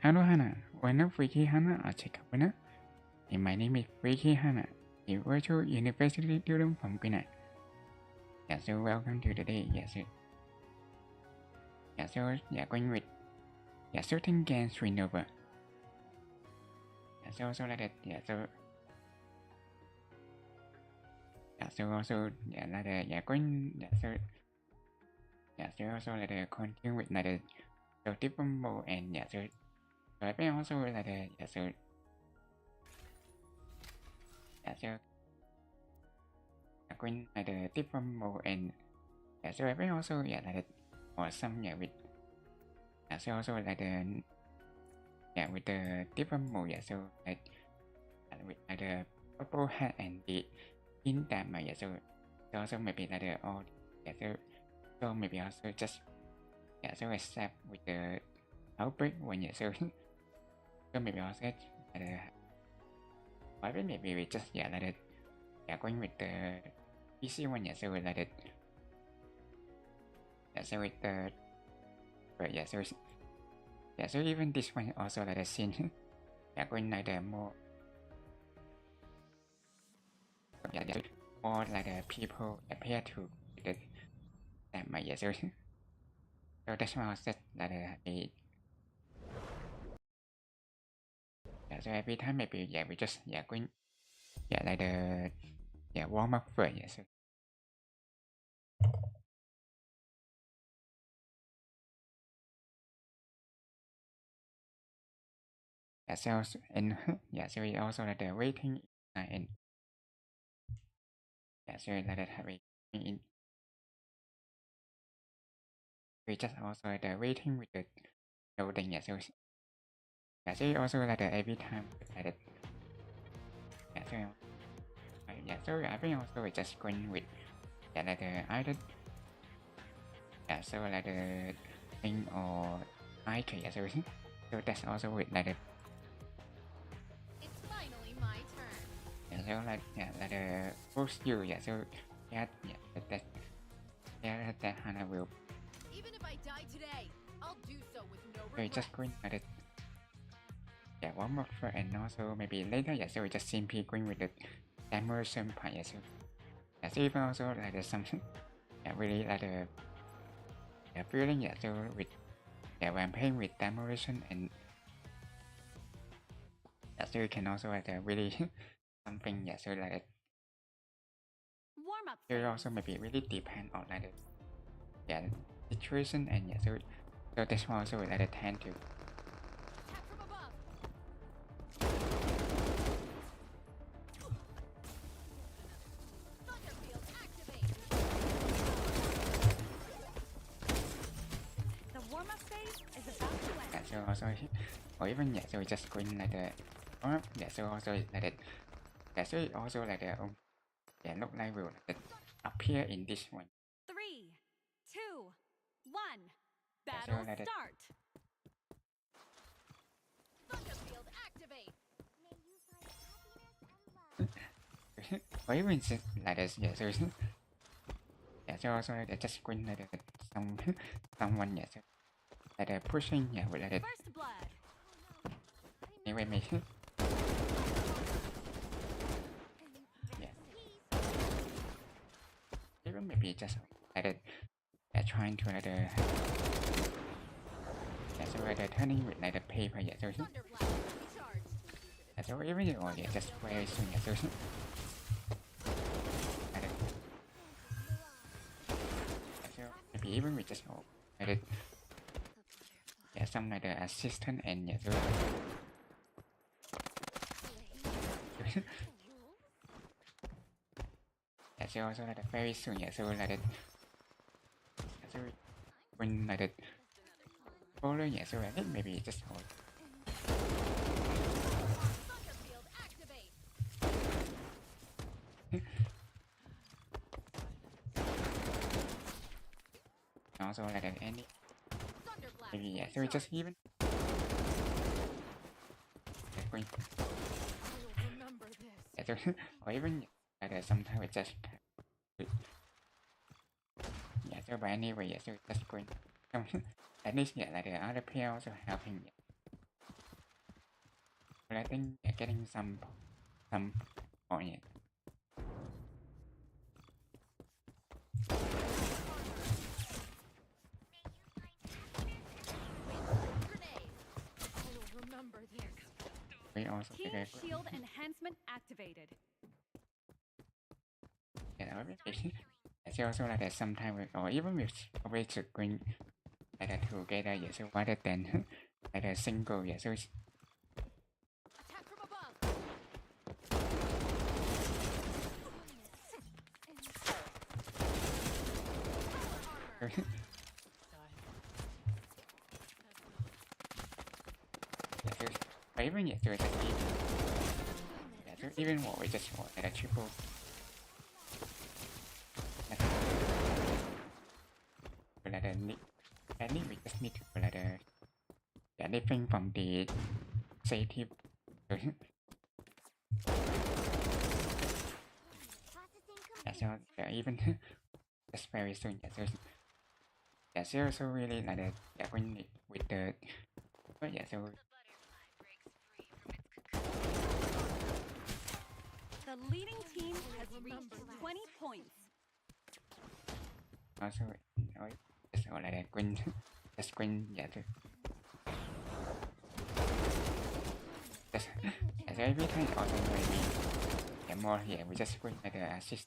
Hello Hana, welcome Fuyuki Hana or check up winner. My name is Fuyuki Hana, a virtual university student from Greenland. Yeah, so welcome to today. Yeah, so going with certain games Strinova. So like that. Going. So also like the continue with like the different mode and so I think also like the so going like the different mode and so I think also like the or some with so also like the with the different mode so like with like the purple hat and the in that so also maybe like the all so maybe also just so accept with the outbreak when so maybe also I think maybe we just like going with the PC one so like so with the but so even this one also like the scene going like the more more like the people appear to the that so that's why I said like the so every time maybe we just going like the warm up first so so and so we also like the waiting and so like that in we just also like the waiting with the loading so so also like the every time like that so I think also we just going with like the either so like the thing or icon so that's also with like the so like the boost you so that Hana will even if I die today, I'll do so with no we regret. just going like the one more for and also maybe later so we just simply going with the immersion part so even also like the something really like the feeling so with when playing with immersion and so you can also like really something so like Warm up. it also maybe really depend on like the situation and so that's why also like the tend to Attack from above. Thunderfield activate. The warm up phase is about to end. so also or even so we just going like the so also like that so also like the look like will like appear in this one 3, 2, 1. so Battle like start. Thunderfield activate. May you find happiness and love. or even like this so also like just going like someone so like the pushing with like First blood. anyway me even maybe just like trying to like so like turning with like the paper so Thunderblast recharged. so even or just very soon so maybe even we just like some like the assistant and so so also like very soon so like so when like follow so I think maybe just Thunderfield activate. also like any Thunderblast. maybe so we just even going I'll remember this. so or even like sometimes we just so but anyway so just going at least like the other player also helping but I think getting some point. We also Team get shield enhancement activated. yeah, obviously. It's also like that sometimes or even with always screen like that together, yeah, so rather than like a single, yeah, so it's Attack from above. yeah, so or even yeah, so it's just even yeah, so even more we just want like a triple. Like the I think we just need to like the anything from the safety. Yeah, so even just very soon. Yeah, so really like the yeah, when it, with the but yeah, so The leading team has reached 20 points. also just like the green the screen yeah, just so every time also maybe yeah, more here we just screen like the assist.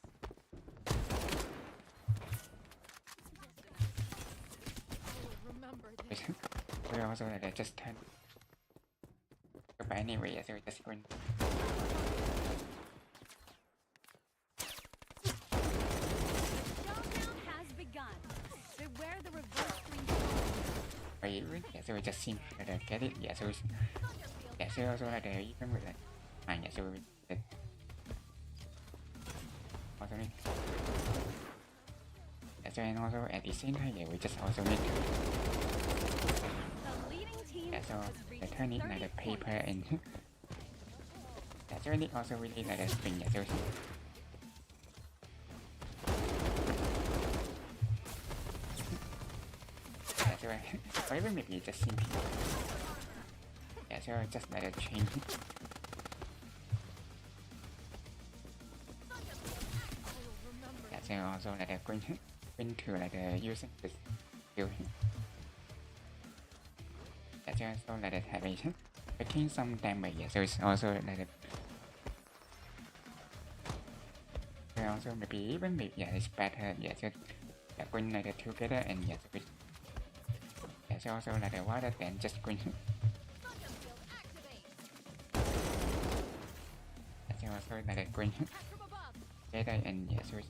We also like just turn. But anyway, yeah, so we just screen. Showdown has begun. Beware the reverse screen. Yeah, so we just seem like get it. Yeah, so yeah, so also like even with like yeah, so we also need. Yeah, so and also at the same time, yeah, we just also need to. The leading team Yeah, so has the reached turn it 30 like the paper points. and yeah, so we need also really like the spring. Yeah, so yeah, so or even maybe just simply yeah, so just like a change. Yeah, so also like the going to like the using this skill. Yeah, so like the having taking some damage. Yeah, so it's also like the also maybe even maybe yeah, it's better. Yeah, so yeah, going like the together and yeah, so yeah, so also like the rather than just going. Yeah, so also like the going together and yeah, so it's,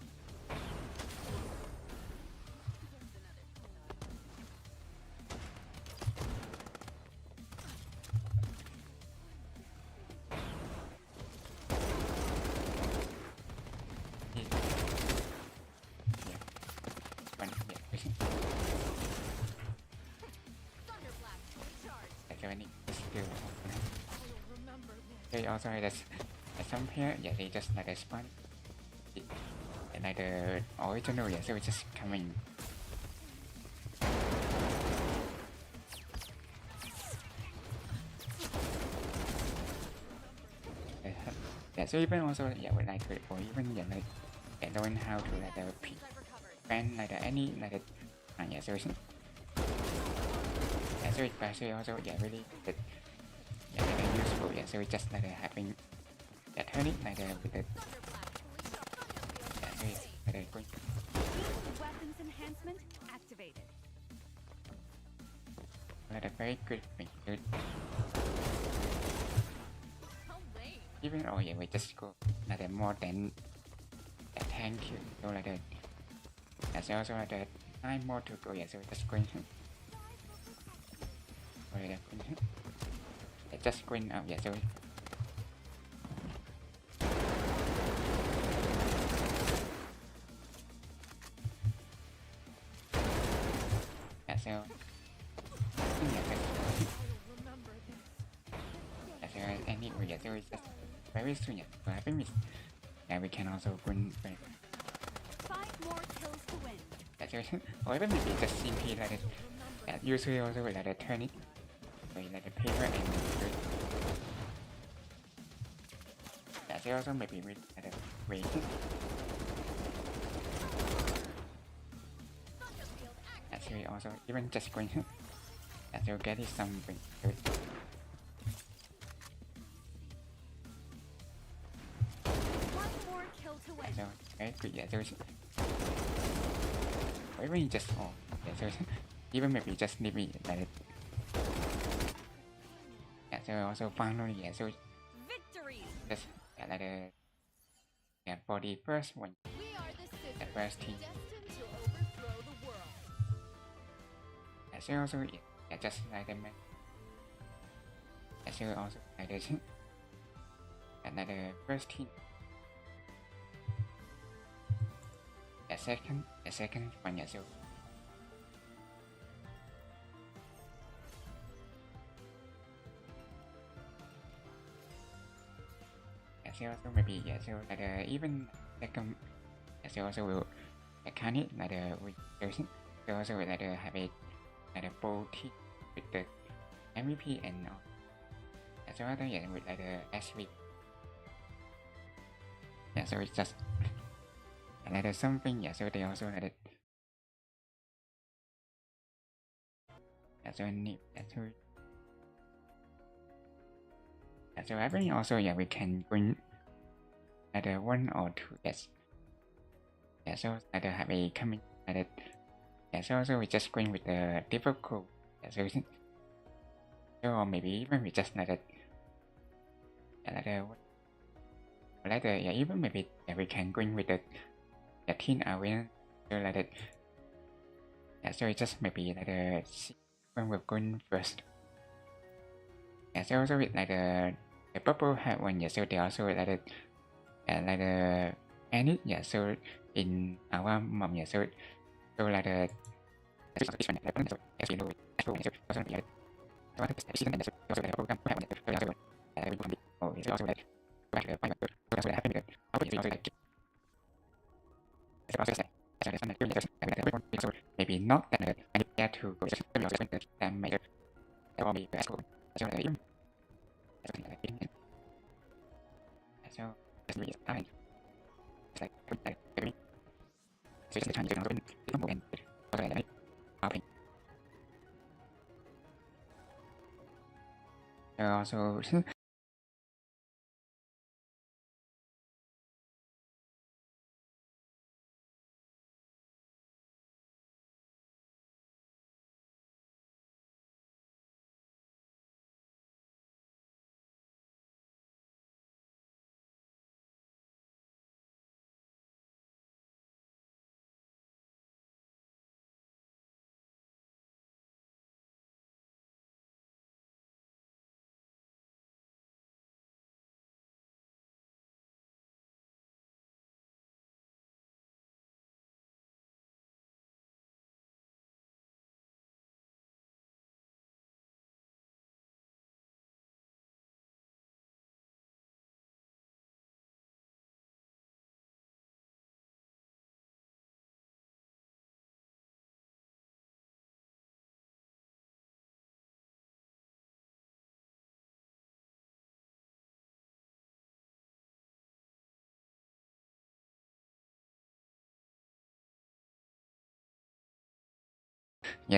one yeah, so I need the skill. They also like this some pair yeah, they just like a spawn and like the original yeah, so it's just coming. Yeah, so even also yeah, when like or even yeah, like yeah, knowing how to like the ban like the any like the yeah, so it's yeah, so it's actually also yeah, really the yeah, like useful yeah, so it's just like having yeah, turn it like with the yeah, so it's like going Shield weapons enhancement activated. like a very good thing. Even oh yeah, we just go like more than a tank you so like that. Yeah, so also like 9 more to go. Yeah, so just going. Oh yeah, yeah, just going out. Yeah, so yeah, so yeah, so anyway, yeah, so it's just very soon. Yeah, so I think yeah, we can also win. 5 more kills to win. Yeah, so or even maybe just simply like it. Yeah, usually also like turn it, so like the paper and so also maybe with the way. So we also even just going to get something good. One more kill to win. So very good. So even just so even maybe just leave it like it. So also finally so Victory. just like the for the first one, We are the the scissors, first team. destined to overthrow the world. So also just like the so also like the first team. The second one so. So also maybe so like even second so also will can it like we so also like have a full team with the MVP and so other with like the SV. So it's just like something so they also like so new so everything also we can bring either one or two so either have a coming so also we just going with the difficult so or maybe even we just like even maybe we can going with the teen arena so like that so it just maybe like when we're going first so also with like the purple hat one so they also like the any so in our mom so like the maybe not that I get to go and make or be so so it's like also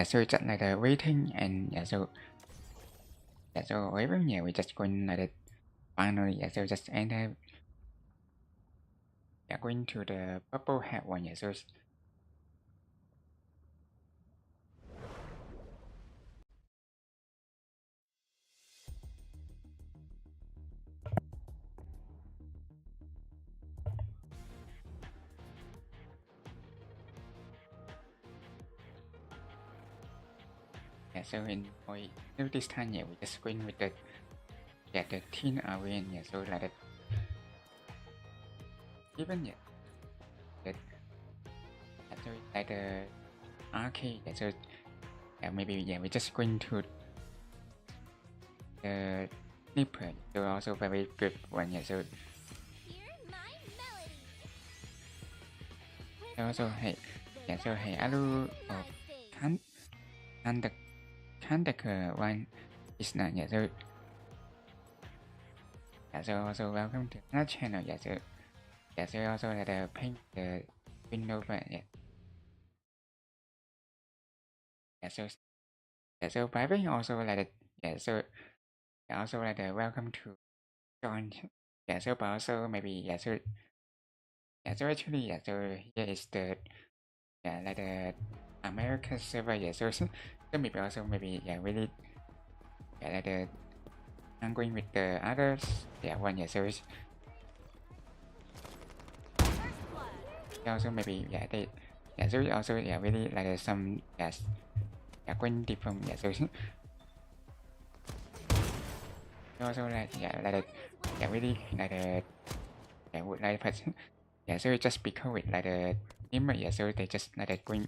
so just like the waiting and so everything we just going like that finally so just enter going to the purple hat one so so in this time we just going with the teen arena so like that even that so like the arcade so maybe we just going to the nipper so also very good one Hear so my melody. also hey so hey alu of Kandak one is not so Yeah, so also welcome to another channel. Yeah, so also like the paint the Strinova. So by the way, also like also like the welcome to join. So but also maybe so actually so here is the like the American server. So maybe also maybe really like the I'm going with the others. One so it's also maybe they so also really like some going different so also like really like would like but so just because with like the name so they just like going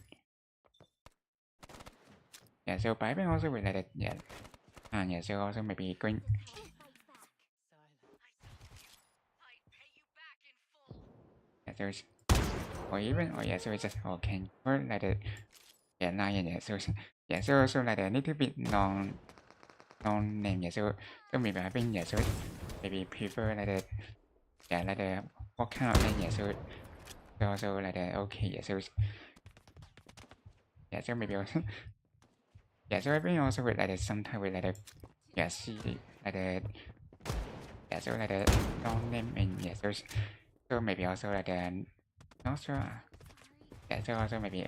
so by the also with like so also maybe going so or even so it's just can or like the line so also like a little bit non name so maybe I think so maybe prefer like like the what kind of name so also like okay so maybe also so I think also with like sometimes with like see like so like long name and so maybe also like not sure so also maybe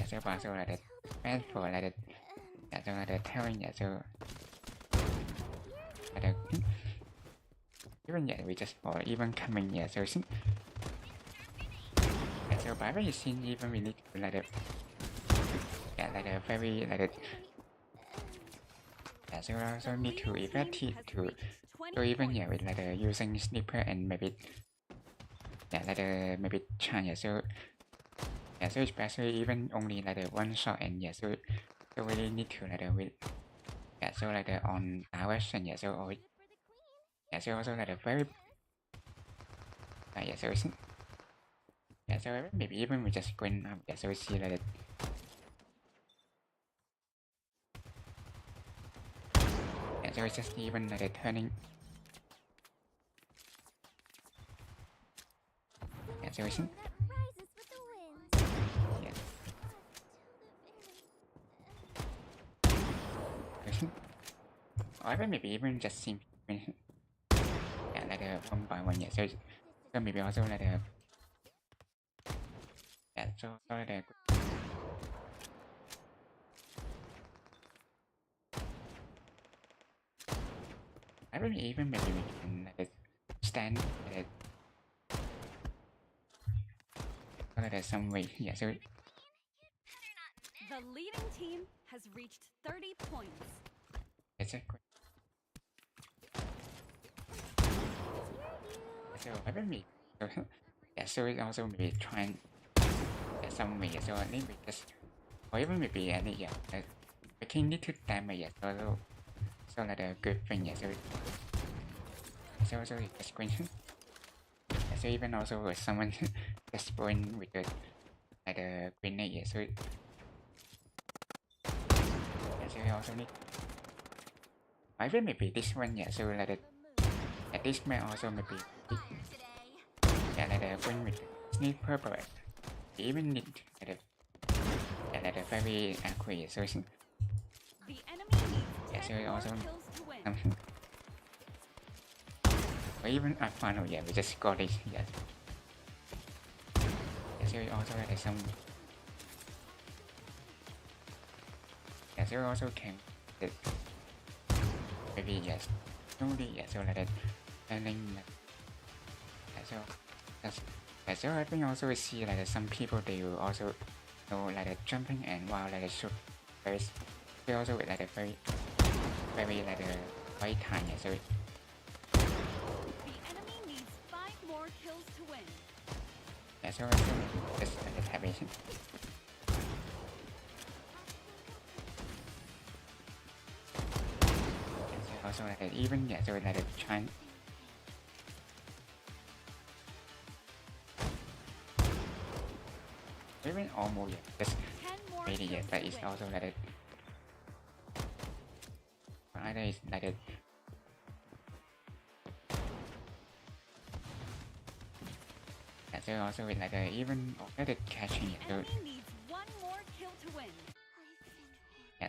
so also like bad for like so like telling so like even we just or even coming so so by the way even we need to like like a very like so also need to effective to so even with like using snipper and maybe like maybe chance so so especially even only like one shot and so really need to like with so like on our version so or so also like very so so maybe even we just going up so we see like so it's just even like turning so it's or maybe even just seem like one by one so maybe also like so like I don't even maybe we can like stand like some way so The leading team has reached 30 points. exactly so I don't maybe so so it also maybe trying some way so I think we just or even maybe any we can need to damage so like a good thing so also it's going so even also with someone just going with the like the grenade so so we also need I think maybe this one so like this may also maybe like the going with sniper but even need like very accurate so The enemy needs so 10 more also kills to win. or even at final we just got this so we also like some so we also can maybe only so like that landing so so I think also we see like some people they will also know like jumping and while like shoot first they also with like a very like a white time so The enemy needs 5 more kills to win. so I think just like a tabation also like even so like a chance even almost just 10 more really kills but to it's win. also like either it's like so also with like the even ordered catching The so enemy needs one more kill to win.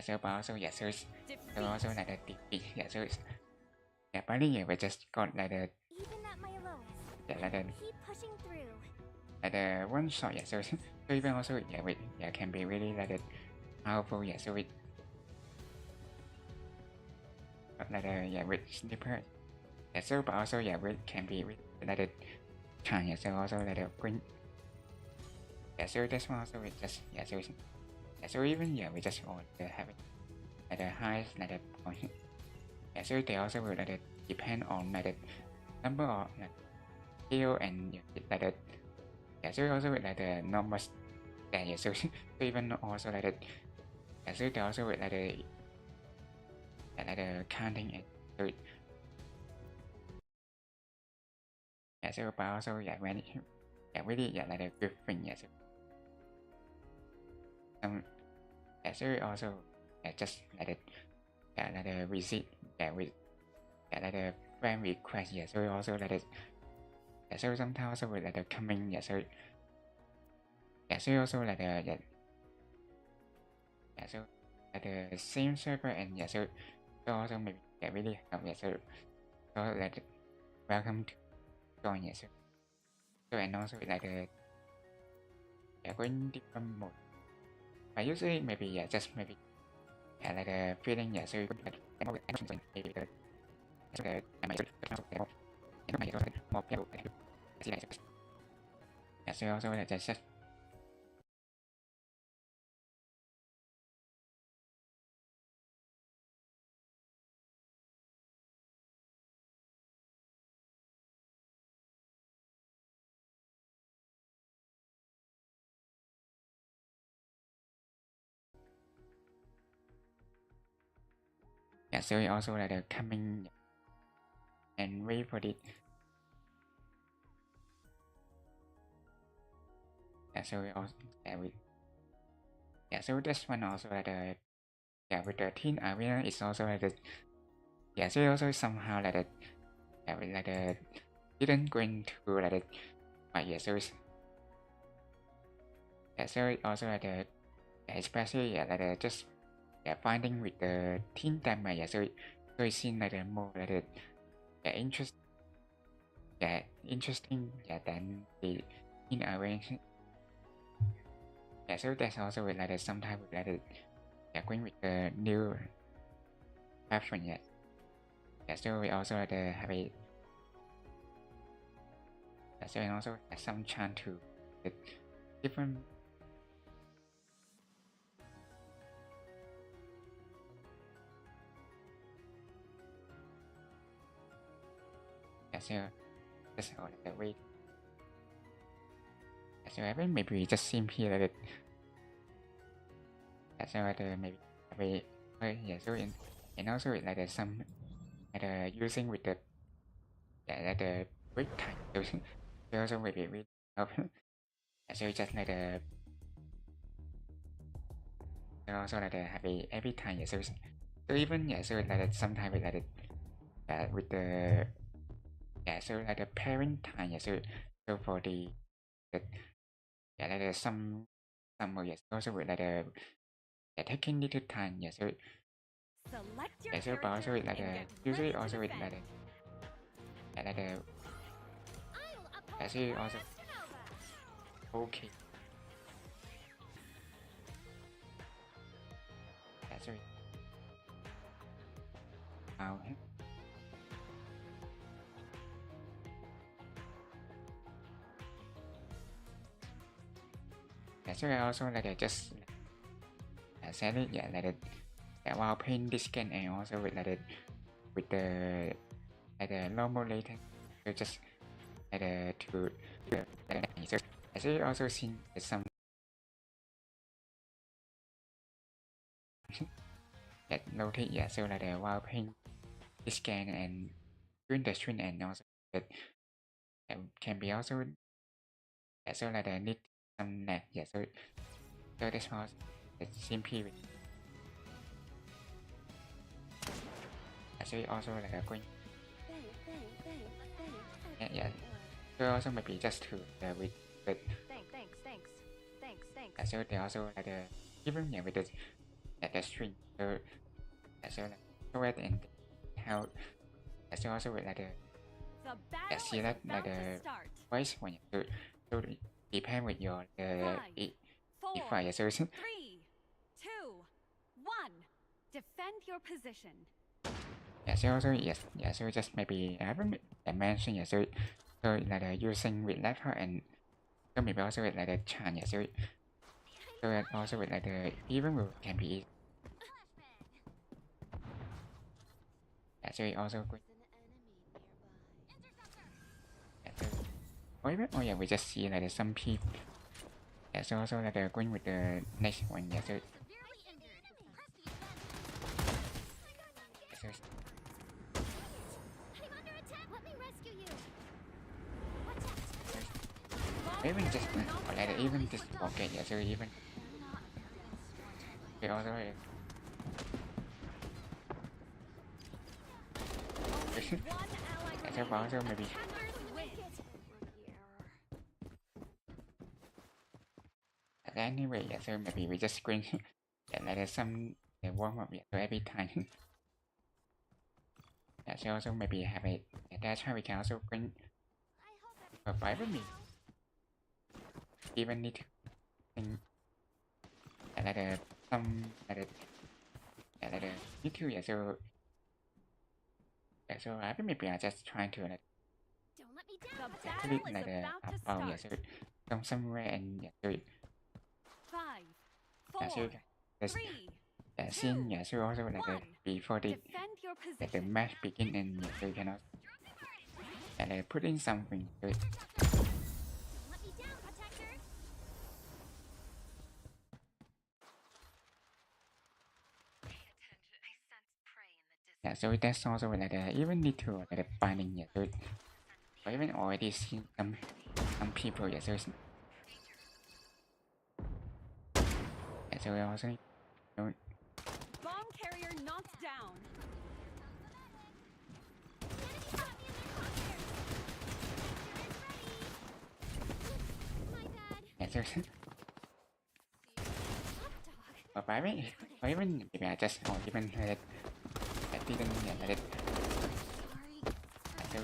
so but also so Defeat. also like the defeat so it's probably we just got like the Even at my lowest, like the keep pushing through. like the one shot so even also with can be really like the powerful so with like the with sniper so but also with can be with like the time so also like the green so this one also with just so even we just on the having like the highest like the point so they also will like the depend on like the number of like, skill and like the so also with like the number so even also like the so they also with like the counting and so so but also when really like the good thing so so also just like the visit with like the friend request so also like the so sometimes also with like the coming so so also like the so like the same server and so also maybe really help so like welcome to join so and also like the going different mode but usually maybe just maybe like the feeling so maybe the so so also like just so also like the coming and wait for it so we also with so this one also like the with the teen arena it's also like the so also somehow like the with like the didn't go into like the so it's so also like the especially like the just finding with the teen damage so it seems like the more like the interest interesting than the teen arena so that's also with like the sometimes with like the going with the new option so we also like the have a so and also some chance to the different so that's all the way so I think maybe just seem here like so the maybe we so and also with like the some using with the like the break time so also maybe we help so just like the so also like the have a every time so even so like the sometimes with like the with the so like the parent time so for the like the some also with like the taking little time so Select your so but also character with like and the get usually ready to also with defend. like the I'll uphold so also Strinova. okay so now so I also like just said it like while playing this game and also with like with the normal latency so just to so I see also seen some notice so like while playing this game and doing the stream and also that can be also so like need some net so this was simply with so also like going so also maybe just to with but Thanks. so they also like the even with the string. So so like thread and how so also with like the The battle is select about like to the start. voice when you so it depend with your if 4, I so 3, 2, 1. Defend your position. so also yes so just maybe I haven't mentioned so like using with left heart and so maybe also with like the chant so also with like the even move can be easy. So it also good. Or even we just see like some people. So also like going with the next one. So even just or like even just okay. So even they also so also maybe. Anyway, so maybe we just screen like some warm up so every time. So also maybe have it. That's how we can also bring provide with me. Even need to think like some like need to so I think maybe I just trying to like Don't let me The down. battle click is like about to so start. somewhere and so 5, so 4, just 3, seeing so also like 1. before Defend your the position. match begin and so you cannot put in something so Don't let me down, protector. so that's also like even need to like binding so or even already seen some people so so we also don't Bomb carrier knocked down. My bad. so or by me or even maybe I just or even I didn't let it so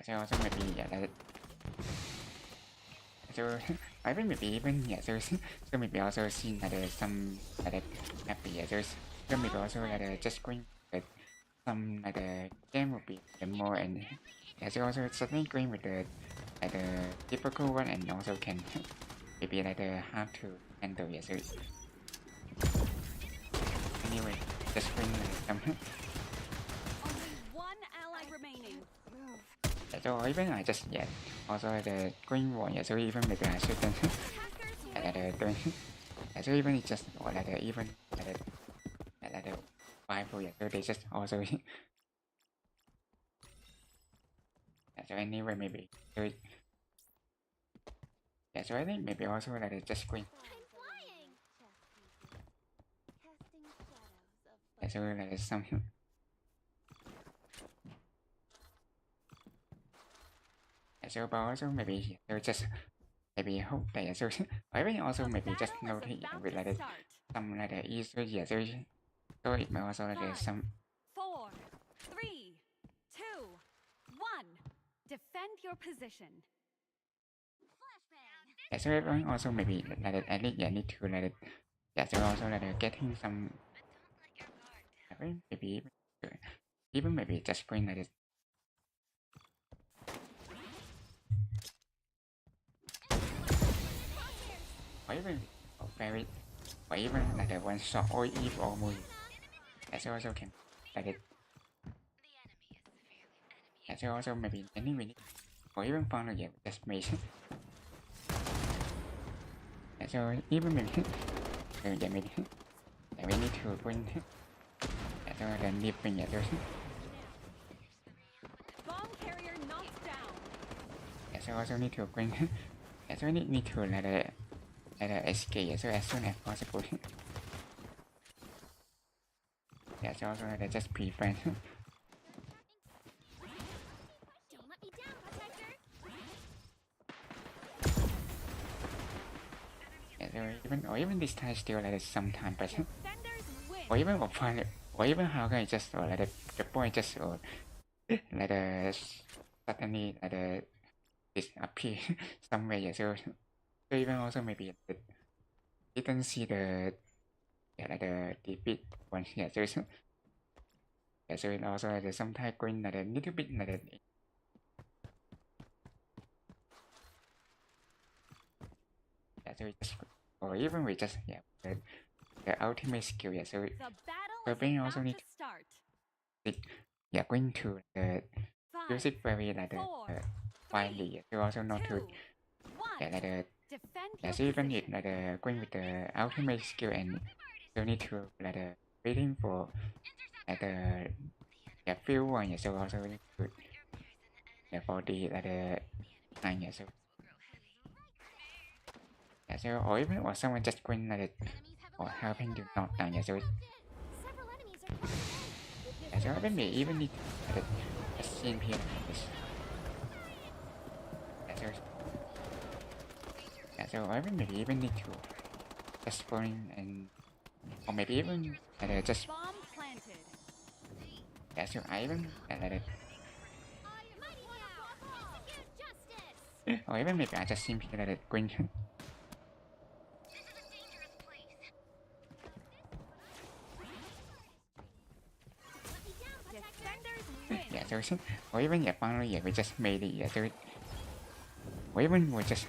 so also maybe let it so I think maybe even so maybe also seen like some like happy so maybe also like just going with some like the game would be the more and so also suddenly going with the difficult one and also can maybe like hard to handle so anyway just bring some Only one ally remaining. so even I just also the green one so even maybe I shouldn't Attackers win. so even it's just or like even like the Bible so they just also so anyway maybe so so I think maybe also like just green I'm flying. Casting shadows of so like some so but also maybe so just maybe hope that so I think also The maybe just battle is note about with to like start. some like easier so it may also like 5, some 4, 3, 2, 1. Defend your position. so everyone also maybe like at least need to like so also like getting some I think maybe even maybe just going like or even very or even like one shot or if or movie so also can like so also maybe any minute or even fun like just make so even maybe maybe we need to bring so then leaving Bomb carrier knocked down. so also need to bring so need to like escape so as soon as possible so also like just prevent Don't let me down, protector. even this time still like sometime, but Defenders win. or even or find or even how can I just or like the point just or like suddenly like disappear somewhere. Yeah, so even also maybe didn't see the like the defeat one. Yeah, so yeah, so it also like sometimes going like a little bit like yeah, so we just or even we just yeah the ultimate skill. Yeah, so The battle so is being about also need to start. yeah going to use 5, it very like 4, widely. Yeah, so also not to 2, 1. yeah like Defend yeah, your so even if position. like going with the ultimate skill and you need to like waiting for like yeah few one. Yeah, so also need to yeah for the like time. Yeah, so yeah, so or even or someone just going like Enemies have or arrived. helping to knock down. Yeah, so Several enemies are close in. yeah, so even need like a scene here like this. Yeah, so yeah, so I even maybe even need to just going and or maybe even just Bomb planted. yeah, so I even Mighty now. Execute justice. or even maybe I just simply going Let me down, protector. Defenders win. yeah, so or even yeah, finally yeah, we just made it. Yeah, so or even we just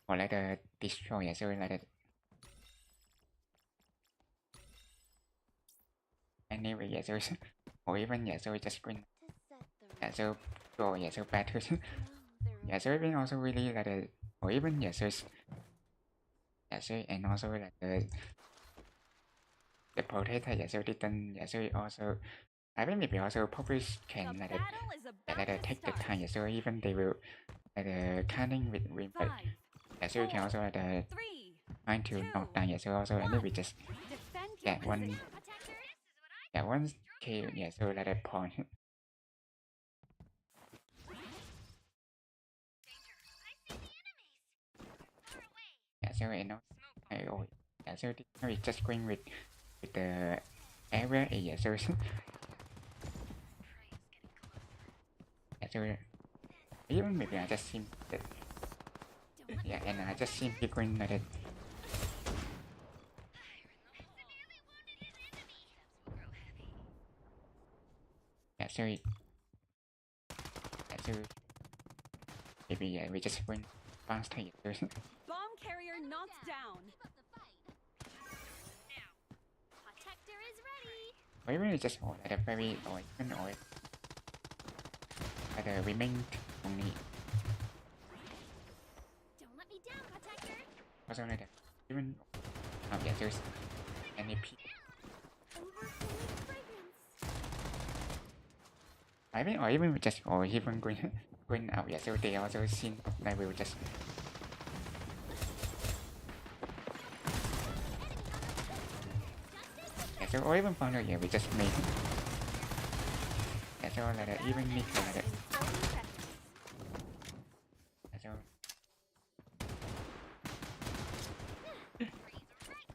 or like destroy. Yeah, so like anyway, yeah, so or even yeah, so we just going To set the yeah, so go yeah, so battle. no, there Yeah, so even also really like or even yeah, so yeah, so and also like the protector. Yeah, so didn't yeah, so it also I think maybe also probably The can like battle is about like to take the start. time. Yeah, so even they will like counting with 5, yeah, so you can also like 3, trying to 2, knock down. Yeah, so also and then we just defend your yeah one position. protector. yeah one kill. Yeah, so like a point. Yeah, so you know oh yeah, so this time we just going with the area. Yeah, so yeah, so even maybe I just seem that Don't let me yeah, and down, I just protector. simply going like yeah, so yeah, so maybe yeah, we just going faster. Yeah, so Bomb carrier knocked down. Keep up the fight. Protector is ready. or even we just or like a very or even or like the remain only Don't let me down, protector. also like that even yeah, there's any people. Overflowing fragrance. I mean, or even just or even going out. Yeah, so they also seen like we will just yeah, so or even found out. Yeah, we just made yeah, so like that even need to like that. In 40 seconds. Yeah, so I'm so flying.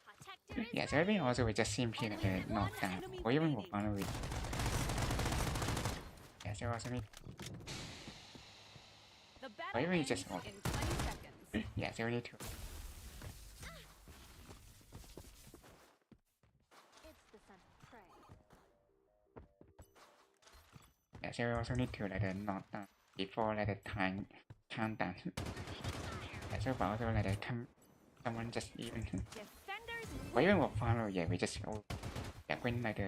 Protector is yeah, so I mean also we just simply like knock down or even we found out. Yeah, so also need The battle or even ends just in 20 seconds. yeah, so we need to It's the son of prey. yeah, so we also need to like knock down before like the time countdown. Yeah, so but also like someone just even Defenders or win. even we follow. Yeah, we just yeah going like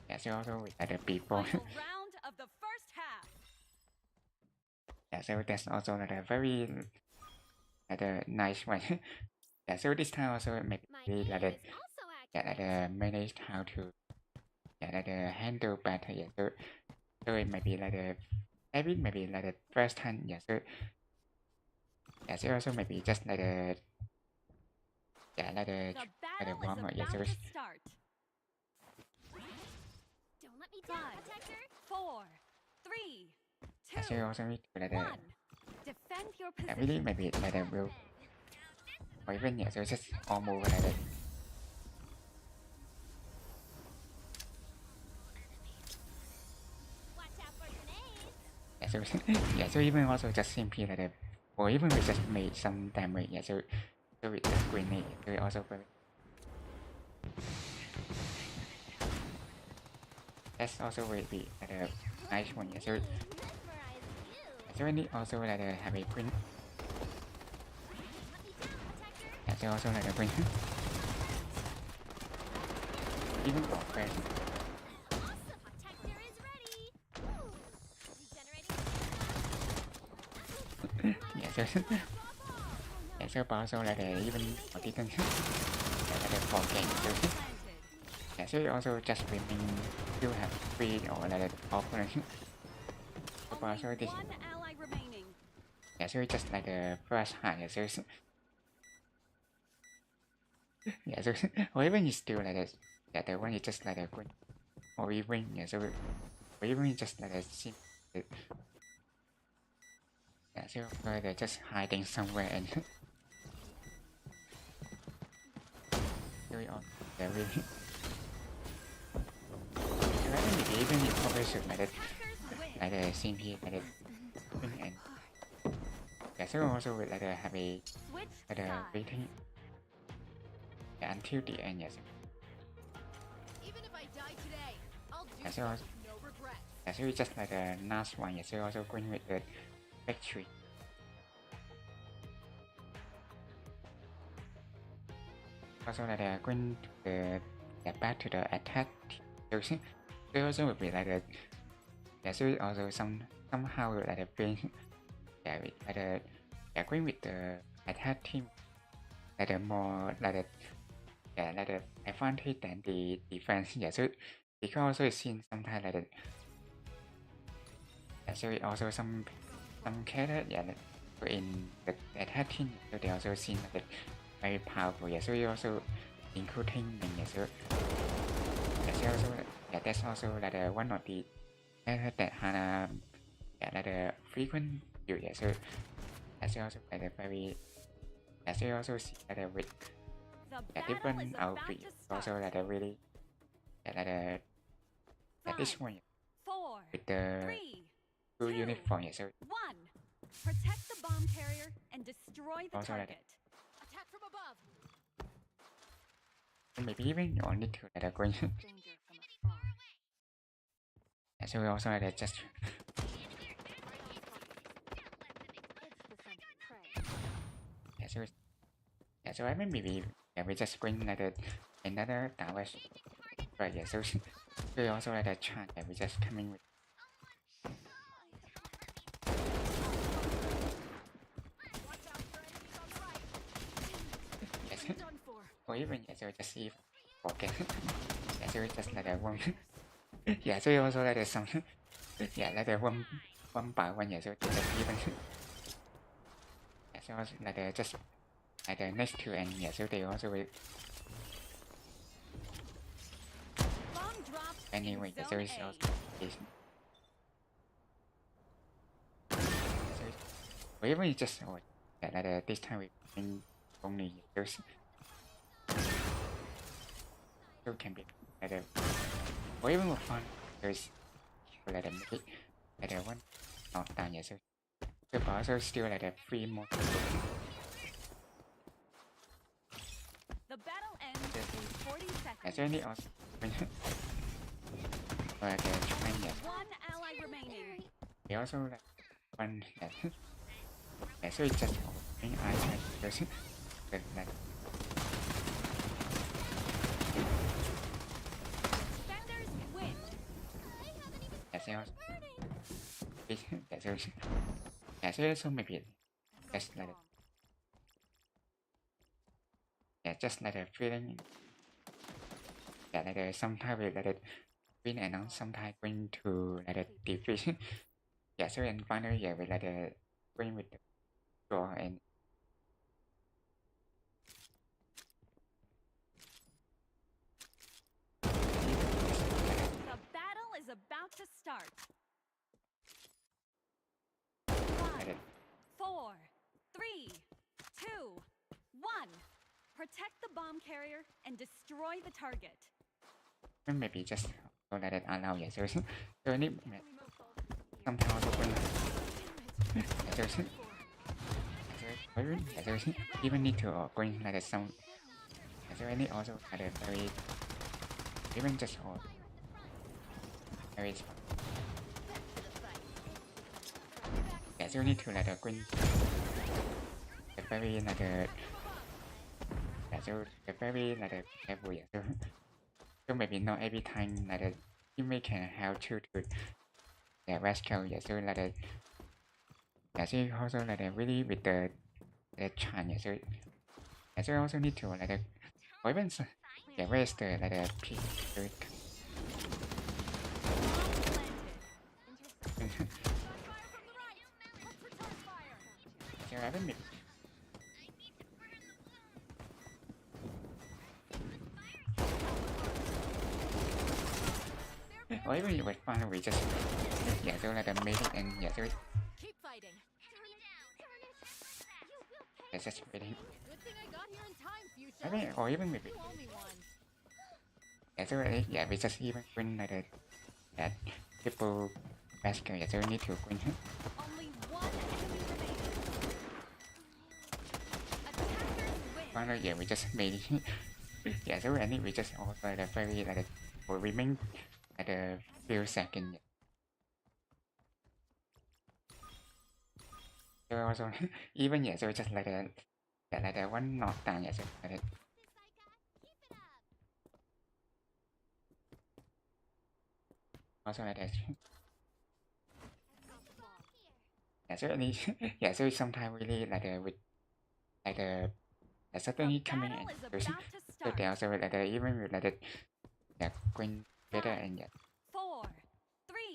yeah, so also with like the people. Final round of the first half. Yeah, so that's also like a very like a nice one. Yeah, so this time also My maybe aim like is also yeah, accurate. manage how to yeah like handle better. Yeah, so it might be like maybe like the first time. Yeah, so yeah, so also maybe just like yeah like The battle is warm up. Yeah, about so to start. Don't let me down, 5, protector. 4, 3, yeah, so 2, also need to like 1. Defend your yeah, position. really maybe like the will or even yeah, so just all move like that. Watch out for grenades. Yeah, so yeah, so even also just simply like that, or even we just made some damage. Yeah, so with the grenade, so it also very. That's also will be like a nice one. Yeah, so Mesmerize you. so we need also like a have a green. Let me down, protector. Yeah, so also like a green. Even for friends. Awesome. Protector is ready. Ooh. Regenerating. Yeah, so yeah, so also like a even for didn't like a for game. So Planted. yeah, so you also just remain still have free or like a opponent. So Only also this one ally remaining. yeah, so just like a first hand. Yeah, so yeah, so or even you still like a yeah, the one you just like a green or even yeah, so or even you just like a sim. Yeah, so they're just hiding somewhere and really on they're really. So I think even you probably should like that, Attackers win. like the same here, like the and yeah, so also with like have a Switch like sides. waiting yeah, until the end. Yes, Even if I die today, I'll do yeah, so also, no regrets. yeah, so it's just like the last one. Yes, so also going with the victory. Also like going to the yeah, back to the attack. So so also would be like the yeah, so also somehow like a being yeah, with like the yeah, going with the attack team like the more like the yeah, like the advantage than the defense. Yeah, so because also it's seen sometimes like the yeah, so it also some character yeah, like, so in the attack team, so they also seen like very powerful. Yeah, so you also including yeah, so yeah, so also yeah, that's also like the one of the character that Hana yeah, like the frequent use. Yeah, so that's also like a very yeah, so you also see like the with The yeah, battle is different about outfit. to Also start. like a really yeah, like a yeah, this 5, one 4, with the 3, two 2, uniform. Yeah, so 1. Protect the bomb carrier and destroy the also like target. Attack from above. maybe even you only to like a going. Danger from afar. Yeah, so we also like just It's the scent of prey. yeah, so yeah, so I mean maybe yeah, we just going like a, another damage. Right, yeah, so we also like a chance that we just coming with Watch out for enemies on the right. yes, You're done for. or even yeah, so just if forget yeah, so we just like a one yeah, so we also like a some yeah, like a one by one. Yeah, so they just even yeah, so also like a just like the next to and yeah, so they also will Bomb dropped anyway. in Yeah, so zone it's A. also is so or even you just or yeah, like this time we bring only those so can be like a or even more fun there's like a make it like a one not down. Yeah, so but also still like a free more. The battle ends in 40 Yeah, seconds. so any also like a trying yeah, One ally remaining. they also like one yeah, yeah, so it's just opening eyes like there's like Defenders win. yeah, so also yeah, so yeah, so also maybe just like yeah, just like a feeling yeah, like a sometimes we like a win and then sometimes going to like a defeat. Yeah, so and finally yeah, we like a win with the draw and The battle is about to start. 5, 4, 3, 2, 1. Protect the bomb carrier and destroy the target. Maybe just so that it allow yeah so any somehow also going so even need to going like some so any also like a very even just or very yeah so need to like a going very like a yeah so very like a careful yeah so maybe not every time like a teammate can help to yeah rescue yeah so like a yeah so also like a really with the chance yeah so also need to like a or even yeah raise the like a peak so so I think or even with fun we just yeah so like a make it and yeah so Keep fighting. it's just waiting Good thing I got here in time, Fuchsia. I mean or even maybe You owe me one. yeah so yeah we just even win like a that triple basket yeah so we need to win Only one enemy remaining. Attackers win. finally yeah we just made it yeah so I think we just also like a very like a for remain at a few seconds so also even yeah so just like a yeah like a one knockdown yeah so like a, also like a yeah so any yeah so sometimes really like a with like a suddenly The coming battle and is so about to so start. they also like a, even with like a yeah going better and yeah 4,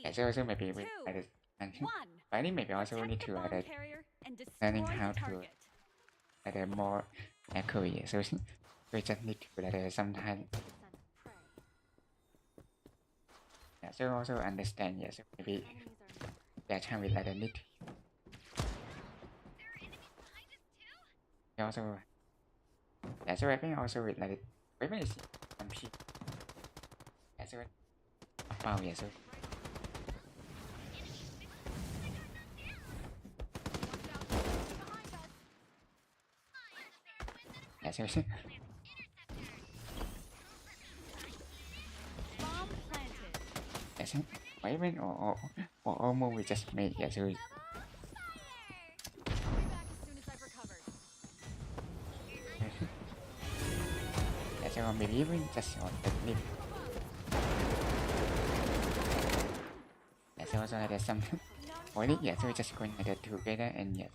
yeah 3, so maybe with like a and 1. I think maybe also need Protect to the like bomb a carrier and learning destroy how the to target. like a more accurate so we just need to like a sometimes yeah so also understand yeah so maybe that time we like a need also yeah so I think also with like even is some people yeah so about yeah so yeah so Bomb planted. yeah so or even or almost we just made yeah so I'll be back as soon as I've recovered. yeah so maybe even just on the clip yeah so also like some or yeah so we just going like together and yeah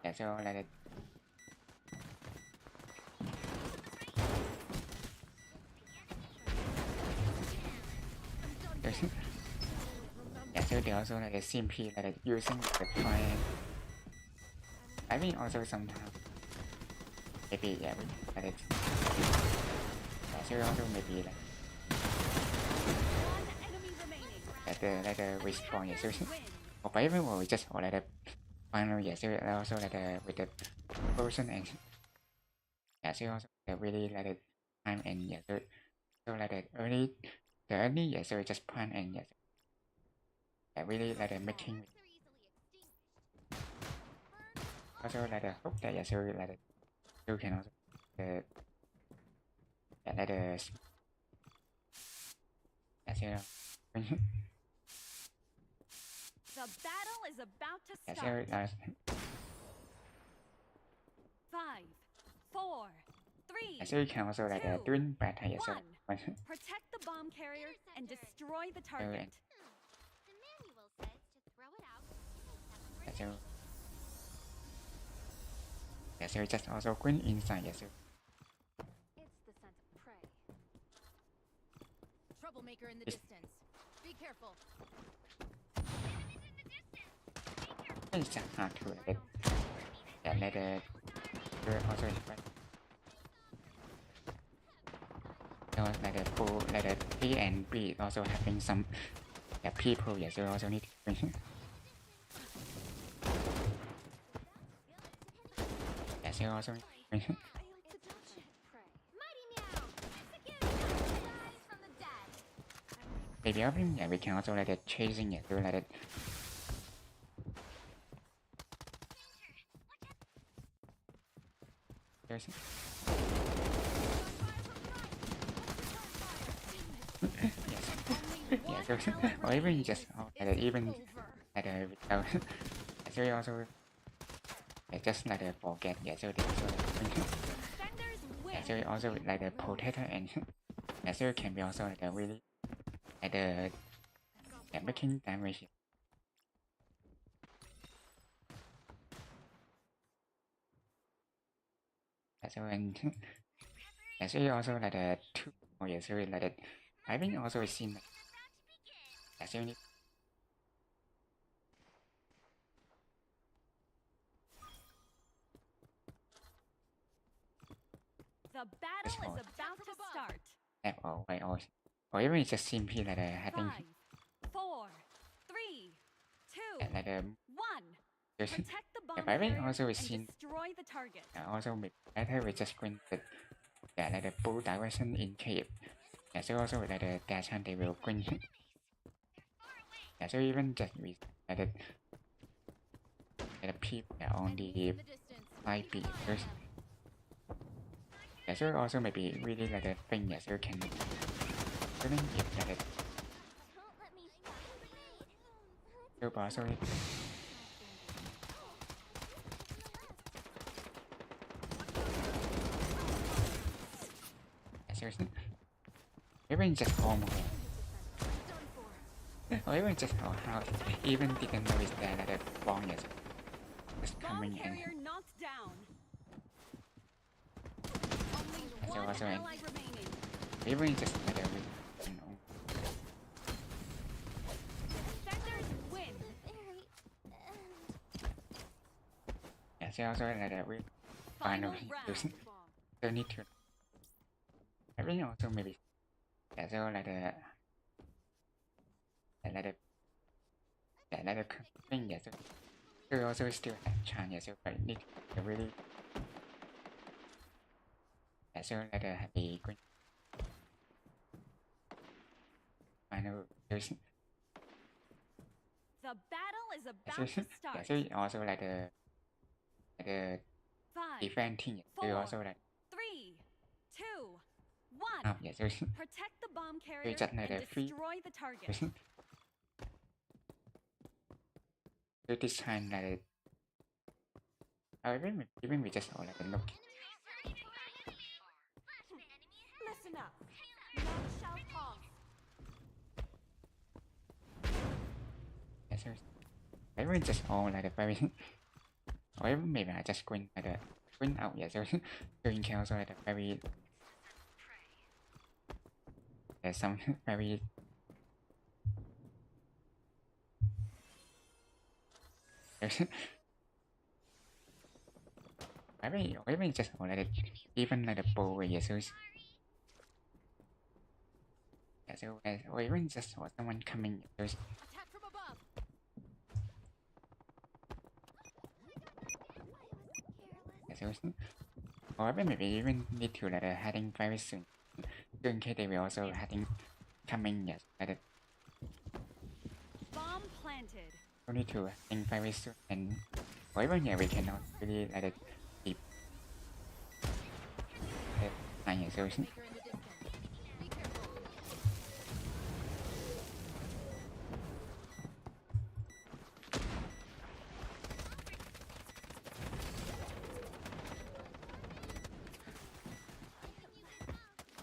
yeah so like yeah so they also like simply like using the plan I mean also sometimes maybe yeah we like yeah so also maybe like One enemy remaining. like the respawn yeah so Win. or even or we just or like the final yeah so also like the with the person and yeah so also the really like the time and yeah so like the early yeah so we just plan and yeah I really like the making also like the hope that yeah so like the you can also the yeah like the yeah so The battle is about to yeah so start. 5, 4, 3, yeah so you can also like doing better yeah so 1. Protect the bomb carrier and destroy the target. The manual says to throw it out. yeah so yeah so just also going inside yeah so It's the scent of prey. Troublemaker in the It's- distance. Be careful. it's just hard to like yeah like the also so like the full like the A and B also having some yeah people yeah so also need to so also Failed to dodge it. Mighty meow. Execute. Rise from the dead. maybe even yeah we can also let it chasing it to let it there's yes yeah so or even just let it even let it without so you also just let it forget yeah so they also Defenders win. yeah so you also like the potato and yeah so it can be also like a really like the yeah, making damage yeah, so and yeah so you also like the two oh yeah so like it I think also it seems like yeah so you need The battle is about to start. app or even it's just simply like having 5, 4, 3, 2, like 1. there's Protect the bomb I think carrier also we and seen destroy the target. also better we just going with yeah like the bull direction in cave yeah so also like the dash and they will going yeah so even just we like the peep yeah, on the high beat first yeah so also maybe really like the thing yeah so you can really give like the Don't let me so also yeah, seriously even just almost or even just how even didn't notice that like the bomb is just Bomb coming in carrier knocked down. Only so one also ally remaining. even just like a you know Defenders win. very yeah so also like we Final finally round. so need to I think also maybe yeah so like the like the yeah like the thing yeah so also still have chance yeah so I need to really yeah so like the happy green final there's The battle is about so to yeah start. so also like the 5, defense team yeah, so also like 3, 2, 1. yeah so Protect the bomb carrier just like and the free destroy the target. so this time like even we just all like look Listen up. None shall pass. yeah so even just all like the very or even maybe I just going like the going out yeah so so in case also like the very there's some very there's very or even just all like the, even like the bow yeah so yeah so or even just or someone coming yeah, so attack from above. yeah, so or even maybe even need to like heading very soon so in case they will also heading coming yes like the Bomb planted. we need to heading very soon and or even yeah we cannot really like the deep yeah so Maker in the distance. Be careful.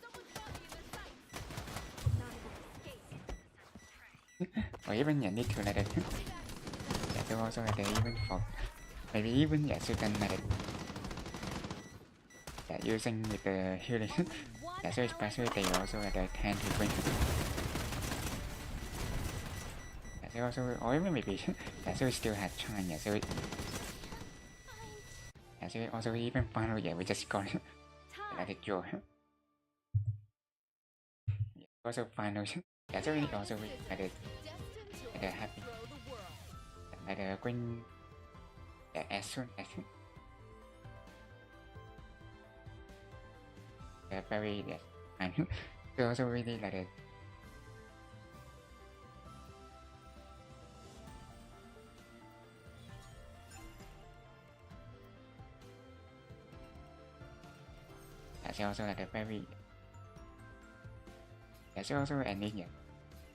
Someone's got me in their sights. Not able to escape. or even yeah need to like the yeah so also like the even for maybe even yeah so then like yeah using with the healing Only one yeah so ally especially they also like the tend to bring yeah so also or even maybe yeah so we still had chance yeah so yeah so also even final yeah we just got like the draw yeah, also final yeah so we also we like the happy Throw the world. like the green yeah as soon as very yes, and so also really like a so also like a very so also and yeah,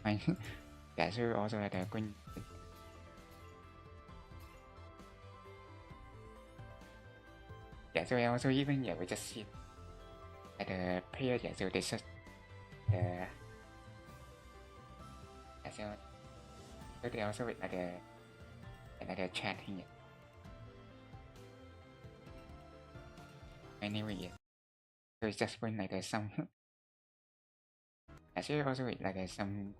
and so also like a green. So also even we just see the player so they just the so they also with the chat here anyway so it's just when some so also with some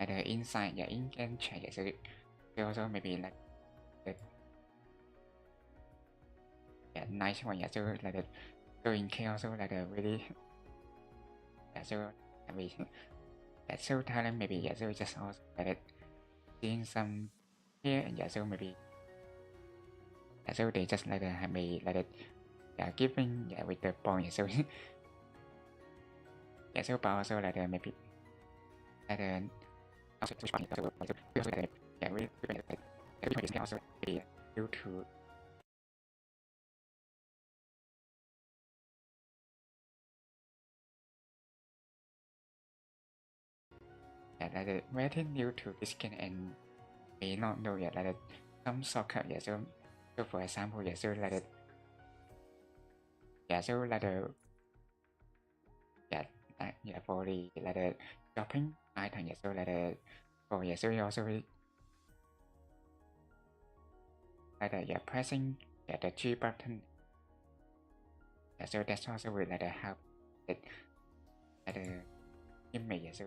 the inside in can chat so they also maybe nice one so so in case also really so maybe so talent maybe so just also seeing some here and so maybe so they just maybe giving with the point so so but also maybe also we also be due to waiting due to this skin and may not know yet some shortcut so for example so so for the shopping item so for so also pressing the G button so that's also will help the image so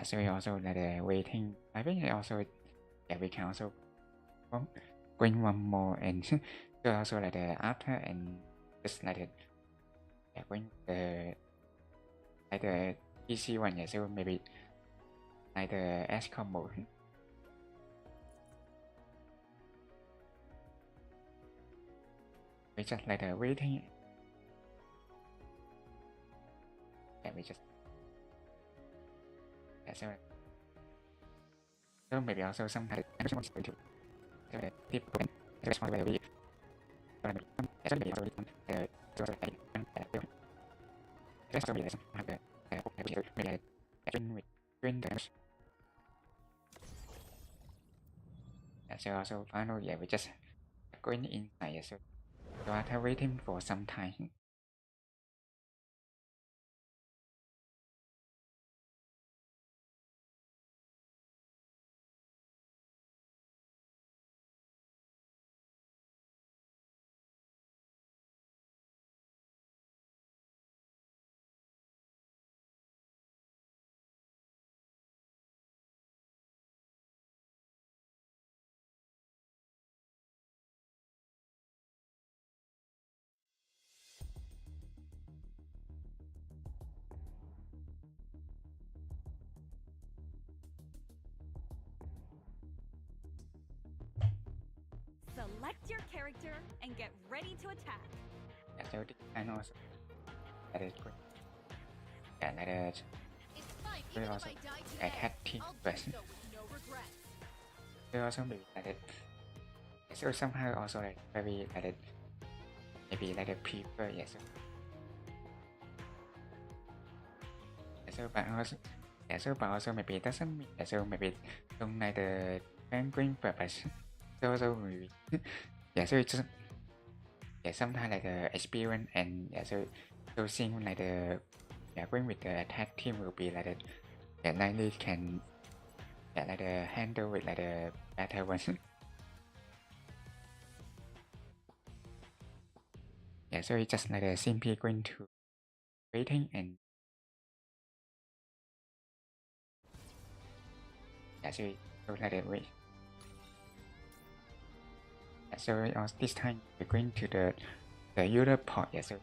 so we also waiting I think also we can also bring one more and so also after and just bring the easy one so maybe the S combo we just waiting we just so maybe also sometimes to people responsibility so also finally we just going inside so after waiting for some time Select your character and get ready to attack. so this kind also is great It's fine. we Even if also I die today, attack team I'll do first so with no regrets. we also maybe so somehow also very maybe prefer so but also so but also maybe it doesn't mean so maybe don't the penguin purpose so maybe so it's just sometimes experience and so seeing the going with the attack team will be likely can handle with the better one so it's just simply going to waiting and so wait so this time we're going to the user port so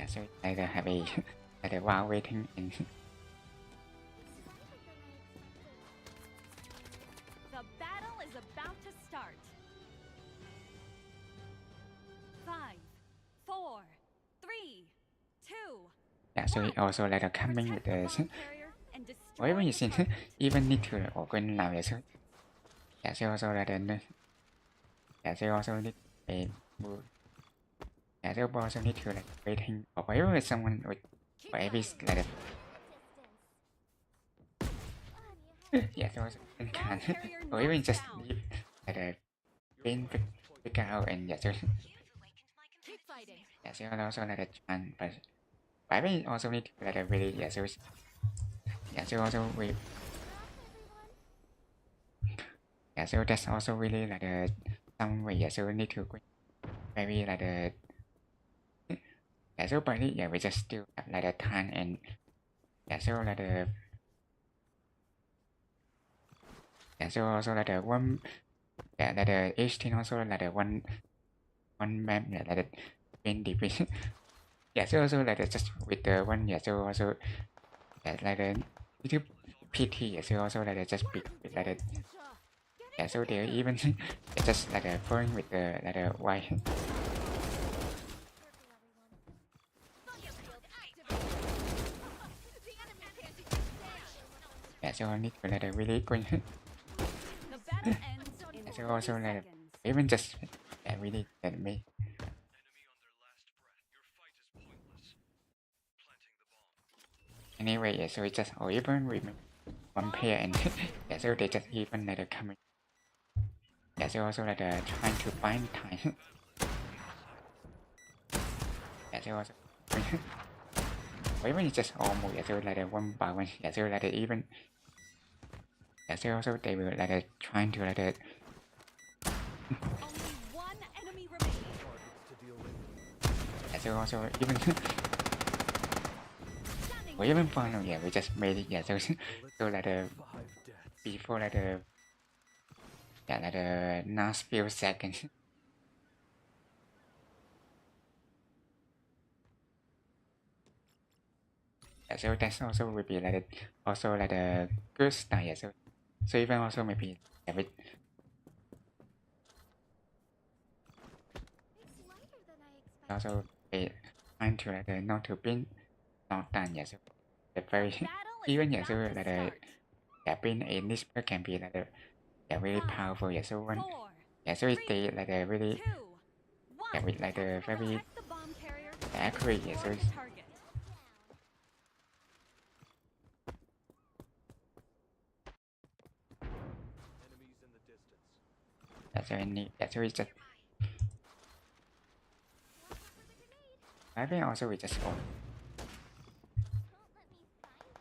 so have a like while waiting in. The battle is about to start. 5, 4, 3, 2. Yeah, so it also like coming with Protect the the bomb carrier and or even destroy you the see target. even need to or going now yeah, so yeah, so also like yeah, so also need a move. Yeah, so also need to like waiting or wherever someone with or every like yeah, so also can or even just leave like a pin figure out and yeah, so Keep fighting. yeah, so also like a chance, but I mean also need to like a really yeah, so yeah, so also we yeah, so that's also really like a some way yeah, so we need to very like a yeah, so but yeah, we just still have like a time and yeah, so like the yeah, so also like the one yeah, like the each team also like the one map yeah, like the win defeat yeah, so also like the just with the one yeah, so also yeah, like the YouTube PT yeah, so also like the just big with like the yeah, so they even yeah, just like the following with the like the white yeah, so I need to like the really going The battle ends in yeah, so 30 also like seconds. even just yeah, really that me. Anyway, yeah, so it's just or even with one pair and yeah, so they just even like coming. Yeah, so also like trying to find time. Yeah, so also or even it's just almost yeah, so like one by one. Yeah, so like even yeah, so also they will like trying to like Only one enemy remaining. yeah, so also even Stunning or even fun yeah, we just made it yeah, so so like before like yeah, like the last few seconds. Yeah, so that's also will be like also like the good style. Yeah, so even also maybe yeah, with It's lighter than I expected. also trying to like not to be not done. Yeah, so the very battle is even yeah, about so to like start. yeah, being in this part can be like yeah, really 5, powerful. Yeah, so when 4, yeah, so it's 3, they like really 2, 1. yeah, with like the very Protect the bomb carrier and accurate. Yeah, so destroy it's the target. yeah, so any yeah, so it's just I think also we just go. Won't let me find you.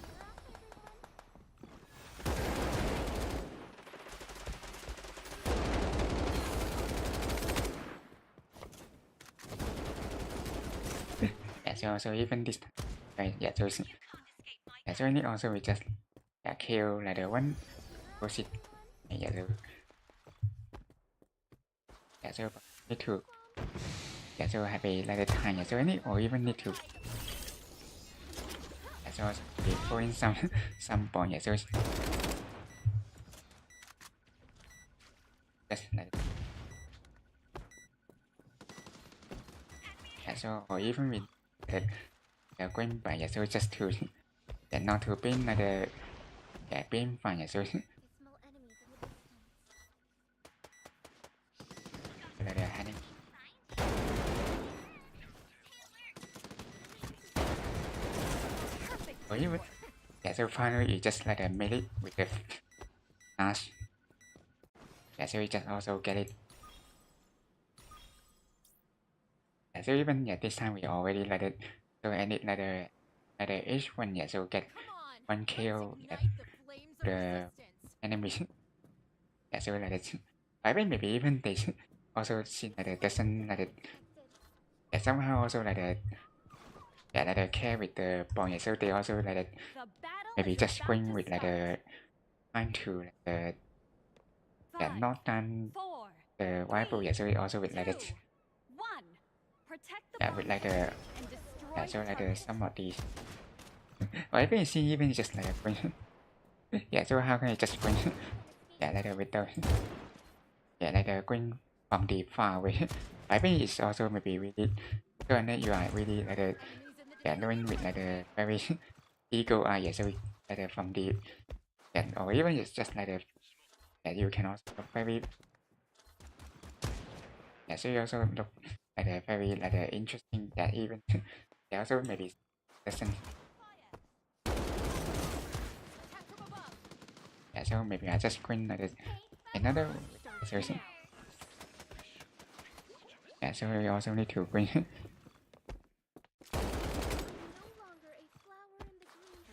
You're off, everyone. Yeah, so also even this right, yeah, so yeah, so any also we just yeah, kill like the one proceed. Yeah, so yeah, so need to yeah, so have a like the time. Yeah, so any or even need to yeah, so before in some some point. Yeah, so just like yeah, so or even with the going by. Yeah, so just to yeah, not to be like the yeah, being fine. Yeah, so I smell enemies in the distance. like the hiding. Perfect. Or even yeah, so finally you just like a melee with the Nash. Yeah, so you just also get it. Yeah, so even yeah, this time we already like it. So I need like the each one yeah, so get Come on. one kill Let's yeah, ignite the flames of the resistance. enemy. Yeah, so like it. I think maybe even they also see like it doesn't like it. Yeah, somehow also like the yeah, like the care with the bomb. Yeah, so they also like it. The battle Maybe is just about going to with like start. the trying to like the yeah, 5, not done 4, the rifle. 3, Yeah, so it also with like 2, it. 1. Protect the yeah, bomb with like the carrier and destroy yeah, so the like the target. some of these. Or even see even just like a queen. Yeah, so how can I just queen? Yeah, like the with the yeah, like the queen from the far away. I think it's also maybe really so and then you are really like the yeah doing with like the very eagle eye. Yeah, so like the from the yeah, or even it's just like the yeah you can also look very yeah, so you also look like a very like the interesting that even they also maybe doesn't yeah, so maybe I just queen like another seriously. Yeah, so you also need to queen. No longer a flower in the green.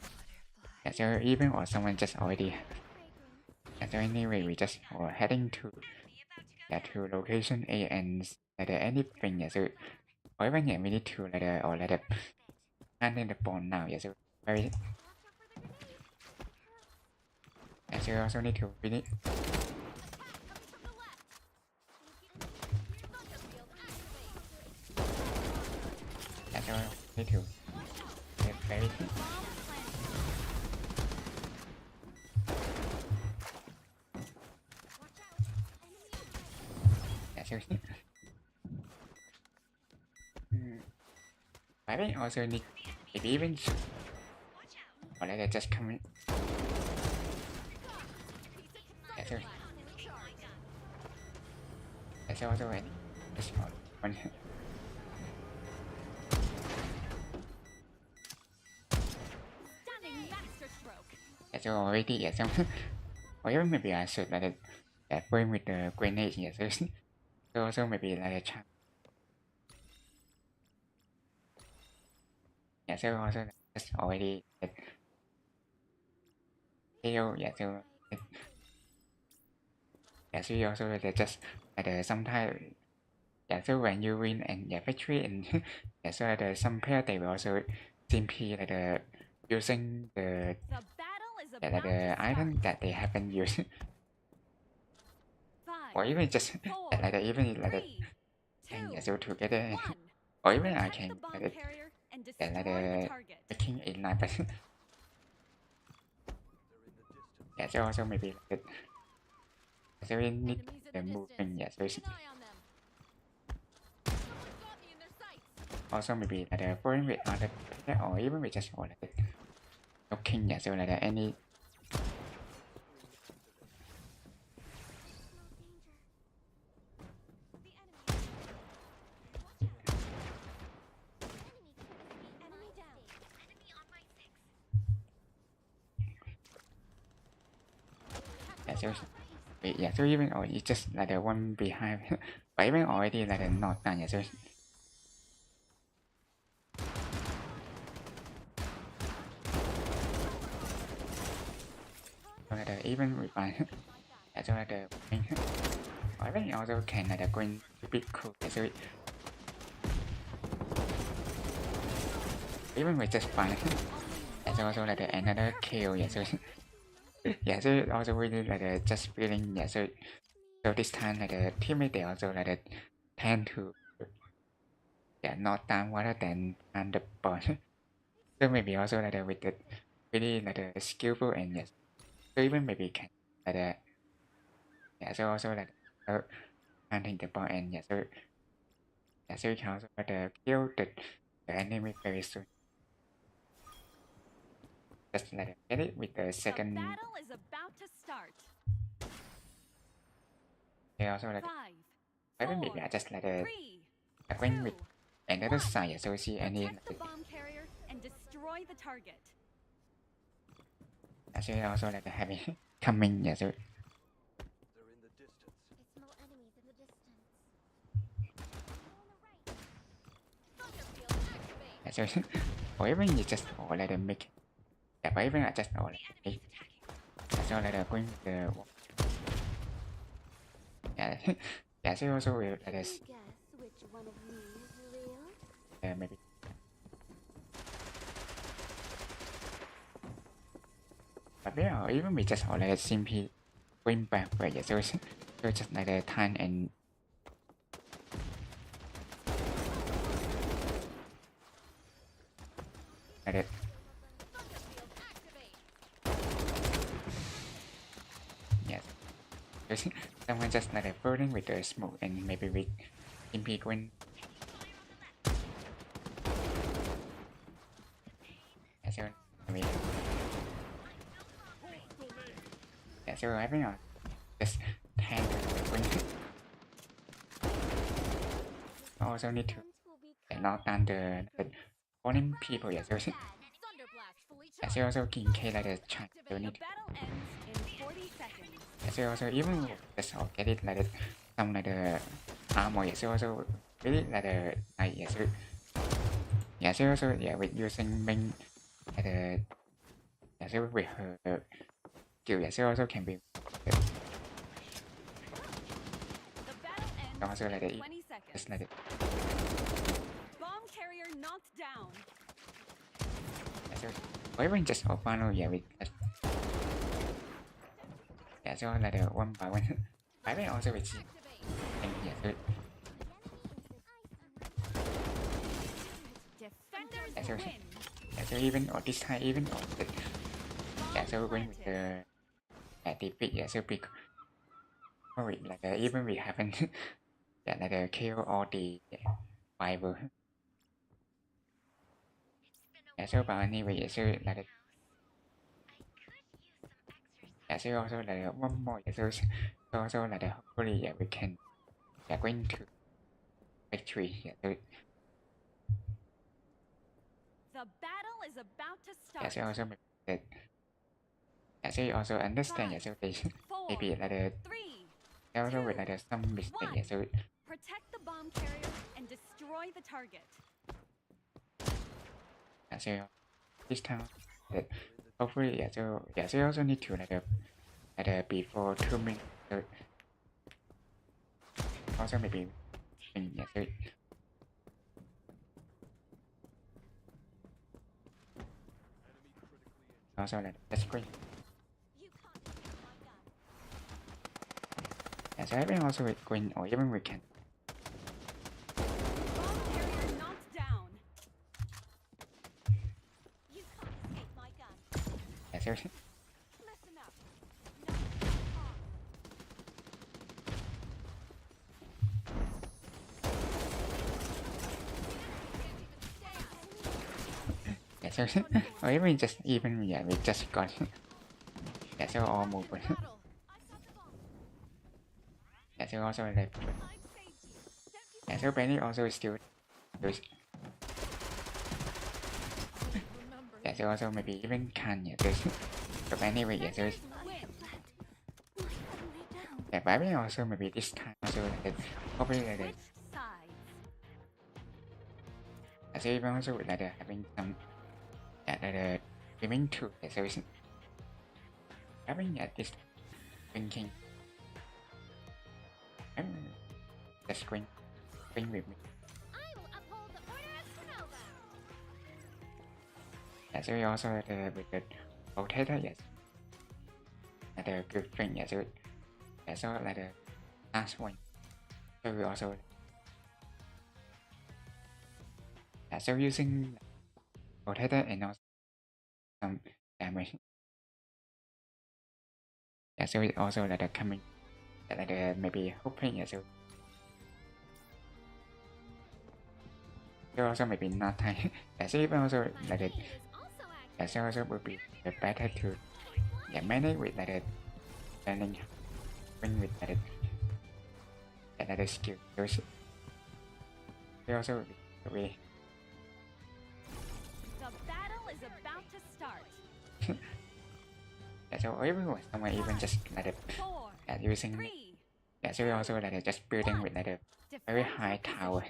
Yeah, so even or someone just already Fragrance. yeah, so anyway we just or heading to yeah to location A and like anything yeah, so or even yeah we need to like or like the handling the ball now yeah, so very Watch out for the grenade. yeah, so you also need to really yeah, so you need to get very yeah, so I think also need maybe even or like just come in yeah, so yeah, so also any just one Stunning masterstroke. yeah, so already yeah, so or even maybe I should like yeah, going with the grenade yeah, so also maybe like a chance yeah, so also just already KO yeah, so yeah, so you also like just like sometimes yeah, so when you win and yeah victory and yeah, so some player they will also simply using the The battle is yeah, about to the start. item that they haven't used 5, or even just 4, yeah, even 3, and 2, yeah, so together 1. or even I Protect can the bomb carrier and yeah, destroy the target. making it 9%. Yeah, so also maybe so we need Enemies in the the moving yeah, so distance. Keep an eye on them. Someone's got me in their sights. also maybe foreign with other player or even with just or looking yeah, so any Enemy down. yeah, so wait, yeah, so even or it's just the one behind but even already not done yeah, so even with my yeah, so or even also can going to be cool yeah, so even with just fine yeah, so also another kill yeah, so yeah, so also really just feeling yeah, so this time the teammate they also tend to yeah not down rather than on the ball. So maybe also with the really skillful and yes, so even maybe can yeah, so also hunting the ball and yeah, so yeah, so you can also kill the enemy very soon. Just get it with the The second. battle is about to start. They also 5, even maybe 4, I just 3, going 2, with another side, yeah, so we see any Protect the bomb carrier and destroy the target. actually also having coming, yeah, so I smell enemies in the distance. yeah, so or even you just or make yeah, but even I just or make so going with the yeah yeah, so also will Guess which one of me is real? maybe but yeah, or even we just or simply going backward, yeah, so just time and like that. Yes. There's someone just like floating with the smoke and maybe with MP Queen. Yeah, so maybe. Yeah, so I think I'll just hand the Queen. Also need to knock down the opponent people. Yeah, so yeah, so also in case like the chance you The need. battle ends in 40 seconds. Yeah, so also even just I'll get it like the, some like the armor. Yeah, so also really like the yeah, so yeah, so also yeah with using main like the yeah, so with her skill. Yeah, so also can be The battle ends also like in the 20 seconds. just like the Bomb carrier knocked down. yeah, so or even just open yeah with yeah, so like the one by one. I think also with and yeah, so Defenders yeah, so, win. yeah, so even or this time even or the yeah, so when with the defeat yeah, so big like even we haven't yeah, like kill all the rival. Yeah, so but anyway, yeah, so like yeah, so also like one more yeah, so also like hopefully yeah we can yeah going to victory yeah, so The battle is about to yeah, start. so also that yeah, so you also understand yeah, so they 4, maybe like 3. also with like some mistake yeah, so Protect the bomb carrier and destroy the target. yeah, so this time that hopefully yeah, so you also need to like before 2 minutes so also maybe yeah, so also like that's great. Yeah, so I think also with Queen or even we can Bomb carrier knocked down. You can't escape my gun. yeah, so Listen up. yeah, so or even just even yeah we just got yeah, so all move Battle. yeah, so also like yeah, so Benny also still there's yeah, so also maybe even can yeah, there's but anyway yeah, there's Win. yeah, but I think also maybe this time also like probably like Switched sides. yeah, so even also with like having some yeah like gaming too yeah, so it's having yeah this thinking the screen with me. I will uphold the order of Strinova. Yeah, so we also with the rotator yes the good thing yeah, so yeah, so like the last one so we also yeah, so using rotator and also some damage yeah, so it also like the coming yeah, like the maybe hoping yeah, so also maybe not time yeah, so even also like the Is also yeah, so also would be better to yeah manage with like the learning win with like the skill those they also would be the way The battle is about to start. yeah, so everyone someone even just like the 4, yeah, using 3. yeah, so we also like just building with like a very high tower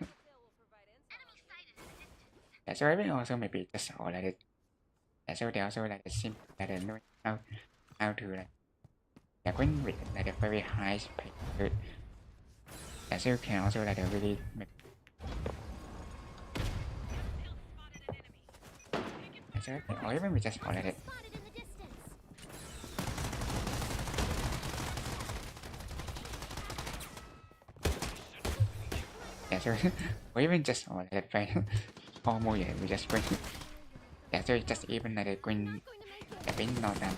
yeah, so I think also maybe just all like it yeah, so they also like sim like knowing how to like yeah win with like a very high speed yeah, so you can also like really make yeah, so or even we just all like it spotted in the distance. yeah, so or even just all like it right almost yeah we just win yeah, so just even like the green win not that.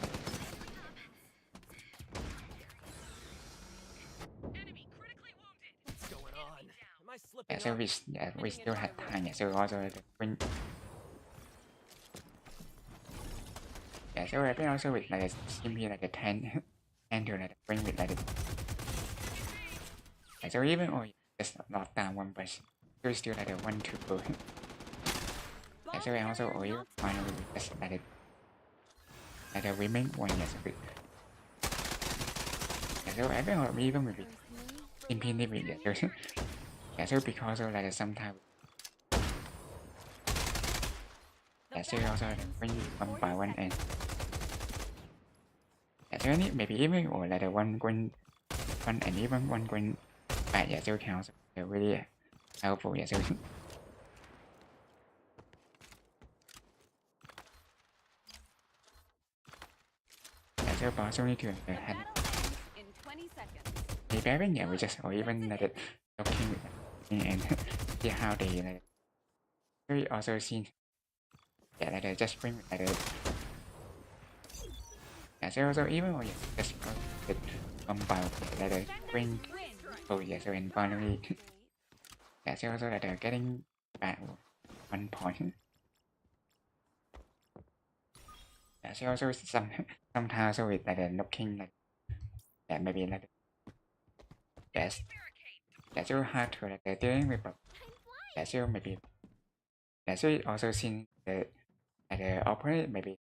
What's going on? Am I slipping Yeah, so up? we still had time. Yeah, so also like the green. Yeah, so I think also with like simply like a 10 and to like bring with like the, yeah, so even or just not down one but still like a 1-2 go. Yeah, so I also or even finally just like a women one yes with. Yeah, so I think or even with simply with yeah, so yeah, so because of like sometimes yeah, so also like bring 1 by 1 and yeah, so maybe even or like a one and even one green but yeah, so can also really helpful yeah, so yeah, so possibly to had In 20 seconds. maybe yeah, we just or even like looking with and see how they like we also seen yeah like just bring like yeah, so also even or yeah, just with combine like bring oh yeah, so and finally yeah, so also like getting back 1 point. Yeah, so also sometimes so with like looking like yeah, maybe like yes, yeah, so hard to like dealing with but yeah, so maybe yeah, so also seen the operate maybe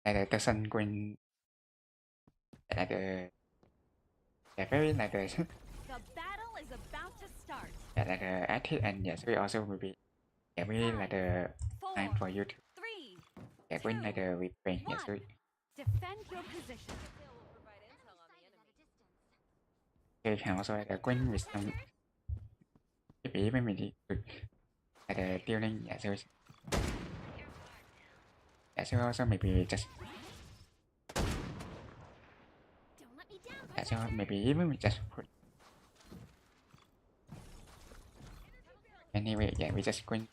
like the sun green like the very like the The battle is about to start. yeah, like the active and yes we also maybe yeah we like the time 4, for you to 3, yeah bring like the with brain yes we defend your position. can also like bring with some maybe even maybe like the dealing yeah, so yeah, so also maybe just Don't let me down, yeah, so maybe even we just put anyway yeah we just going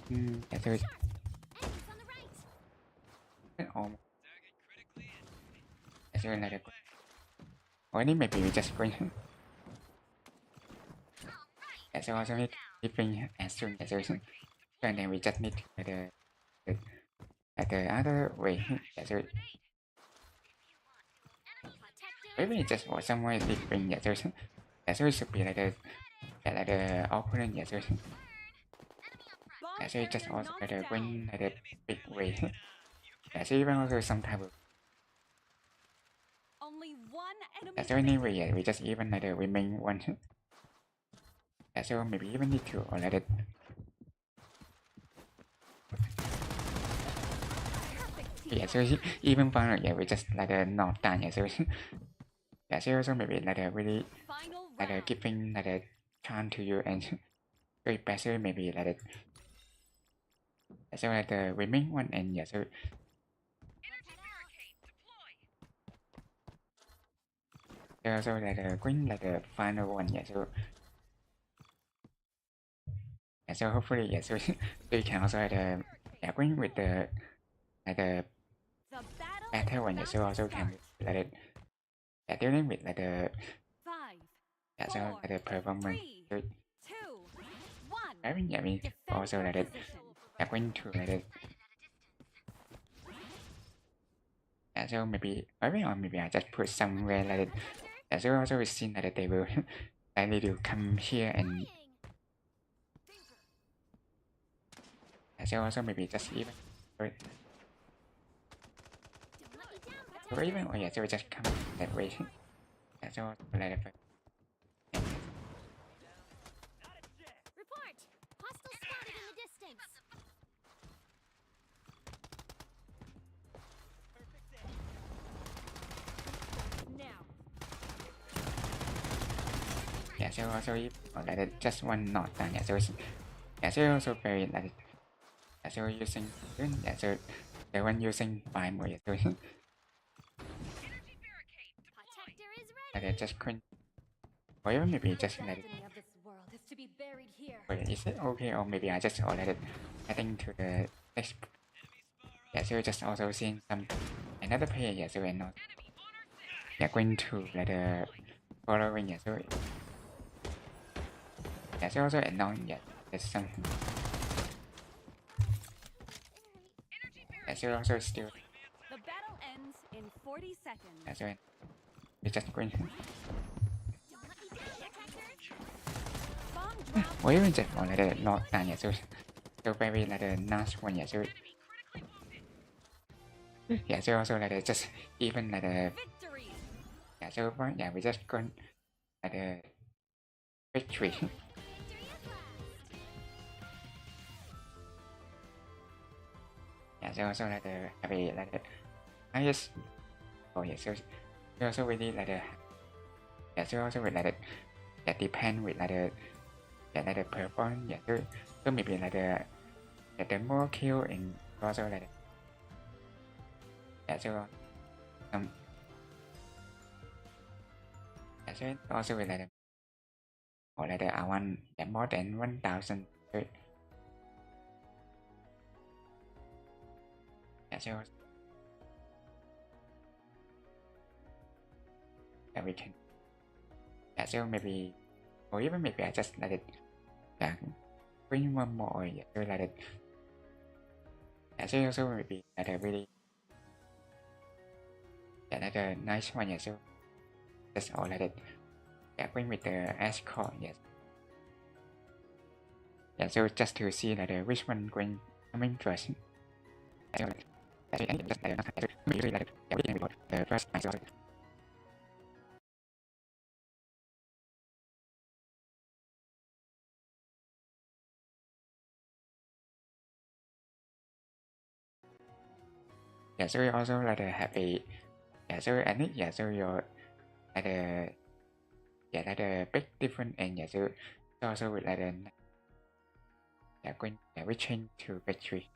yeah, so Enemies on the right. almost yeah, so like or any maybe we just going yeah, so also need keeping as soon as so and then we just need the the other way yeah, so maybe just or somewhere different yeah, so yeah, so it should be like the yeah, like the opponent yeah, so Bomb yeah, so it just carrier also like knocked the down. win like the big way yeah, so even also sometimes Only one enemy yeah, so anyway remaining. yeah, we just even like the remain one yeah, so maybe even need to or like the Perfect yeah, team. so even fun yeah, we just like not done yeah, so yeah, so also maybe like really Final like round. giving like a chance to you and very better maybe like so like the remaining one and yeah, so also like the green like the final one yeah, so yeah, so hopefully yeah, so you can also like the yeah, green with the like the The battle is better one yeah, about so to also can start. like the yeah, dealing with like the 5, yeah, so 4, like the performance 3, so 2, 1. I mean yeah, I mean Defend also your like the position. yeah, going to like the yeah, so maybe or maybe I just put somewhere like yeah, so also we seen that they will likely to come here and yeah, so also maybe just even or Don't let me down, or protector. even or yeah, so we just come that way yeah, so like the Report. Hostile spotted in the distance. Now. yeah, so also if or like just one not done yeah, so yeah, so also very like yeah, so using yeah, so the one using by more yeah, so Protector is ready. like just quit or even maybe just like Destiny of this world is to to be buried here. Wait, is it okay or maybe I just already adding to the next? Yeah, so just also seeing some another player. Yeah, so and not. Yeah, going to like the following. Yeah, so yeah, so also annoying. Yeah, there's some. Yeah, so also still. The battle ends in 40 seconds. Yeah, so we just going. Don't let me down, protector. Bomb drop. Or even just on like the not done. Yeah, so very like the last one. Yeah, so. Yeah, so also like the just even like the Victory. yeah, so yeah, we just going like the victory. Victory at last. Yeah, so also like the happy like the highest. Oh yeah, so we also really like the yeah, so also with like the that depend with like the yeah like the performance. Yeah, so maybe like the more kill and also like the, yeah, so yeah, so also with like the or like the R1 yeah, more than 1,000. Yeah, so yeah, we can yeah, so maybe or even maybe I just let it yeah, bring one more yeah, so let it yeah, so also maybe like a really yeah, like a nice one. Yeah, so just all let it yeah, bring with the escort. Yes. Yeah, so just to see that which one going coming first. So, just really like the first myself. Yeah, so also like happy. Yeah, so I think yeah, so your like yeah, like a big different and yeah, so also with like yeah, going yeah, we change to battery.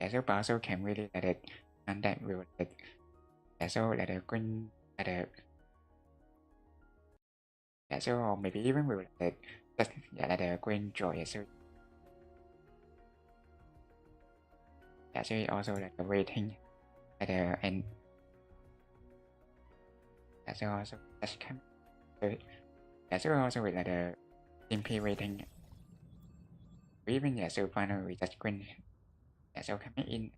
Yeah, so but also can really like and that will like yeah, so like going like yeah, so or maybe even will like just yeah, like going joy. Yeah, so yeah, so also like waiting at the end. Yeah, so also just come. So, yeah, so also with like the simply waiting. Even yeah, so finally we just going. Yeah, so coming in.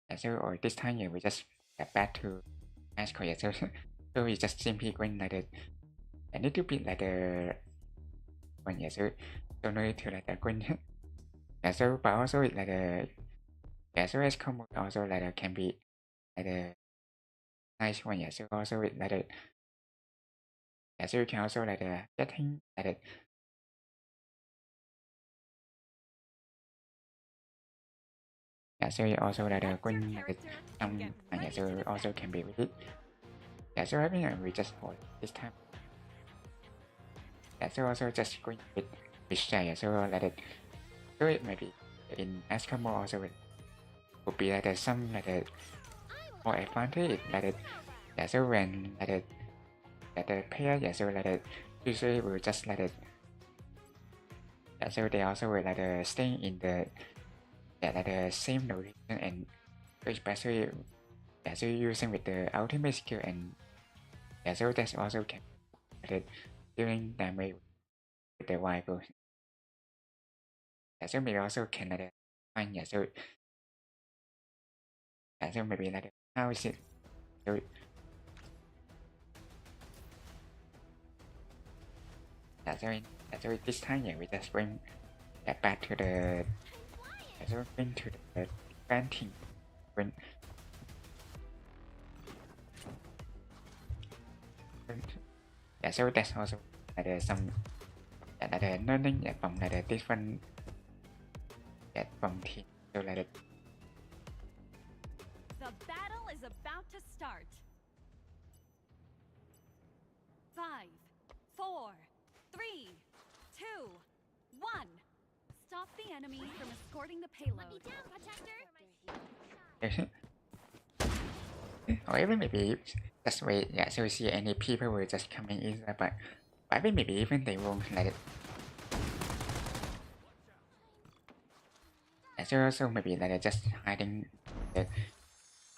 Yeah, so or this time yeah, we just get back to ask. Yeah, so so we just simply going like a little bit like the one. Yeah, so no need to like the going. Yeah, so but also like the yeah, so as combo also like can be like the nice one. Yeah, so also with like the yeah, so you can also like getting like yeah, so you also like going like yeah, so also can be with it. Yeah, so I think we just for this time. Yeah, so also just going with yeah, so like so it maybe in Eskimo also would be like some like more advantage like yeah, so when like the pair yeah, so like usually will just like yeah, so they also will like staying in the yeah, like the same location and especially yeah, so using with the ultimate skill and yeah, so that's also can like dealing damage with the rival. Yeah, so maybe also can like find yeah, so yeah, so maybe like how is it so yeah, so yeah, so this time yeah, we just bring yeah, back to the yeah, so bring to the painting bring yeah, so that's also like some yeah, like learning yeah, from like different yeah, from team so like The battle is about to start. 5, 4, 3, 2, 1. Stop the enemy from escorting the Let me payload. down, protector. or even maybe just wait yeah, so we see any people will just coming in but I think maybe even they won't let it. So maybe like just hiding.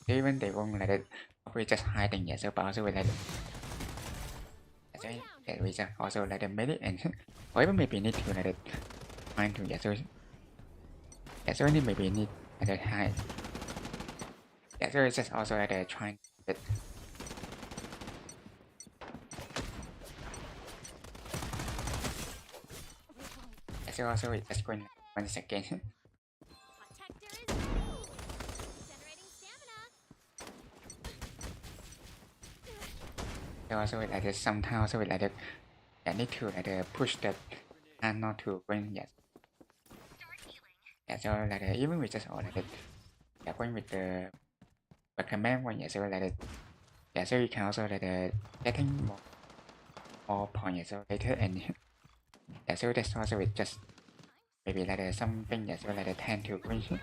Even they won't let it. We just hiding. Yeah, so but also we let it. So yeah, we just also let them make it and or even maybe need to let it trying to so maybe need let it hide. Yeah, so it's just also like they're trying to. So also it's just going 1 second. Protector is ready. Generating stamina. So also like this sometimes also like that I need to like push that and not to going yet. Yeah, so like even we just all like that. Yeah, going with the command one, yeah, so like that. Yeah, so you can also like getting more points so later and yeah, so that's also it just maybe like something yeah, so like 10 to green.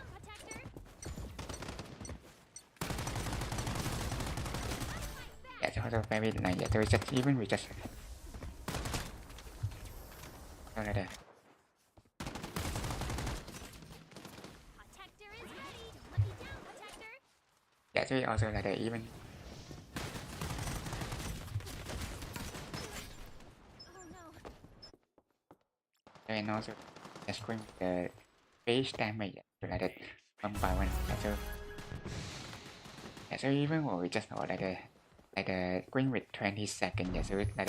Yeah, so also very like yeah, so it's just even we just so like that. Protector is ready. Don't let me down, Protector. Yeah, so also like even Oh no. and also just going with the base damage yeah, so like that 1 by 1. Yeah, so even when we just all like going with 20 seconds, yeah, so it's like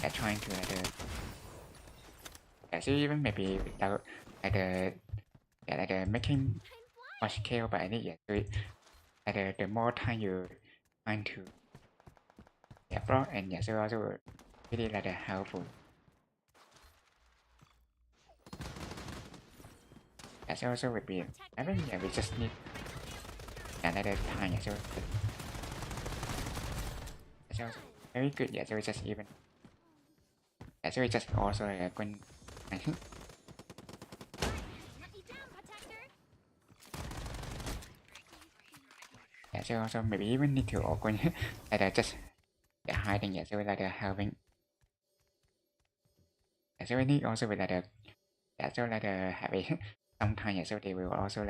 they're trying to yeah, so even maybe without making much scale by any yeah, so the more time you trying to block and yeah, so also really helpful. Yeah, so also would be I think yeah, we just need another time yeah, so very good yeah, so we just even yeah, so we just also going Let me down, Protector. yeah, so also maybe even need to or going just hiding yeah, so having yeah, so we need also with yeah, so having sometimes yeah, so they will also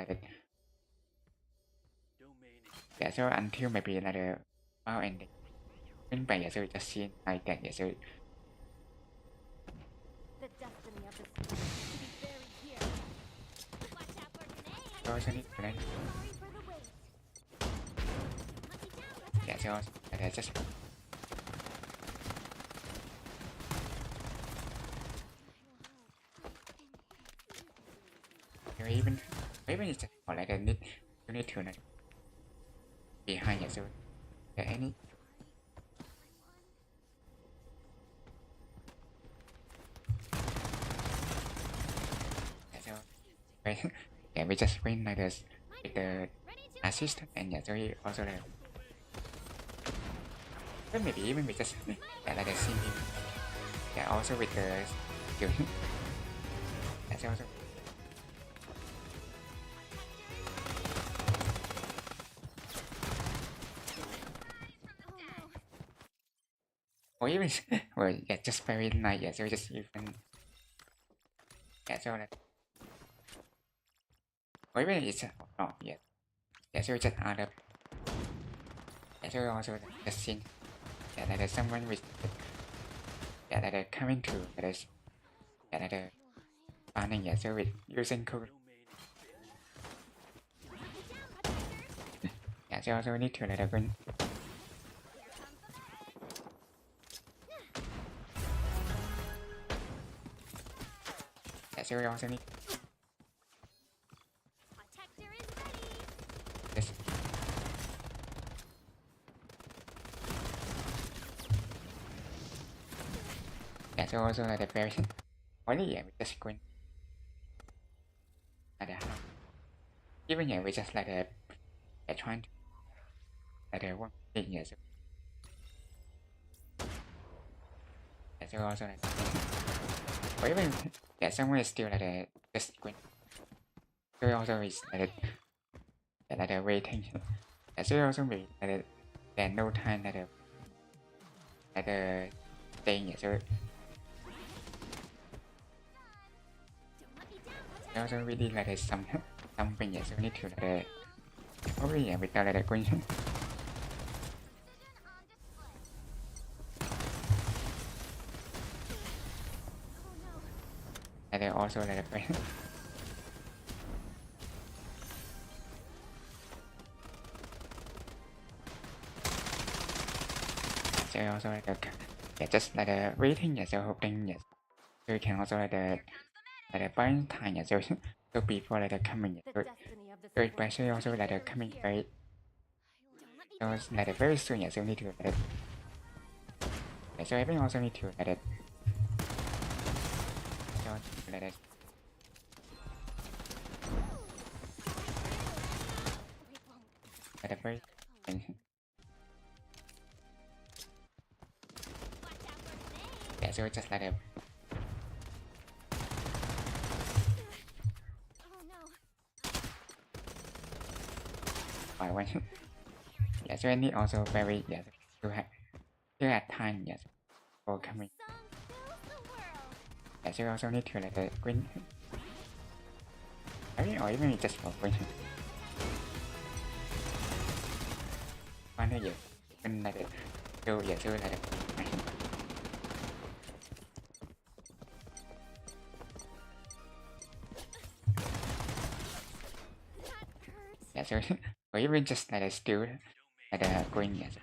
yeah, so until maybe wow ending win by yeah, so we just see like that yeah, so The destiny of this to be buried here. Watch out for grenades. also need to Sorry for the wait. Let me down, Protector. yeah, so also just even it's just or need you need to behind yeah, so any yeah, so yeah, we just win this with the assistant and yeah, so we also but maybe even we just yeah, see him yeah, also with the skill yeah, so also Oh no. or even well yeah, just very nice yeah, so just even yeah, so or even it's not yeah, yeah, so just other yeah, so also just seeing yeah, someone with yeah, coming to this yeah, planning yeah, so with using code yeah, so also need to going yeah, so we also need Protector is ready. this yeah, so also the very only yeah, we just going even yeah, we just trying to one thing yeah, so yeah, so also or even yeah, someone is still just going so also is waiting yeah, so also be no time staying yeah, so Also really like something yes we need to like probably yeah without like going like also like so also like yeah just like waiting yes so hoping yes so we can also like buying time yes so before like coming The so destiny of this so world especially also is like very coming here. very Don't let me so like very soon yes so we need to like so everyone also need to like so like We won't. like very Watch out for today. yeah so just like Oh no. by one yeah so I need also very yes to have time yes for coming Song fills the world. yeah so also need to like green I mean or even just for green one yeah when like so yeah so like That hurts. yeah so or even just like still like green yes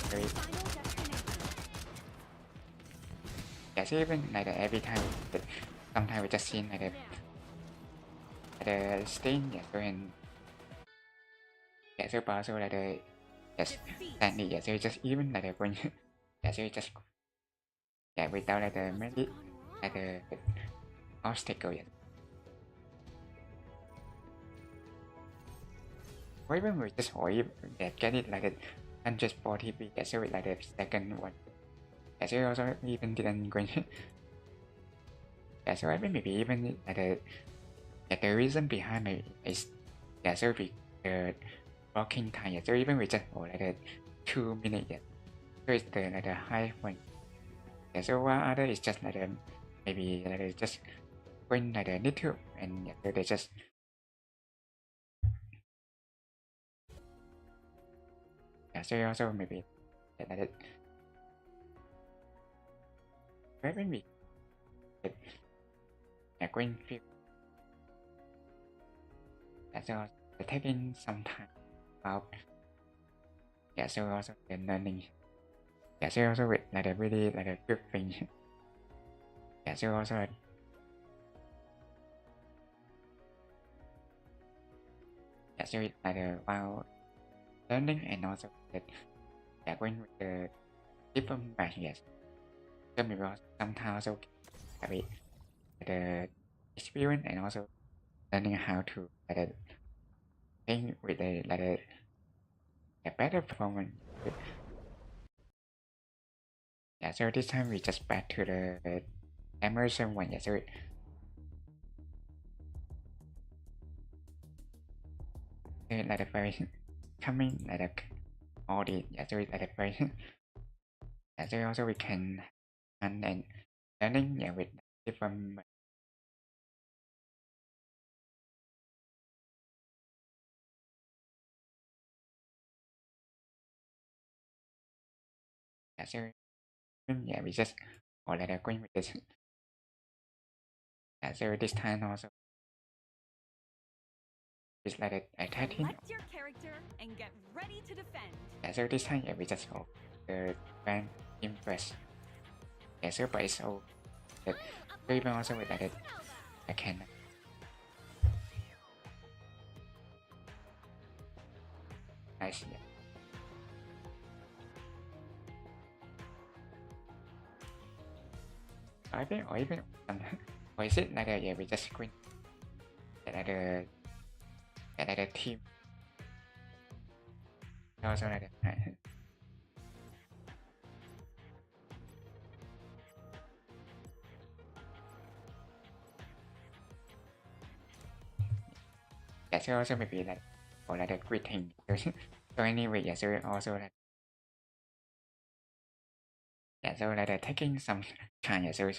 very Final destination. yeah so even like every time sometimes we just see like the stain yeah so and yeah so but also like the yes Defeat. standing yeah so just even like green yeah so just yeah without like the maybe like the obstacle yeah or even we just or even get it like a 140 p yeah so like the second one yeah so also even didn't green yeah so I mean maybe even like the yeah, the reason behind it is yeah so the blocking time yeah so even we just for like a 2 minutes yeah so it's the like the high one yeah so while other is just like maybe like just when like need to and yeah, so they just yeah so also maybe yeah, like very maybe yeah going feel yeah so taking some time about yeah so also the learning yeah so also with like a really like a good thing yeah so also yeah so it like while learning and also that yeah going with the different barriers so maybe also sometimes also have the experience and also learning how to like think with a better performance yeah so this time we just back to the immersion one yeah so like a very coming like a all the yeah so like a very yeah so also we can and learning yeah with different yeah so yeah we just or like going with this yeah so this time also it's like a 13 Select your character and get ready to defend. yeah so this time yeah we just go the band impress yeah so but it's all that so even also with like I can nice yeah I think or even or is it like yeah we just screen like the team also like yeah so also maybe like or like a greeting so anyway yeah so also like yeah so like taking some time yeah so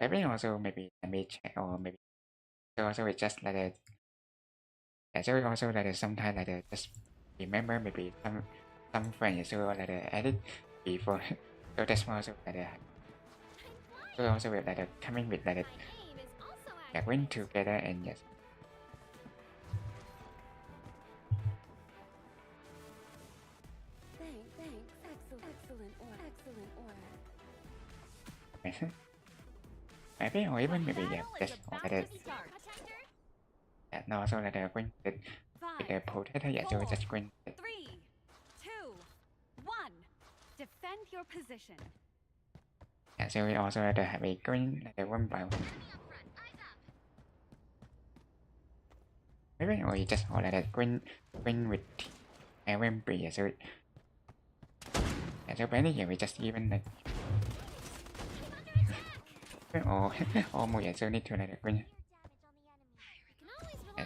Maybe also maybe damage or maybe so also it's just like a so also like sometimes like just remember maybe some friends so like edit before so that's also like so also with like coming with like My aim is also win accurate. together and yes. Thanks. Excellent order. Maybe or even maybe Battle is just about like to start. no also like win with the 5, protector so just win 3, 2, 1. Defend your position. so we also have a green like one by one. Maybe or just or like green with every so so basically we just even like or more so need to like green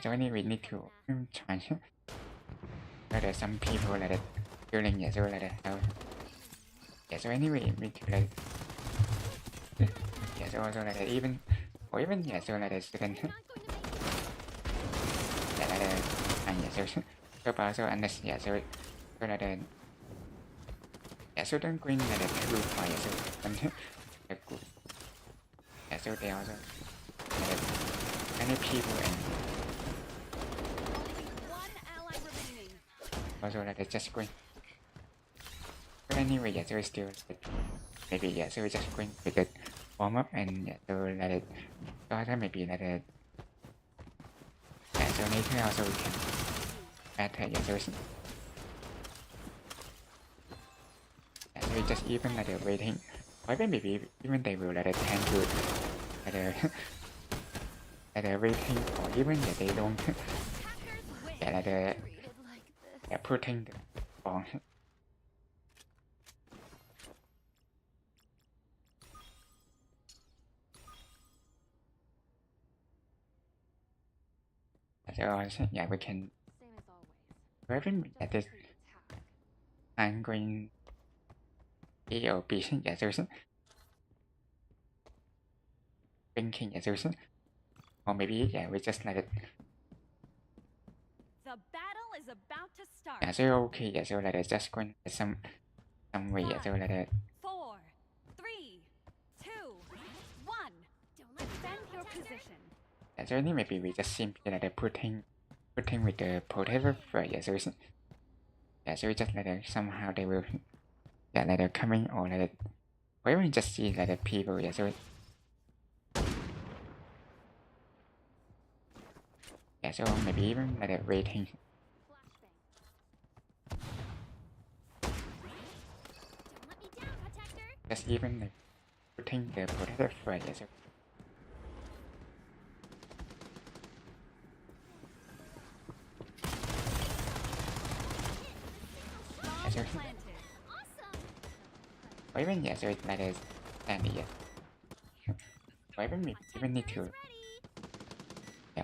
so we need to try there's some people like feeling so like how so anyway we need to like so also like even or even so like second so also unless so like so don't green like two fire so good so they also many people and One ally remaining. also like just green but anyway so still maybe so we just green with the warm up and so like so also maybe like so later also we can add so we just even like waiting or even maybe even they will like tend to like waiting or even if they don't like putting the bomb so yeah we can Same as always. even at this I'm going A or B so thinking so or maybe we just like The battle is about to start. so okay so like just going some way so like 4, 3, 2, 1. Defend your position. so only maybe we just simply like putting with the protector for so so we just like somehow they will like coming or like or even just see like the people so so maybe even like waiting Don't let me down, protector. just even like putting the protector for so Bomb so planted. Awesome. or even so it's like a standy or even we even need to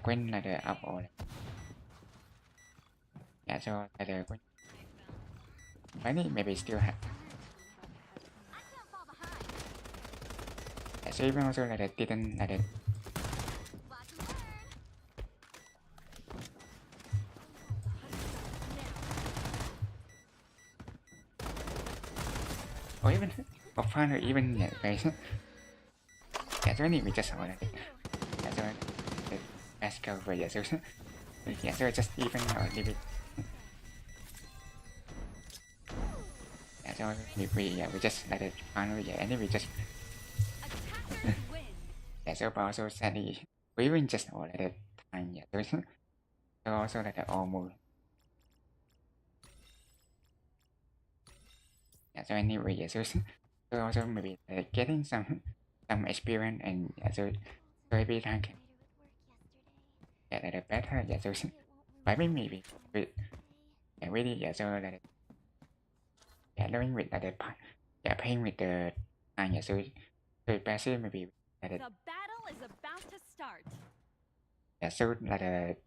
when like the up or so like the maybe still have I can't fall behind. so even also like didn't like Watch and learn. or even or finally even guys so only we just like so let's go for so so just even or leave it so we just like finally and we just Attackers win. so also sadly we even just or like time so also like almost so anyway so also maybe getting some experience and so every time can like better so maybe with really so like learning with like playing with the so passive maybe The battle is about to start. so like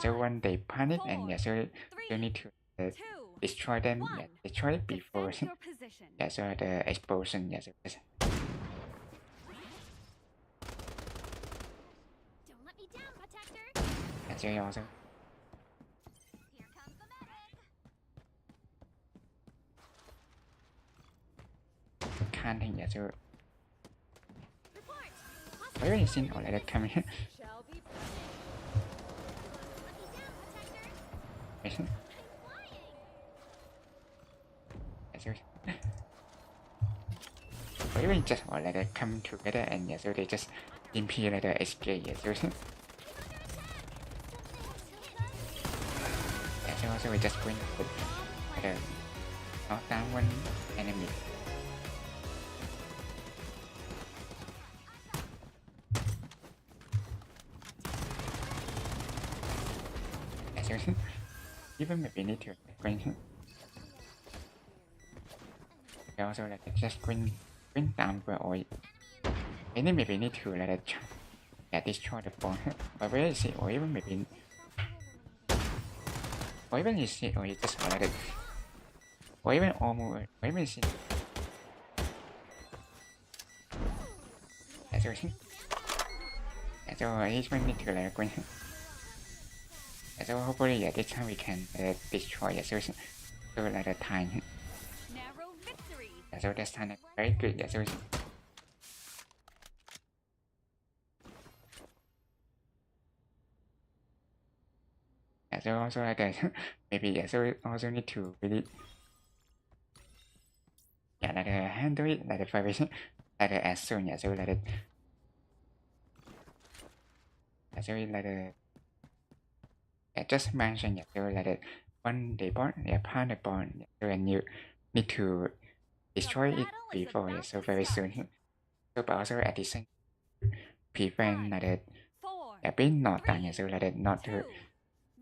so when they panic and so you 3, need to 2, destroy them 1. destroy it before Defend your position. so the explosion so so you also Here comes the medic. can't think so Report. why when you see all that coming Shall be pushing. so Let me down, protector. I'm flying. why when just all that come together and so they just impede like the escape so so also we just bring the knock down one enemy so even maybe need to bring they also like just bring down or any maybe need to like destroy the bomb or where is it or even maybe or even you see or you just like it or even almost or even see so each one need to like bring so hopefully this time we can destroy so like the time Narrow victory. so this time very good so so also like maybe so also need to really like handle it like the vibration like as soon so like so like just mentioned so like one day born part of born so and you need to destroy it before so very soon so but also at the same prevent like 4, being not done so like not to 2,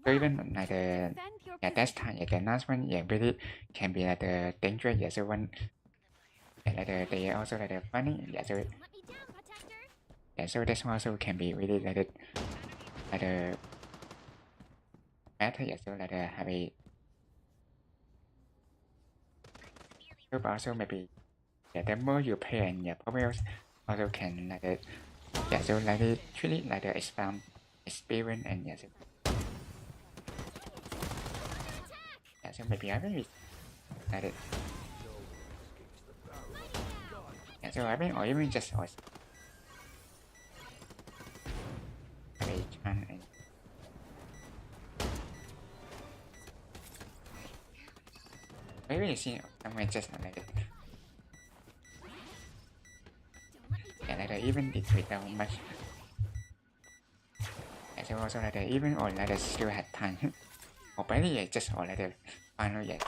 so 1. even like Defend your that position. time the last one really can be like the dangerous so one like they also like funny so Let me down, protector. so this one also can be really like the better so like have a so but also maybe the more you pay and probably also can like so like truly like the expand experience and so so maybe I will like so I mean or even just or maybe you see someone just like like even it without much so also like even or like still had time or barely just or like final yet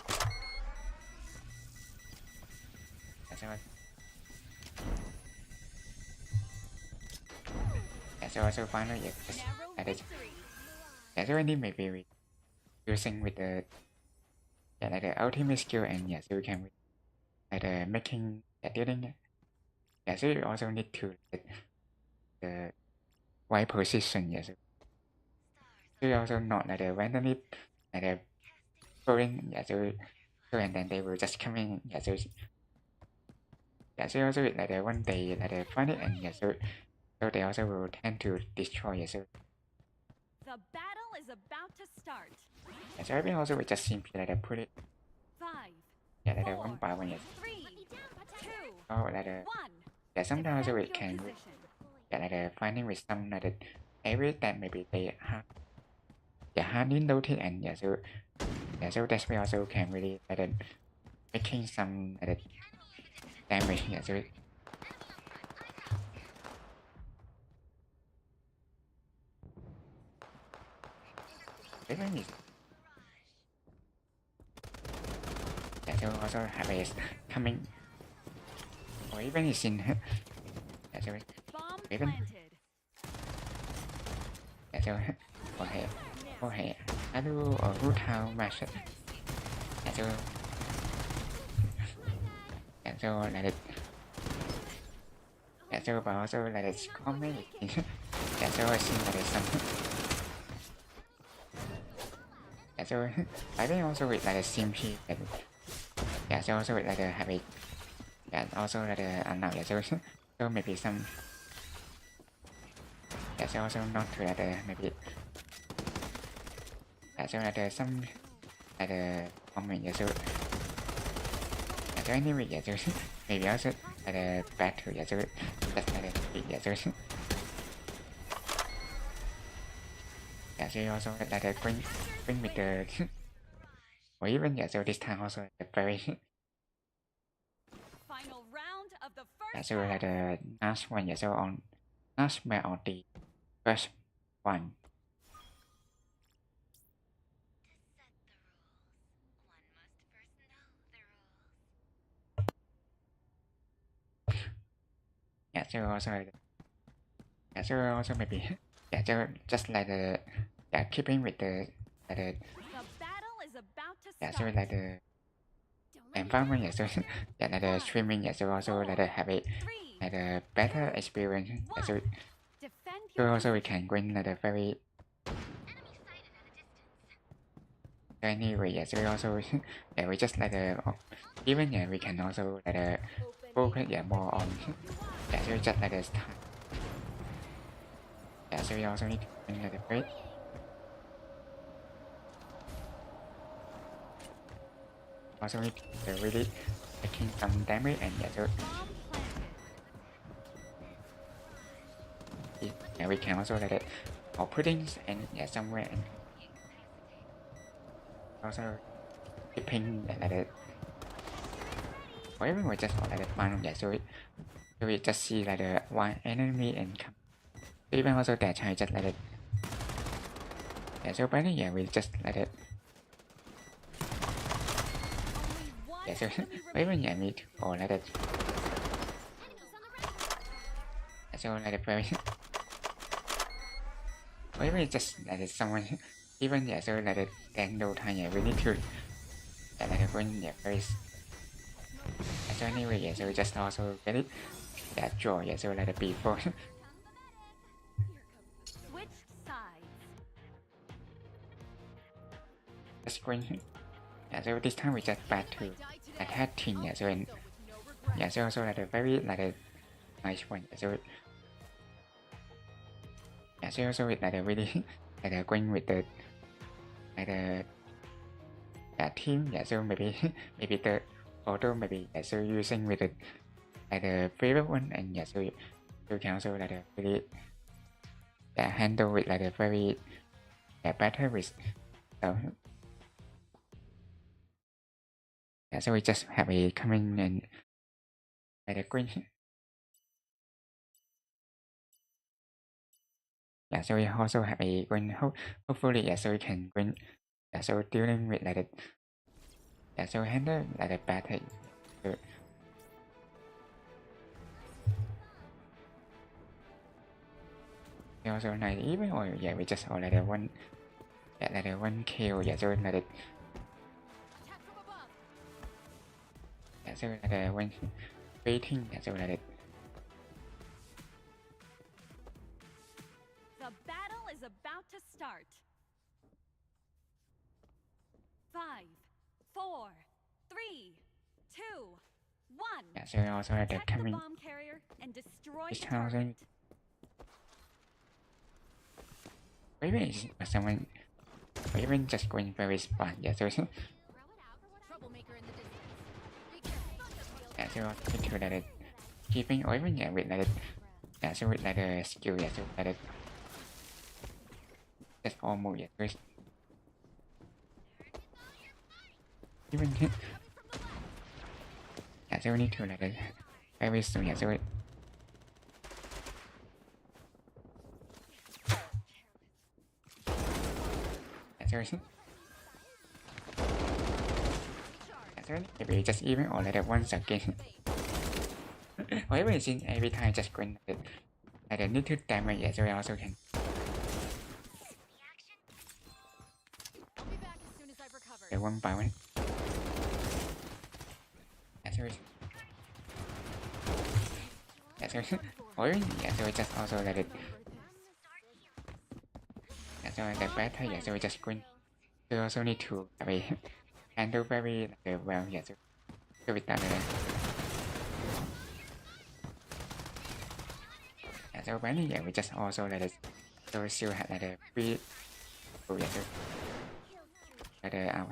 so also final yet just Narrow like victory. so any maybe we using with the like the ultimate skill and so we can like making dealing so you also need to the right position so you also not like randomly like throwing so and then they will just come in so also like one day like find it and so they also will tend to destroy so The battle is about to start. so I think also we just simply like put it 5, like one by one 3, 2, oh like 1. sometimes also we Defend can your position. like finding with some like every time maybe they have hardly noted and so that's why also can really like making some like damage so even is so also have a coming or even is in so Bomb Even- planted. so có hệ alo ở hút thao mà sẽ so là được so bảo so là được comment so xin là được xong so I think also with like simply so also with like have a also like another so maybe some so also not to like maybe So là the some là the moment yeah, so so anyway yeah, so maybe also là the battle yeah, so that's là the yeah, so yeah, so also là the bring with the or even yeah, so this time also very Final round of the yeah, first so là half. the last one yeah, so on last match on the first one. Yeah, so also yeah, so also maybe yeah, so just like the yeah, keeping with the The battle is about to yeah, start. so like the Don't let me environment yeah, down, so soldier. yeah, like the streaming yeah, so also like the have a 3, like the better experience yeah, so, defend so your also we can win like the very so anyway yeah, so also yeah, we just like the even yeah, we can also like the focus yeah more on yeah, so just like the time yeah, so we also need to win like the great also need to really taking some damage and yeah, so bomb planted. yeah, we can also like that or putting and yeah somewhere and also keeping like that or even we just like that one yeah, so we just see like the one enemy and come even also that try just like that yeah, so but yeah, we just like that Only one yeah, so enemy even remaining. yeah, me too or like that Enemies on the right. so like the very or even just like that someone even yeah, so like that then no time yeah, we need to yeah, like that when yeah very so anyway yeah, so we just also get it yeah draw yeah, so like the before Switch sides. the screen yeah, so this time we just back to attack team yeah, so and yeah, so also like a very like a nice one yeah, so yeah, so also with like a really like a going with the like a yeah, team yeah, so maybe maybe the photo maybe yeah, so using with the like the favorite one and yeah, so you can also like a really yeah, handle with like a very yeah, better with so yeah, so we just have a coming and like a green yeah, so we also have a green hopefully yeah, so we can green yeah, so dealing with like a yeah, so handle like a better so, we also like even or yeah, we just all like a one yeah, like a one kill yeah, so like a Attack from above. yeah, so like a one waiting yeah, so like a The battle is about to start. 5, 4, 3, 2, 1. yeah, so also like a Protect the coming bomb carrier and destroy this the housing target. maybe it's someone or even just going very smart yeah, so Troublemaker in the distance. Be careful. yeah, so also to like a keeping or even yeah, with like a yeah, so with like a skill yeah, so like a that's almost yeah, so it's even yeah, so we need to like a very soon yeah, so yeah, so yeah, so maybe just even or like that once again or even since every time just going like a little damage yeah, so we also can I'll be back as soon as I've recovered. the one by one yeah, so yeah, so or even yeah, so we just also like it yeah, so like better yeah, so we just going so we also need to have a handle very like, well yeah, so with that yeah, so finally yeah, we just also like it so we still have like a free oh yeah, so like the out.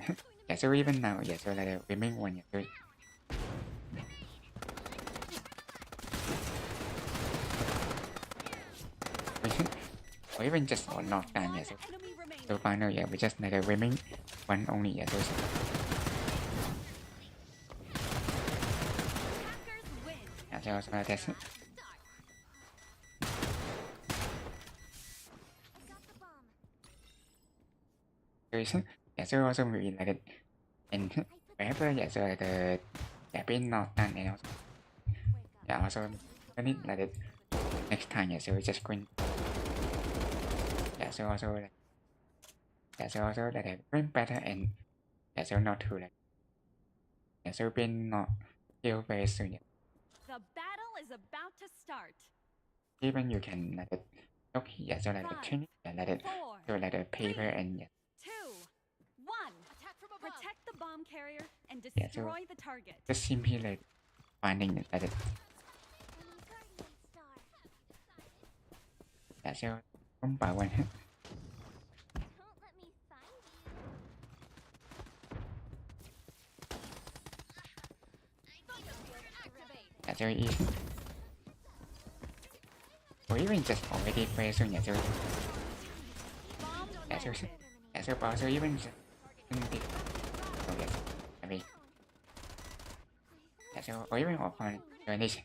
Yeah, so even now, yeah, so like the remaining one, yeah, so or even just or knock down, yeah, so, Enemy remaining. so final, yeah, we just like the remaining one only, yeah, so Hackers win. yeah, so also that's I got the bomb. so it's, yeah, so also maybe like it, and wherever, yeah, so like the yeah, being knocked down, and also, yeah, also when it like it next time, yeah, so we just going, yeah, so also like, yeah, so also like the going better and yeah, so not too like, yeah, so being not kill very soon, yeah. The battle is about to start. Even you can like it, okay, yeah, so like the training, yeah, like it, 4, so like the paper and yeah, 2, 1. Attack from above. Protect the bomb carrier and Yeah, so- destroy the target. just simply like finding it, like it, Enemy guardian star. yeah, so one by one, Don't let me find you. Activate. yeah, so easy. Or even just already very soon, yeah, so Bomb yeah, so planted. yeah, so also even just in the, oh yes, I mean, yeah, so or even offline, so this,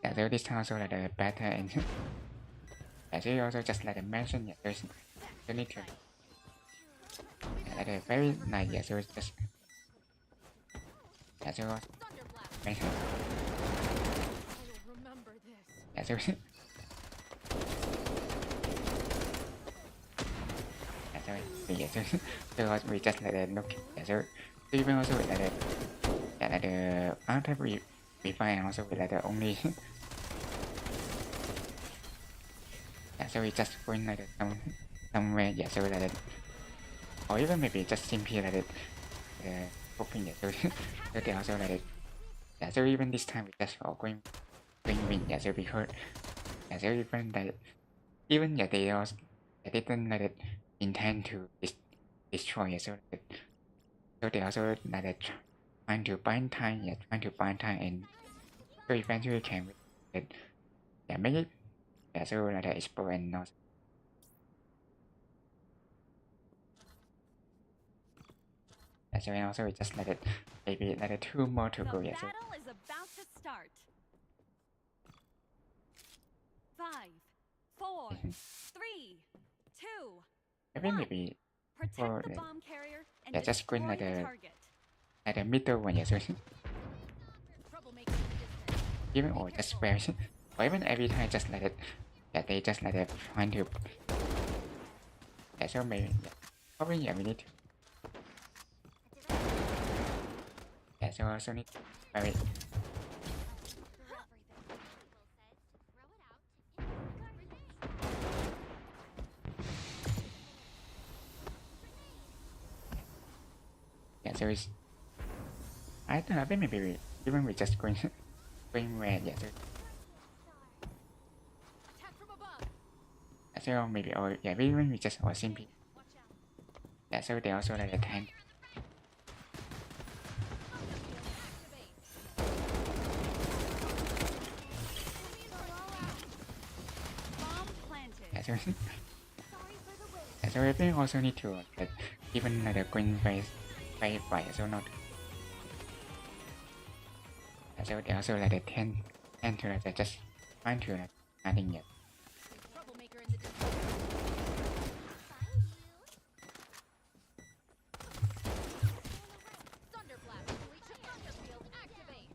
yeah, so this time also like the better and yeah, so you also just like I mentioned, yeah, there's you need to yeah, like a very nice, yeah, so it's just yeah, so also Thunderblast. mention, I will remember this. yeah, so yeah, so so also we just like the look, yeah, so even also with like the yeah, like the after we find also with like the only yeah, so we just going like the somewhere, yeah, so like the, or even maybe just simply like the hoping, yeah, so so they also like the, yeah, so even this time we just all going win, yeah, so because yeah, so even like even yeah, they also they didn't like it intend to destroy, yeah, so so they also like it trying to bind time, yeah, trying to bind time and so eventually can it, yeah, make it, yeah, so like the explode and not, yeah, so and also we just let it maybe like 2 more to The go, yeah, so battle is about to start. 5, 4, 3, 2. maybe maybe Protect For the the- bomb carrier and yeah, just going destroy like the the- target. like the middle one, yeah, so Troublemaker in the distance. even or just spare or even every time just let it, yeah, they just like it trying to, yeah, so maybe yeah, probably yeah, we need to, yeah, so also need to very For everything. Will says to throw it out to enemy guardian. yeah, so it's I don't know, I think maybe we, even we just going going where, yeah, so Attack from above. yeah, so maybe or yeah, even we just or simply, Watch out. yeah, so they also like a tank, Bomb planted. yeah, so Sorry for the wait. yeah, so I think also need to like even like the going by fire, so not, yeah, so they also like the tend to like just trying to like nothing yet, Troublemaker in the distance. Thunderblast. Thunderfield activate.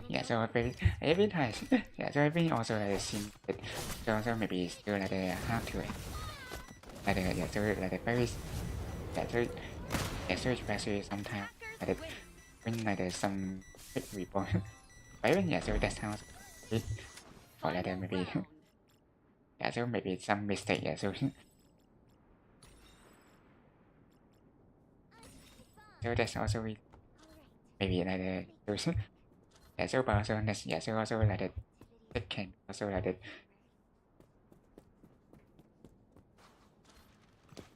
yeah, so every time, yeah, so I think also like seem that so also maybe still like the hard to like the, yeah, so like the very, yeah, so yeah, so especially sometimes like the, Hackers win. when like there's some big report, but even yeah, so that sounds bit or like Final maybe round. yeah, so maybe some mistake, yeah, so so that's also we maybe like the those yeah, so but also that's yeah, so also like the it can also like the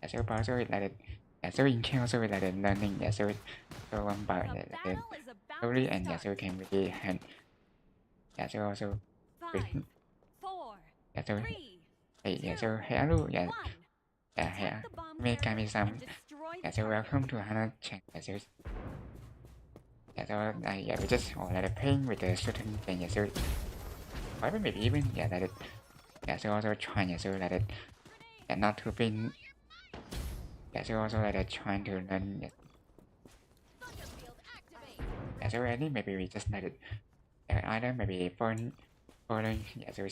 yeah, so also like that, yeah, so in can also like that learning, yeah, so one part The yeah, like that battle is about slowly to and yeah, so start. can really hand, yeah, so also 5, 4, yeah, so 3, hey, yeah, 2, so hello, yeah, 1. yeah, Protect yeah, the bomb Himegami carrier and some, destroy yeah, the so target. welcome to Hana channel, yeah, so yeah, we just all like playing with the certain thing, yeah, so or maybe even yeah, like that, yeah, so also trying, yeah, so like that, yeah, not to be, yeah, so also like that trying to learn, yeah, Thunderfield activate. yeah, so I think maybe we just like it, yeah, either maybe following, yeah, so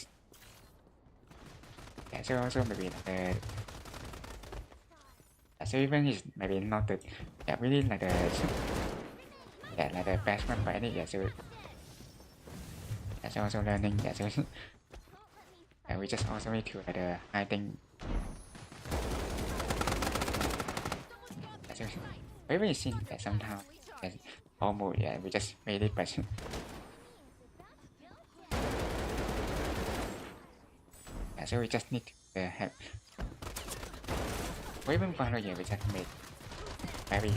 yeah, so also maybe like the, yeah, so even is maybe not the, yeah, really like the, yeah, like the best one, but I think yeah, so yeah, so also learning, yeah, so yeah, we just also need to like the hiding, yeah, so we really seen that somehow, yeah, almost yeah, we just made it, but yeah, so we just need to have, or even one yeah, we just made very,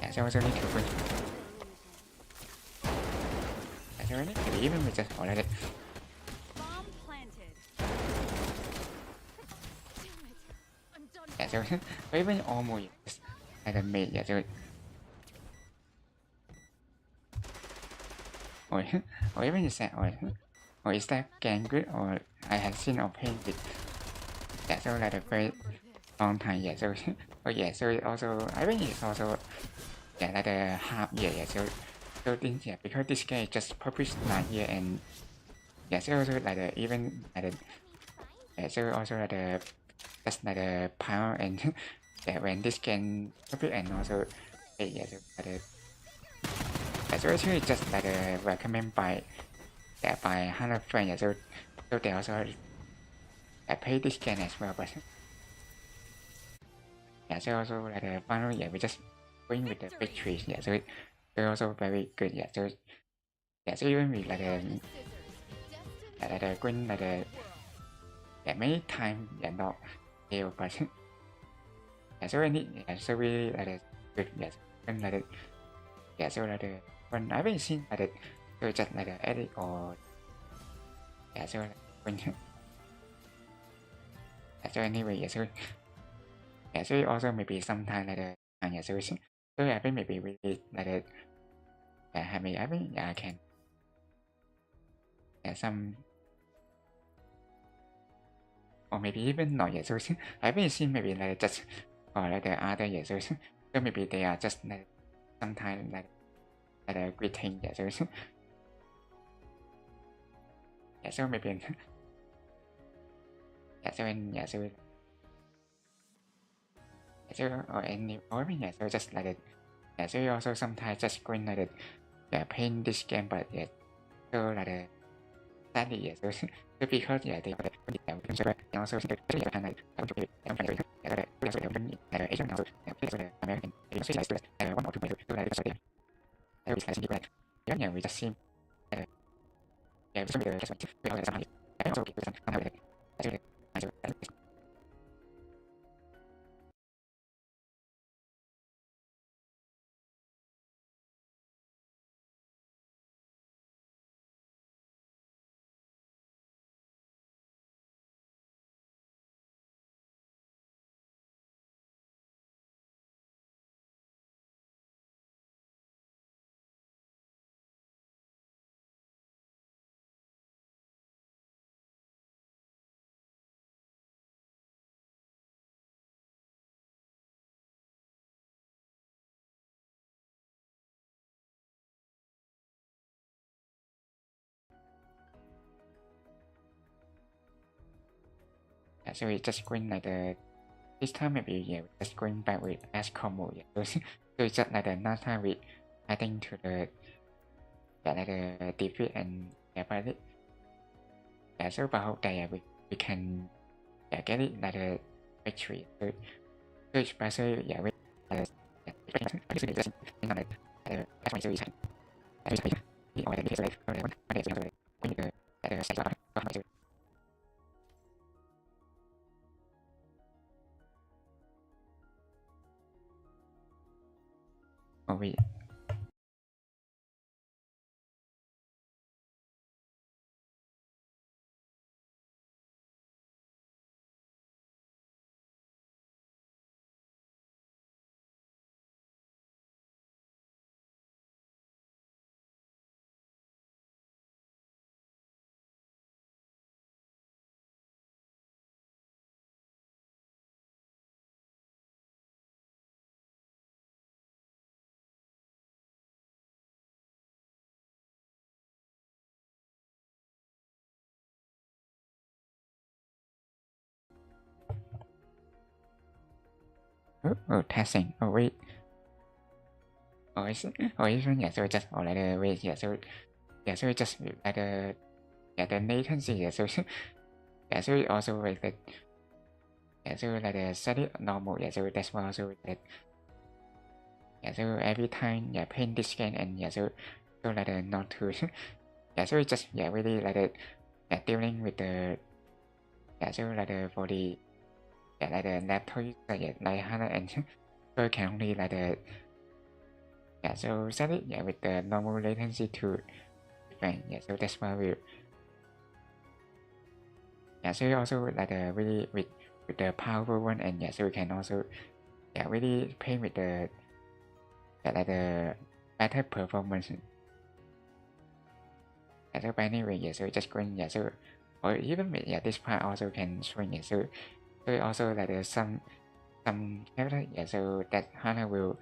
yeah, so also need to win, yeah, so maybe even we just already, Bomb planted. I'm done. yeah, so or even almost just like made, yeah, so or or even is that or is that game good or I have seen or played with, yeah, so like the very long time, yeah, so oh yeah, so also I think it's also yeah like the half year, yeah, so this yeah because this game just published last year and yeah, so also like the even like the, yeah, so also like the just like the power and yeah when this game published and also yeah, so like the, yeah, so actually just like the recommend by yeah by 100 friends, yeah, so they also I play this game as well, but yeah, so also like the final, yeah, we just win with the victory, yeah, so they're also very good, yeah, so yeah, so even we like the yeah, like the win like the yeah many times yeah not fail, but yeah, so any yeah, so we like the good, yeah, and like the yeah, so like the when I haven't seen like the so just like the edit or yeah, so like, when yeah, so anyway, yeah, so yeah, so also maybe sometimes like the yeah, so I think maybe we like the yeah, have me I think yeah I can yeah some or maybe even not yet, so I haven't seen maybe like just or like the other yeah, so maybe they are just like sometimes like a great thing, yeah, so yeah, so maybe yeah, so yeah, so yeah, so or any or yeah, so just like it, yeah, so also sometimes just going like it, yeah, playing this game, but yeah, so like the sadly, yeah, so, so because yeah, they yeah, we can say and also the yeah, and like yeah, also the Asian also yeah, also the American, also like 1 or 2 so like so yeah, we like like yeah, we just see yeah, so we just we also somehow yeah, also somehow like so yeah, so we just going like the this time maybe yeah, we're just going back with as combo, yeah, so it's just like the last time we adding to the yeah, like the defeat and yeah, but it, yeah, so but hope that yeah, we can yeah, get it like a victory, so especially yeah, we yeah, in on it that's why series and the order is like we need the Oh wait. Oh, testing. Oh wait. Oh, yeah. So just like the wait. Yeah. So just like the latency. Yeah. So yeah. So also like the so like the set it normal. Yeah. So that's why also that. Yeah. So every time paint this scan and so like the not too. Yeah. So just really like the dealing with the so like the for the like the laptop user like Hana and so can only like the so set it with the normal latency to different. So that's why we so also like the really with the powerful one and so we can also really play with the like the better performance. So by anyway so just going so or even with this part also can swing so also like the some character so that Hana will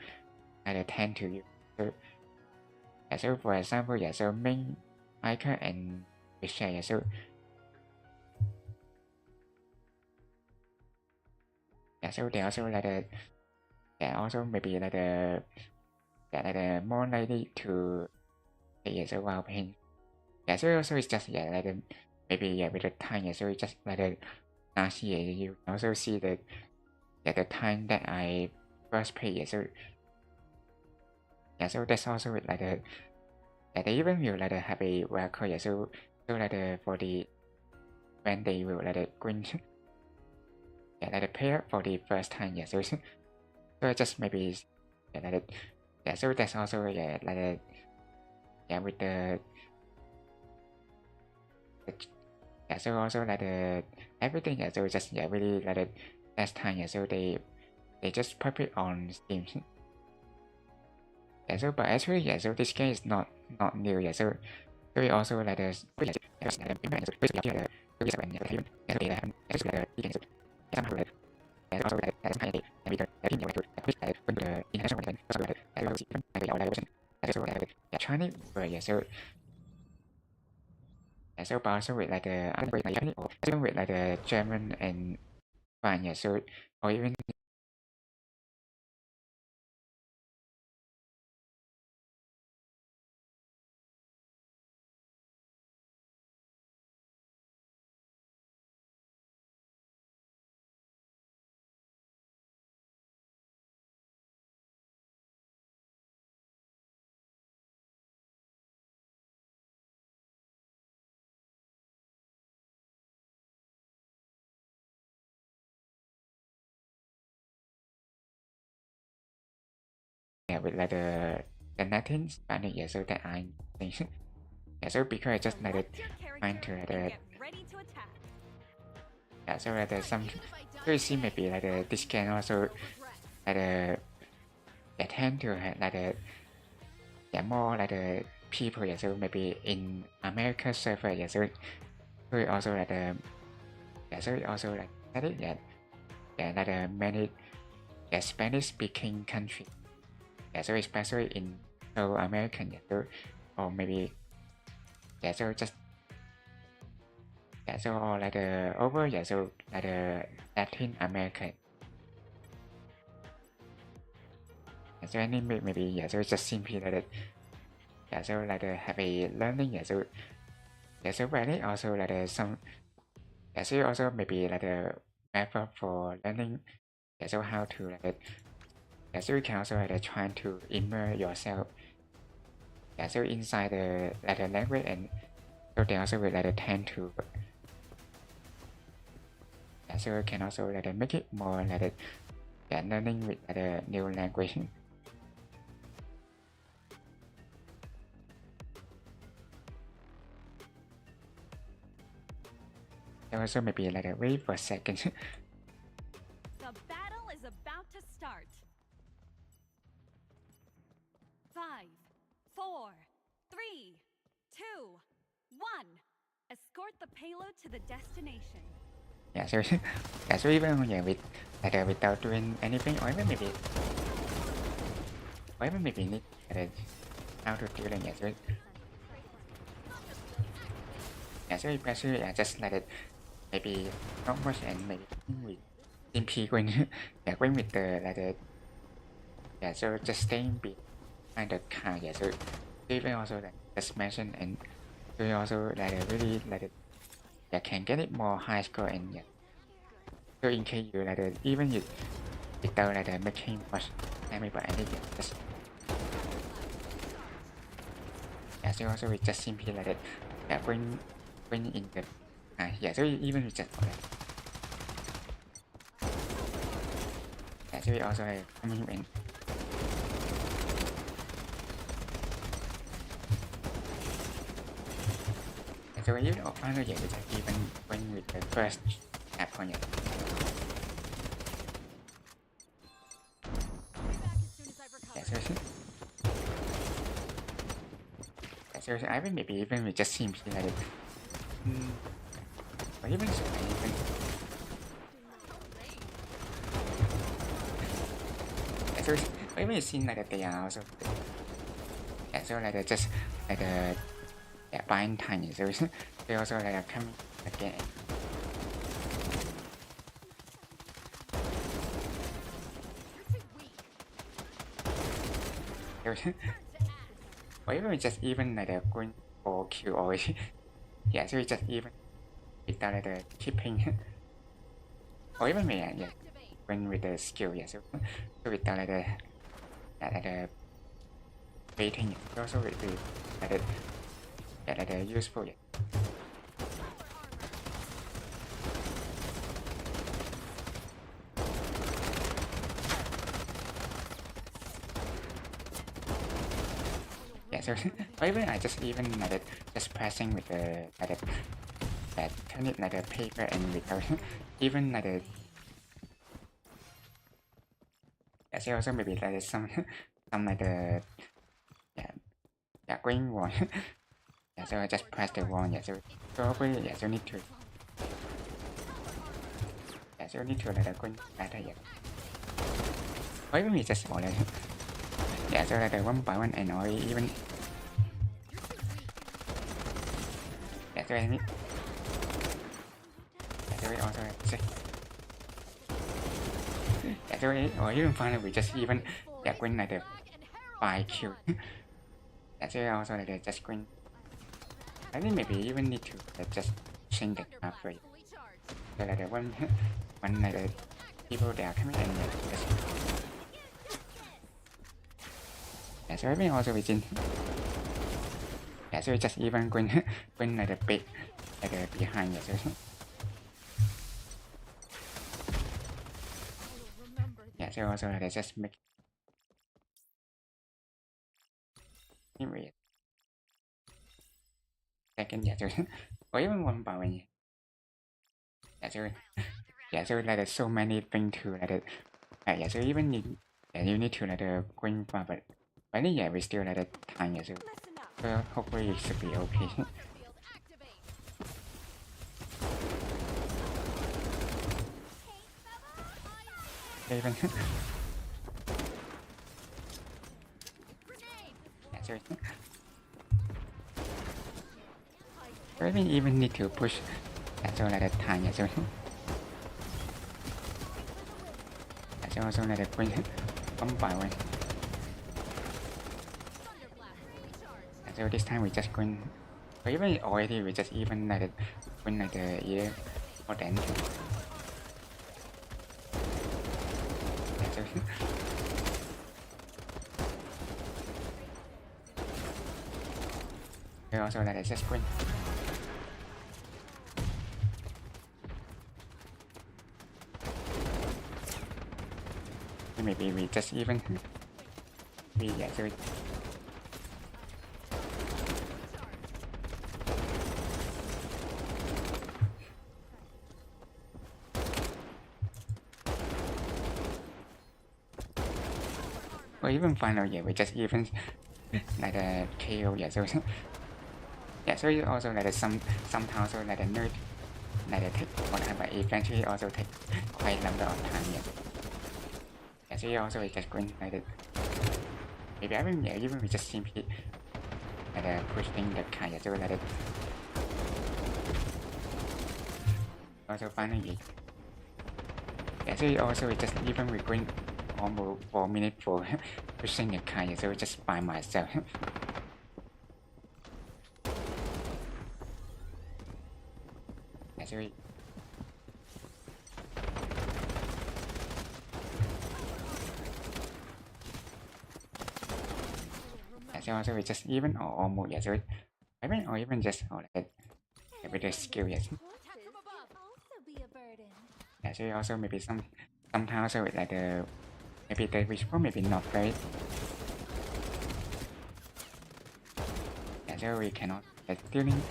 like tend to use. So for example so main icon and share so so they also like the also maybe like the more likely to so while playing. So also it's just like the maybe with the time so it's just like the last year you also see the the time that I first played so so that's also like the they even will like have a record so like the for the when they will like the green like the pair for the first time so just maybe like so that's also like the with the so also like the everything so just really like the last time so they just put it on Steam. So but actually so this game is not new so we also like the Chinese so but also with like the other like Chinese or even with like the German and French so or even with like the Latin Spanish so that I think so because I just like Select your trying to character like and get ready to attack. so like some so you see maybe like this can also like tend to have like more like the people so maybe in America server so also like the so also like that it like many Spanish speaking country so especially in so American so or maybe so just so or like the over so like the Latin American so any maybe so just simply like so like have a learning so so really also like some so also maybe like the method for learning so how to like so you can also like trying to immerse yourself so inside the like the language and so they also will like tend to so you can also like make it more like learning with like the new language. Also maybe like a wait for a second. The battle is about to start. 5, 4, 3, 2, 1. Escort the payload to the destination. Yeah, so yeah, so even with like without doing anything, or even maybe need how to do it. So especially just like it, maybe not much and maybe with simply going going with the so just staying behind the car. So even also just mention and we also really can get it more high score and so in case you even you without making much damage but anything just so also we just simply going in the so even we just so we also coming in. So even finally we just even going with the first app on it. So I will maybe even we just simply or even so even seen they are also so just buying time so they also coming again. Or even just even going for kill already. So we just even without keeping or even when with the skill so without waiting also with the useful. So or even I just even just pressing with the turn it the paper and without even so also maybe some the green one. So I just press the one. So probably so need to so need to green better or even we just order so one by one and or even so I need so we also check so or even finally we just even green the 5 kill. So also just green. I think maybe even need to just change the map rate. So one people they are coming and so everything also within. So just even going the big behind so so also just make second so or even one by one. So so many things to so even need you need to going for but we still time so hopefully it should be okay. Even so we even need to push so time so also going one by one. So this time we just going or even already we just even going the ear more than so also just going maybe we just even we so or even final, yeah, we just even like a KO, yeah, so yeah, so you also like sometimes also like a nerd like a take more time, but eventually also take quite a number of time, yeah. Yeah, so you also just going like it. Maybe I mean, yeah, even we just simply like pushing the car, yeah, so like it. Also finally, yeah, so you also just even we going almost 4 minutes for pushing the car, yeah, so just by myself. Yeah, so so also we just even or almost, yeah, so I mean, or even just or like with the skill, yes. Also be a burden. Yeah, so also maybe sometimes also with like the maybe the visual maybe not very. Yeah, so we cannot like dealing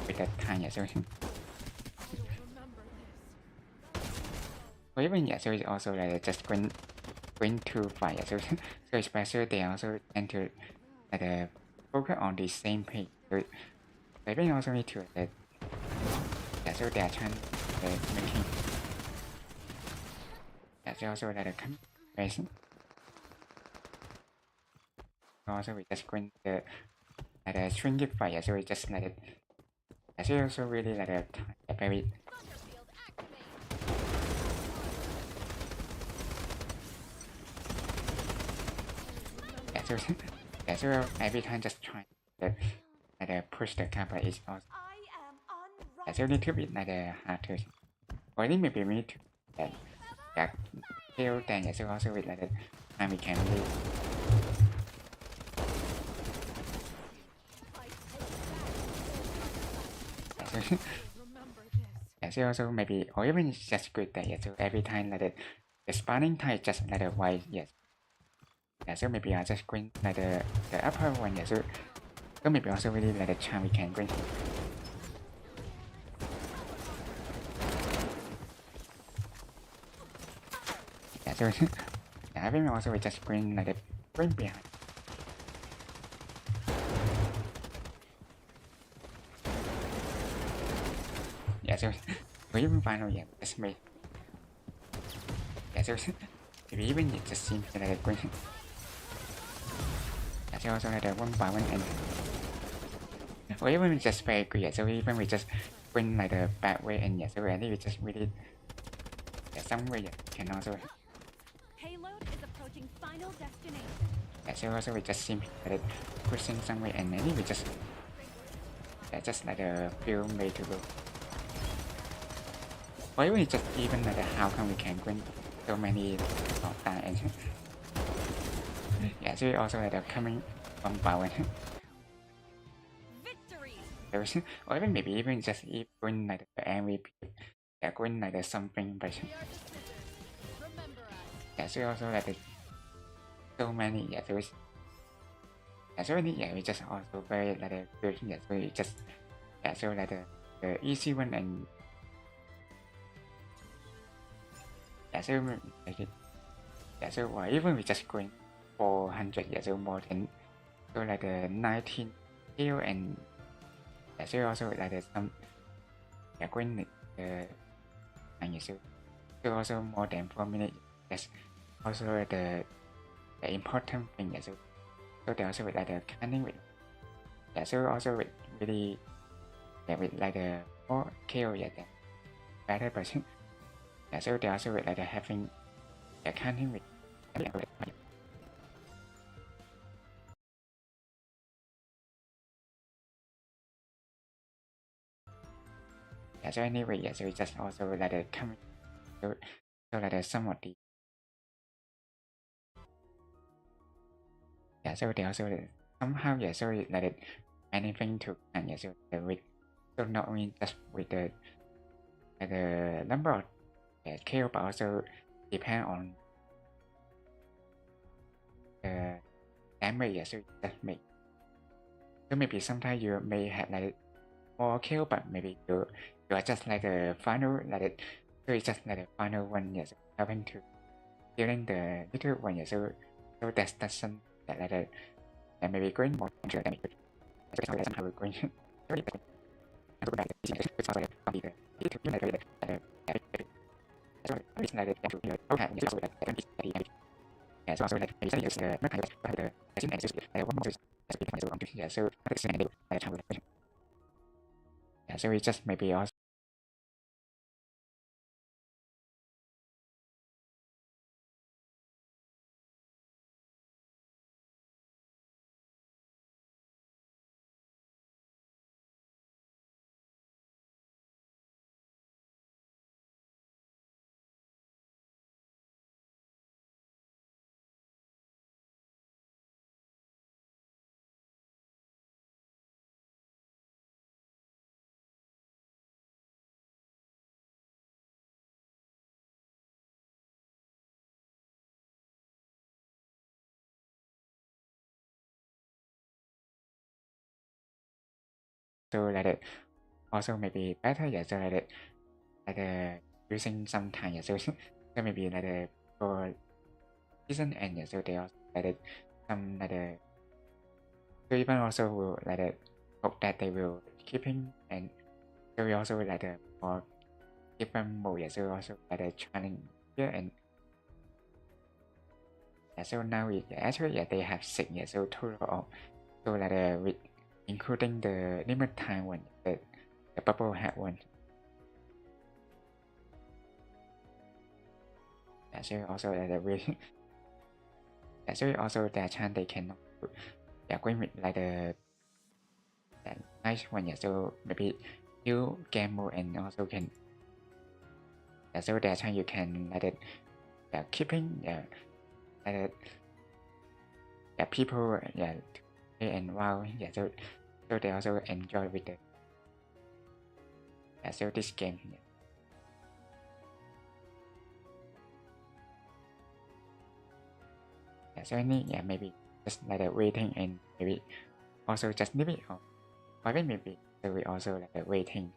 with that kind, yeah, so or even yeah, so it's also like just going too far, yeah, so so especially they also tend to like focus on the same page, so maybe also need to yeah, so they are trying making yeah, so also like a comparison. Also we just going the like a stringify, yeah, so we just like yeah, so also really like a very yeah, so yeah, so every time just trying to like push the car, but it's also yeah, so a little bit like hard to or maybe we need to yeah, kill then yeah, so also with like the time we can really yeah, so yeah, so also maybe or even it's just good that yeah, so every time like the spawning time just like a white, yes. Yeah, so maybe I just going like the upper one, yeah, so maybe also really like the charm we can bring. Yeah, so yeah, I think also we just bring like the bring behind. Yeah, so we even final, yeah, just me. Yeah, so maybe even it just seems like a green. Yeah, so also like the one by one and or even we just very good, yeah, so even we just bring like the bad way and yeah, so I think we just really yeah, some way yeah, can also Payload is approaching final destination. yeah, so also we just simply like pushing some way and then we just yeah, just like a few way to go. Or even just even like how come we can win so many of that and yeah, so we also like coming from power. Victory! Or even maybe even just even like the MVP, yeah, win like something, but yeah, so also like so many, yeah, so it's yeah, so yeah, we just also very like good, yeah, so we just yeah, so like the easy one and yeah, so like yeah, so or even we just going 400, yeah, so more than so like the 19 kill and yeah, so also like some yeah, going and yeah, so also more than 4 minutes. Yes, also the important thing, yeah, so they also with like the cunning with yeah, so also with really yeah, with like the more kill, yeah, the better person. Yeah, so they also with like the having the cunning with yeah, so anyway, yeah, so it's just also like the coming so like the some of the yeah, so they also somehow yeah, so like the anything to and yeah, so with so not only just with the number of kill, but also depend on the damage, yeah, so that make so maybe sometimes you may have like more kill, but maybe you are just like the final like so it's just like the final one, yes, having to killing the little one, yeah, so So that's some that maybe going more into damage. So that's somehow going very bad. So that is also from the you know so it's like that you know okay you also that can be the damage. Yeah, so also like maybe study is not kind of the assume and just one more is as we yeah, so that's the end yeah, so it just maybe also so like that also maybe better yeah so like using some time yeah so so maybe like for season end yeah so they also like some like so even also will like hope that they will keeping and so we also like more different mode yeah so also like challenge here and yeah so now we actually yeah they have 6 yeah so total so like with including the limit time one the bubble hat one yeah so also like we yeah so also the chance they cannot yeah going with like nice one yeah so maybe you game mode and also can yeah so that time you can like yeah keeping yeah like yeah people yeah and wow yeah so they also enjoy with the yeah so this game yeah so any yeah maybe just like waiting and maybe also just maybe or maybe so we also like waiting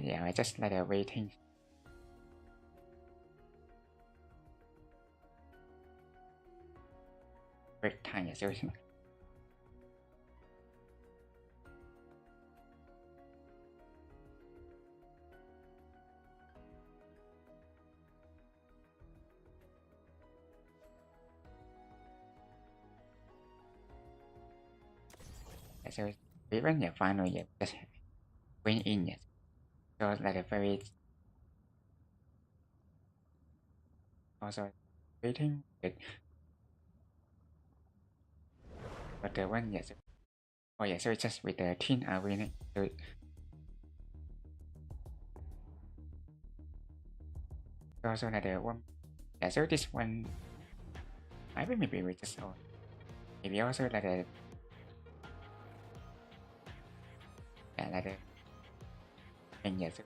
yeah I just like waiting break time yeah so yeah, so even yeah finally yeah just win in yeah so like very also waiting but the one yeah so, oh yeah so it's just with the teen are winning so also like the one yeah so this one I will maybe we just oh, maybe also like yeah like and yeah so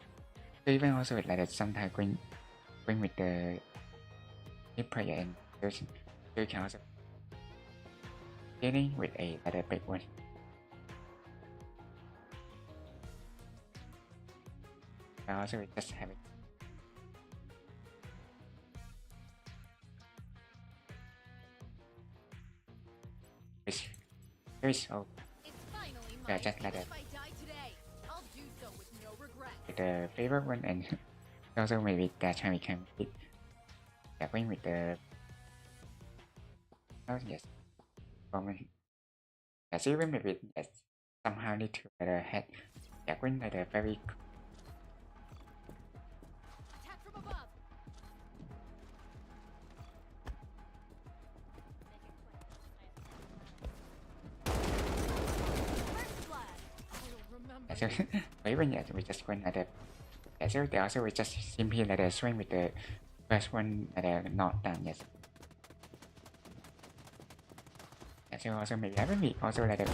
even also like sometimes going with the player and so you can also dealing with a like big one and also we just have it very so It's finally yeah my just like If I die today, I'll do so with no regret. the favorite one and also maybe that time we can with yeah going with the oh yes moment yeah so even maybe yes somehow need to head yeah going like the very Attack from above. First blood. I'll remember. yeah, so even yeah we just going like yeah so they also we just simply like swing with the first one not done yes yeah so also maybe I will be also like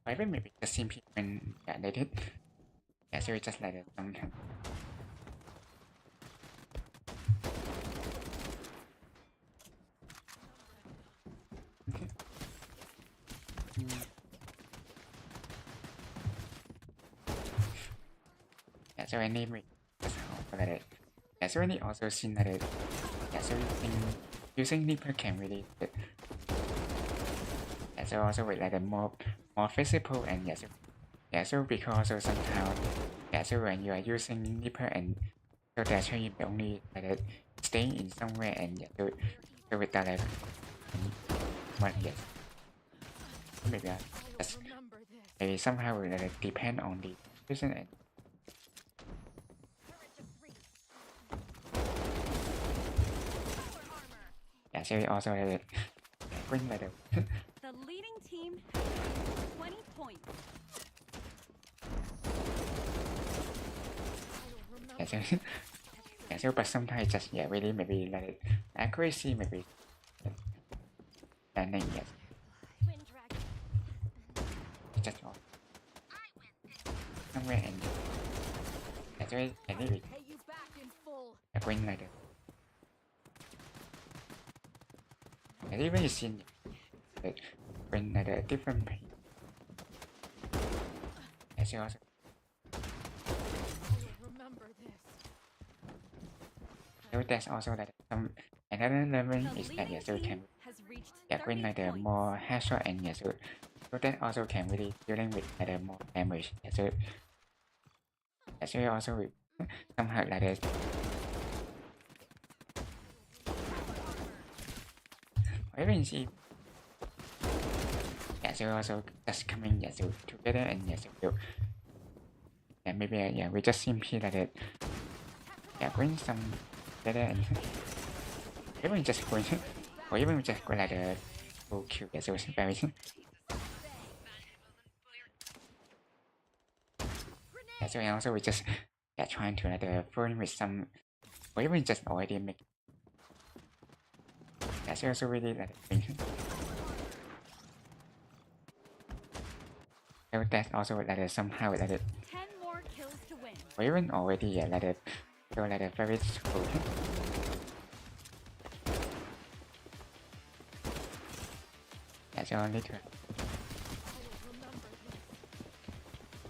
or even maybe just simply when they did. Yeah, so just like some. Okay. Yeah, so any just how like that. Yeah, so any also seen that yeah, so using nipper can really yeah, so also with like the more visible and yeah, so because also somehow yeah, so when you are using nipper and so that's why you only like staying in somewhere and yeah, so with that like one yes maybe just maybe somehow like depend on the person and yeah, so also like bring like the The leading team has 20 points. yeah, so, yeah, so but sometimes just yeah really maybe like accuracy maybe landing yes Wind dragon. just all somewhere and yeah, so I think Pay you back in full. bring like the even you seen like bring like a different page yeah, so also Remember this. so that's also like some another level The is that yeah leading so can team has reached yeah 30 bring like the points. more headshot and yeah so that also can really dealing with like the more damage yeah, so yeah, so also with somehow like the or even see yeah so also just coming yeah so together and yeah so yeah maybe yeah we just simply like that yeah bring some together and even just going or even just go like the full kill yeah so it's very yeah so and also we just yeah trying to like the phone with some or even just already make yeah so also really like so that's also like somehow like 10 more kills to win. or even already yeah like so like very cool yeah so only to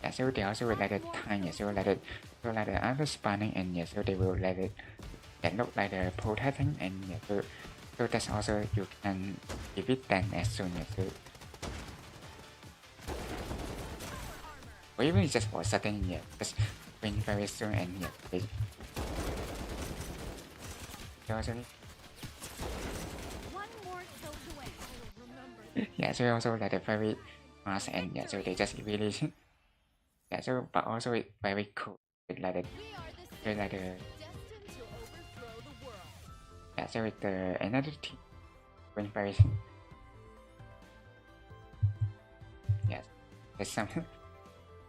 yeah so they also will like the time yeah so like so like after spawning and yeah so they will like yeah look like the protecting and yeah so that's also you can defeat them as soon as so or even just for sudden yeah just win very soon and yeah they also One more kill to win. yeah so also like very fast and yeah so they just really yeah so but also very cool with like We are the like destined to overthrow the world. yeah so with the another team win very yes there's some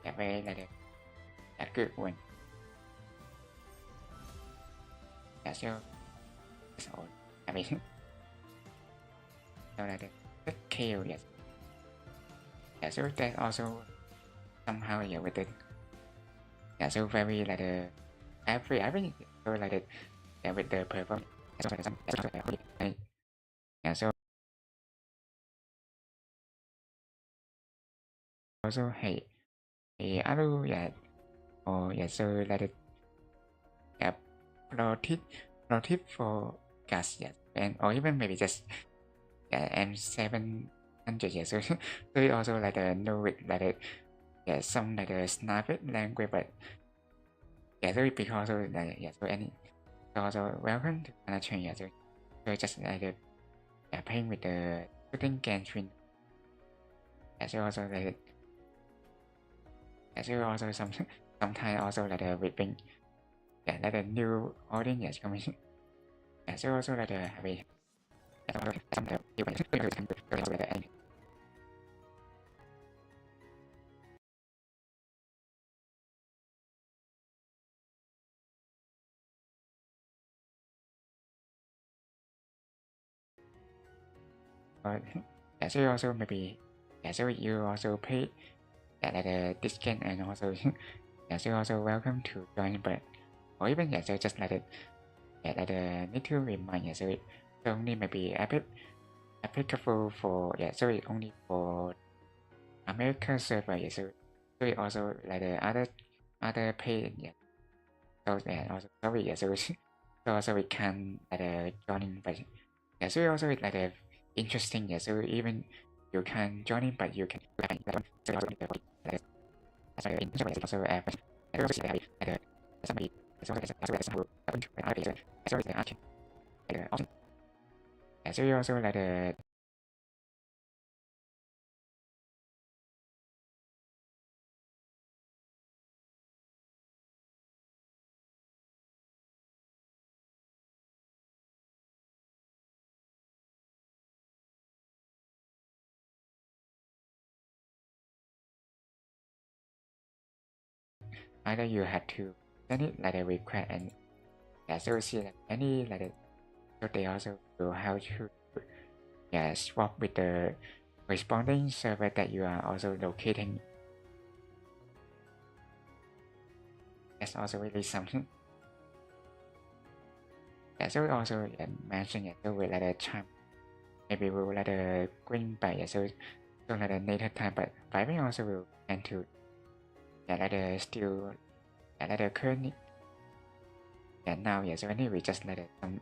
yeah very like a good one yeah so that's all I mean so like the kill yes yeah so that also somehow yeah with the yeah so very like the every so like the yeah with the performance so like some yeah so also hey other yeah or yeah so like the yeah pro tip for gas yes and or even maybe just yeah M700 yeah so so it also like the know with like the yeah some like the sniper language but yeah so because of like yeah so any so also welcome to Cantonese yeah so just like the yeah playing with the shooting Gantry yeah so also like yeah so also sometimes also like the whipping yeah like the new audience yes coming yeah so also like the having some the yeah so also maybe yeah so you also pay yeah, like this can and also yeah, so also welcome to join, but or even yeah, so just like yeah, like need to remind yeah, so it only maybe applicable for yeah, so it only for American server yeah, so it also like the other pay yeah, so yeah, also sorry yeah, so so we can like joining, but yeah, so also like interesting yeah, so even you can join in, but you can so also also somebody so you also like either you have to send it like a request and yeah, so see like any like so they also will help you yeah, swap with the corresponding server that you are also locating. That's also really something. Yeah, so also yeah, mention yeah, so with like a time maybe we'll like a green by yeah, so like a native time, but we also will tend to yeah, like a still yeah, like a current yeah, now yeah, so anyway we just like some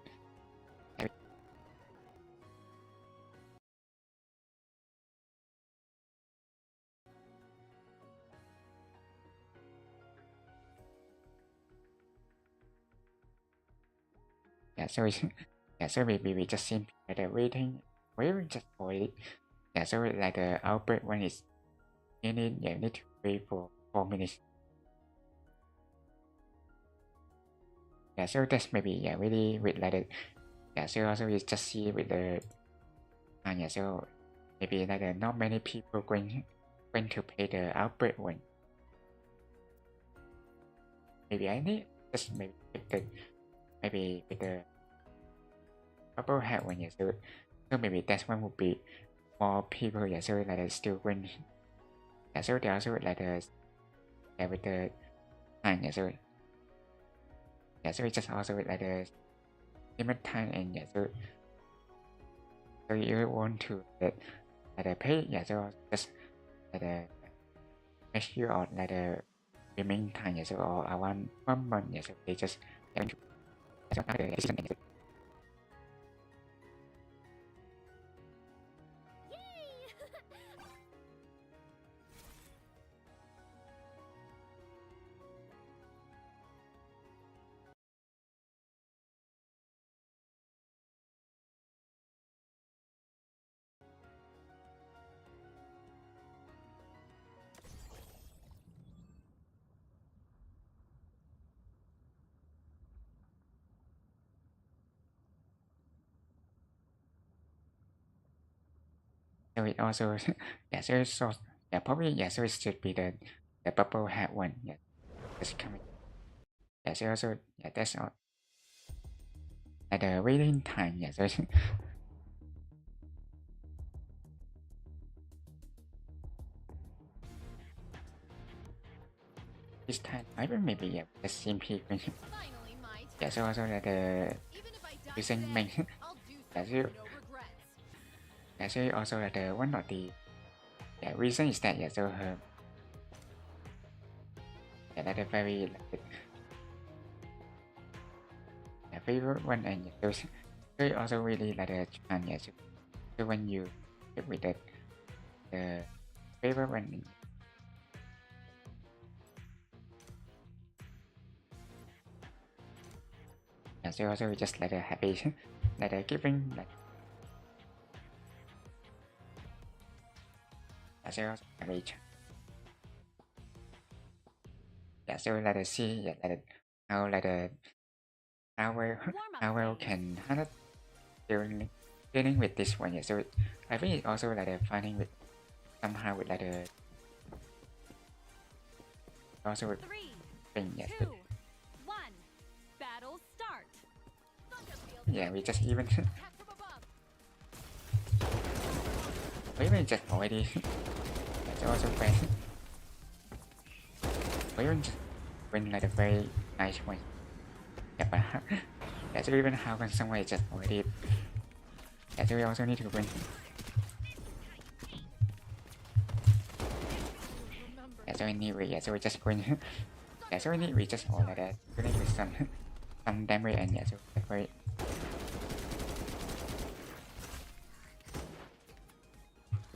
yeah, so it's yeah, so maybe we just simply like waiting just for it. Yeah, so like the outbreak when it's you need to wait for 4 minutes. Yeah, so that's maybe yeah really with like the yeah, so also we just see with the yeah, so maybe like not many people going to pay the outbreak one. Maybe I need just maybe with the bubble hat one yeah, so maybe that's one would be more people yeah, so like still win. Yeah, so they also like yeah with the yeah, so yeah, so it's just also with like the limit time and yeah, so you want to like pay yeah, so just like make sure or like the remaining time yeah, so or one month yeah, so they just going to so other decision so it also yeah, so yeah, probably yeah, so it should be the bubble hat one yeah, that's coming. Yeah, so also yeah, that's all at the waiting time yeah, so this time I will maybe yeah the same people Finally, my turn. yeah, so also Even if I die using main today, I'll do yeah, so so with no regrets. yeah, so also the one of the yeah, reason is that yeah, so her yeah, that a very like yeah, favorite one and yeah, so also really like a chance yeah, so when you get with the favorite one yeah, so also just like a happy like a giving like yeah, so also happy yeah, so like a see yeah, like how like a how well Warm-up how well phase. can Hana dealing with this one yeah, so I think it also like finding with somehow with like also with 3, thing yeah, 2, 1. Battle start. yeah, we just even Attack from above. or even just already it's also fair or even just win like a very nice one. Yeah, but yeah, so even how can someone just already. Yeah, so we also need to win. Yeah, so anyway, yeah, so we just win. Yeah, so we just all like that. Winning with some damage and yeah, so that's very.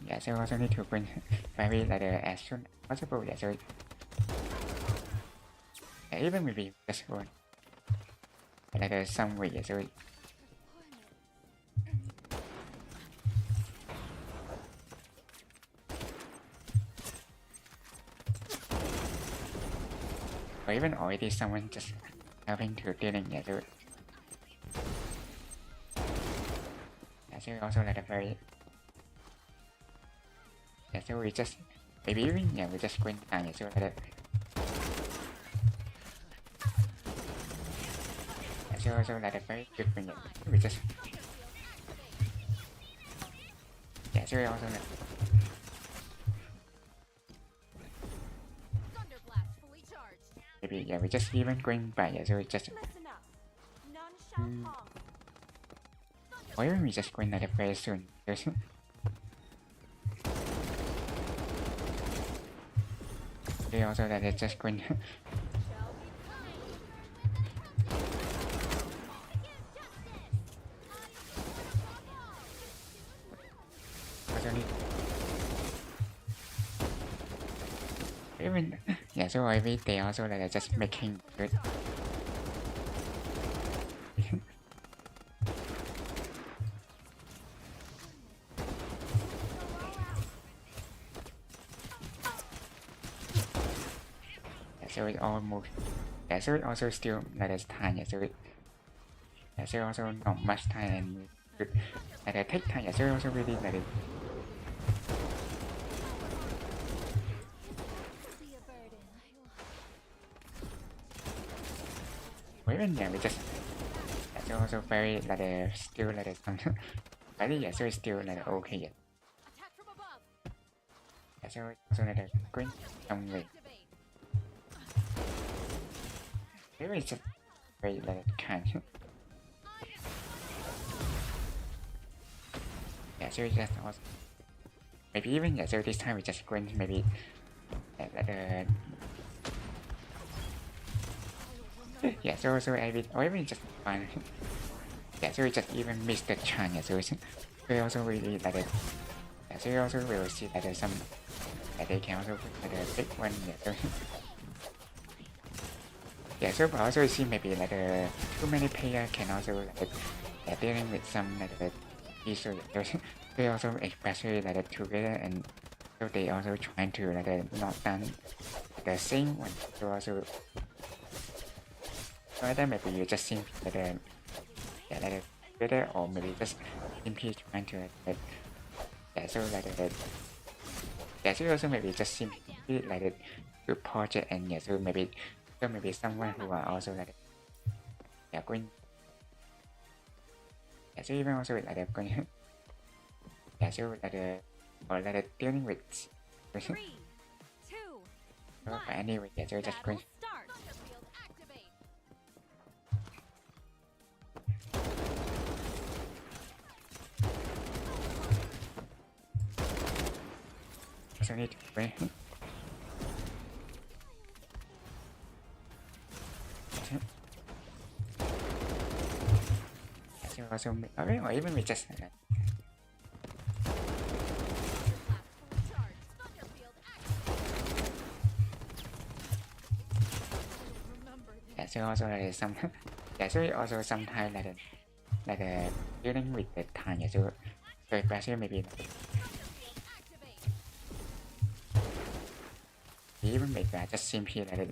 Yeah, so also need to win very like as soon as possible. Yeah, so yeah, even maybe just one like some way. Yeah, so or even already someone just helping to dealing. Yeah, so yeah, so also like a very. Yeah, so we just maybe even yeah we just win time. Yeah, so like that. Yeah, so also like a very good win. Yeah, we just yeah, so we also like. Thunder blast fully charged. Maybe yeah we just even going by. Yeah, so we just Listen up. None shall harm. or even we just going like very soon. There's they also that they just going. Also need even yeah, so every day also like they're just making good. Yeah, so it all move. Yeah, so it also still like there's time. Yeah, so it yeah, so also not much time and good. Like they take time. Yeah, so it also really like it. Be a burden. Or even yeah, we just yeah, so also very like still like some. Very yeah, so it's still like okay. Yeah, Attack from above. yeah, so it's also like going some way. Activate. Maybe it's just very like kind. Yeah, so we just also maybe even yeah, so this time we just going maybe like yeah, so every or even just fine. Yeah, so we just even miss the chance. Yeah, so we also really like yeah, so we also will see that some that they can also put like a big one. Yeah, so yeah, so but also see maybe like too many players can also like dealing with some like issue. So they also especially like together and so they also trying to like not done the same one. So also either maybe you just simply yeah, like better or maybe just simply trying to yeah, so like yeah, so also maybe just simply like do project and yeah, so maybe someone who are also like yeah going yeah, so even also like going yeah, so like or like dealing with 3, 2, so 1. but anyway, yeah, so just going. Battle start. Thunderfield activate. Also need to wait. So also or even we just Blast fully charged. Thunderfield activate. Remember this. yeah, so also like some yeah, so we also sometimes like dealing with the time. Yeah, so especially maybe Thunderfield activate. even maybe I just simply like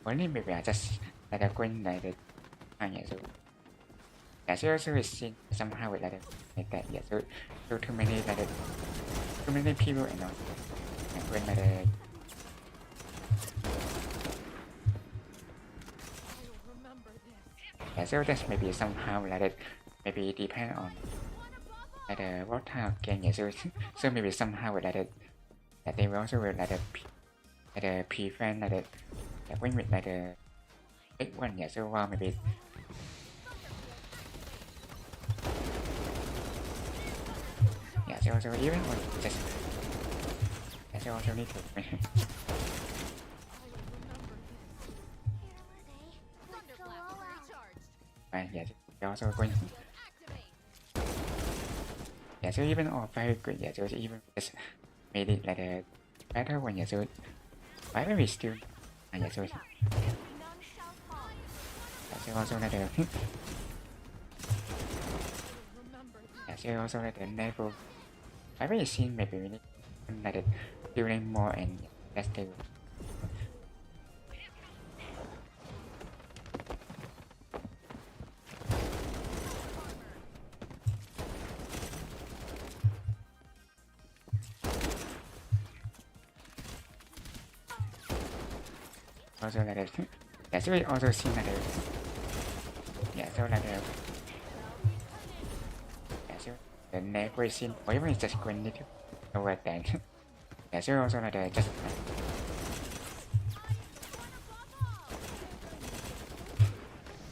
only maybe I just like going like the time. Yeah, so yeah, so also we see somehow with like that. Yeah, so too many like too many people and also and when like I will remember this. yeah, so that's maybe somehow like maybe depend on One above all. what type of game. Yeah, so so maybe somehow like that they will also will like like the prevent like the when with like the big one, yeah, so while maybe yeah, so also even when just yeah, so also need to yeah, so also going yeah, so even all very good, yeah, so even just made it like a better one, yeah, so why we still yeah, so yeah, so also like the yeah, so also like the level I really seen maybe we need like the building more and that's the also like the yeah, so we also seen like the yeah, so like the yeah, so the never seen or even it's just going to over then yeah, so also like the just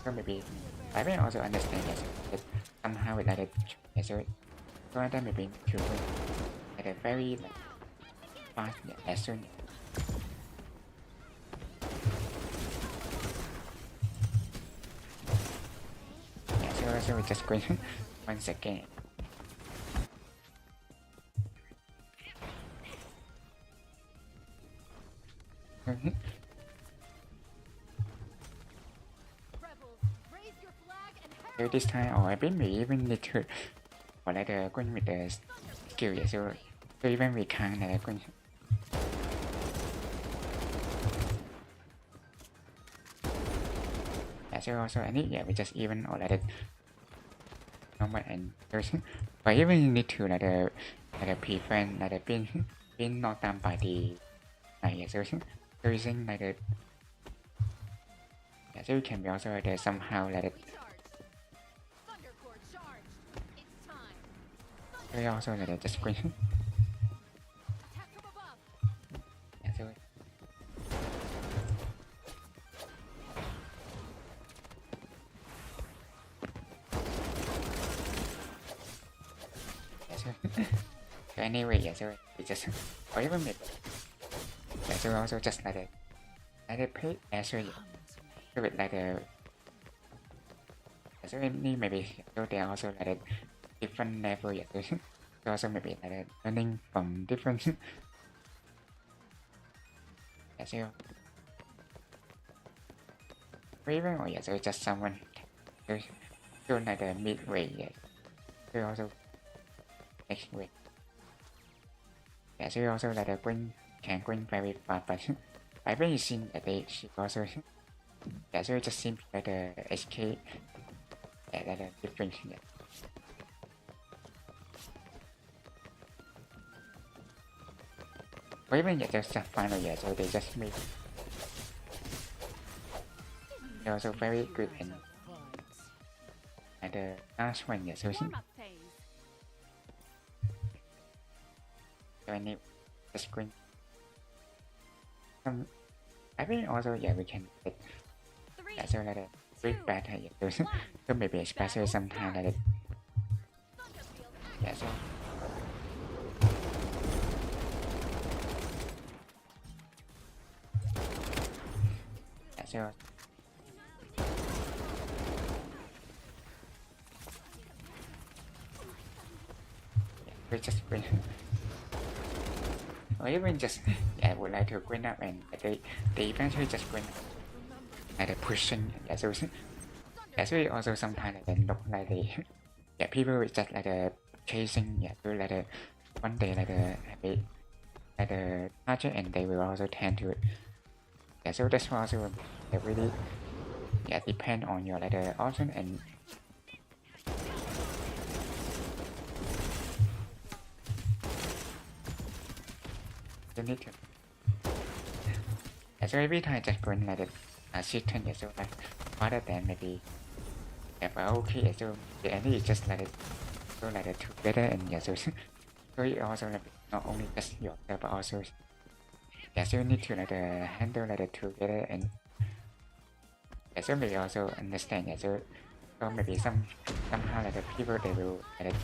so maybe I will also understand that somehow with like the yeah, so that maybe to like a very like fast yeah, as soon yeah, so we just going once again. So this time, or I think we even need to, or like the going with the skill, yeah, so even we can't like going. Yeah, so also I need yeah, we just even or like the normal and but even you need to like the prevent like the being knocked down by the yeah, so using like the yeah, so you can be also like the somehow like the we also like the just going yeah, so so anyway, yeah, so we just or even maybe yeah, so also just like the play actually so with like the so maybe so they are also like a different level, yeah, so also maybe like learning from different yeah, so or even or yeah, so just someone so like the midway, yeah, so also next way. Yeah, so also like the going can going very fast, but I really seen that they she also yeah, so it just seems like the SK yeah, like the different yeah. Or even yeah, just final yeah, so they just made they're also very good and the last one yeah, so Warm-up phase. so I need just going I think also yeah we can get 3, yeah, so like the great bad yeah, so maybe especially sometimes like yeah, so yeah, so yeah, we just going or even just yeah, would like to going up and they eventually just going like the pushing yeah, so yeah, so also sometimes like look like the yeah, people will just like the chasing yeah, so like the one day like the target and they will also tend to yeah, so that's why also they really yeah depend on your like the option and you need to yeah, so every time just going like the system yeah, so like rather than maybe yeah, but okay, so the enemy is just like so like the together and yeah, so so you also like not only just yourself but also yeah, so you need to like handle like together and yeah, so maybe also understand yeah, so maybe somehow like the people they will like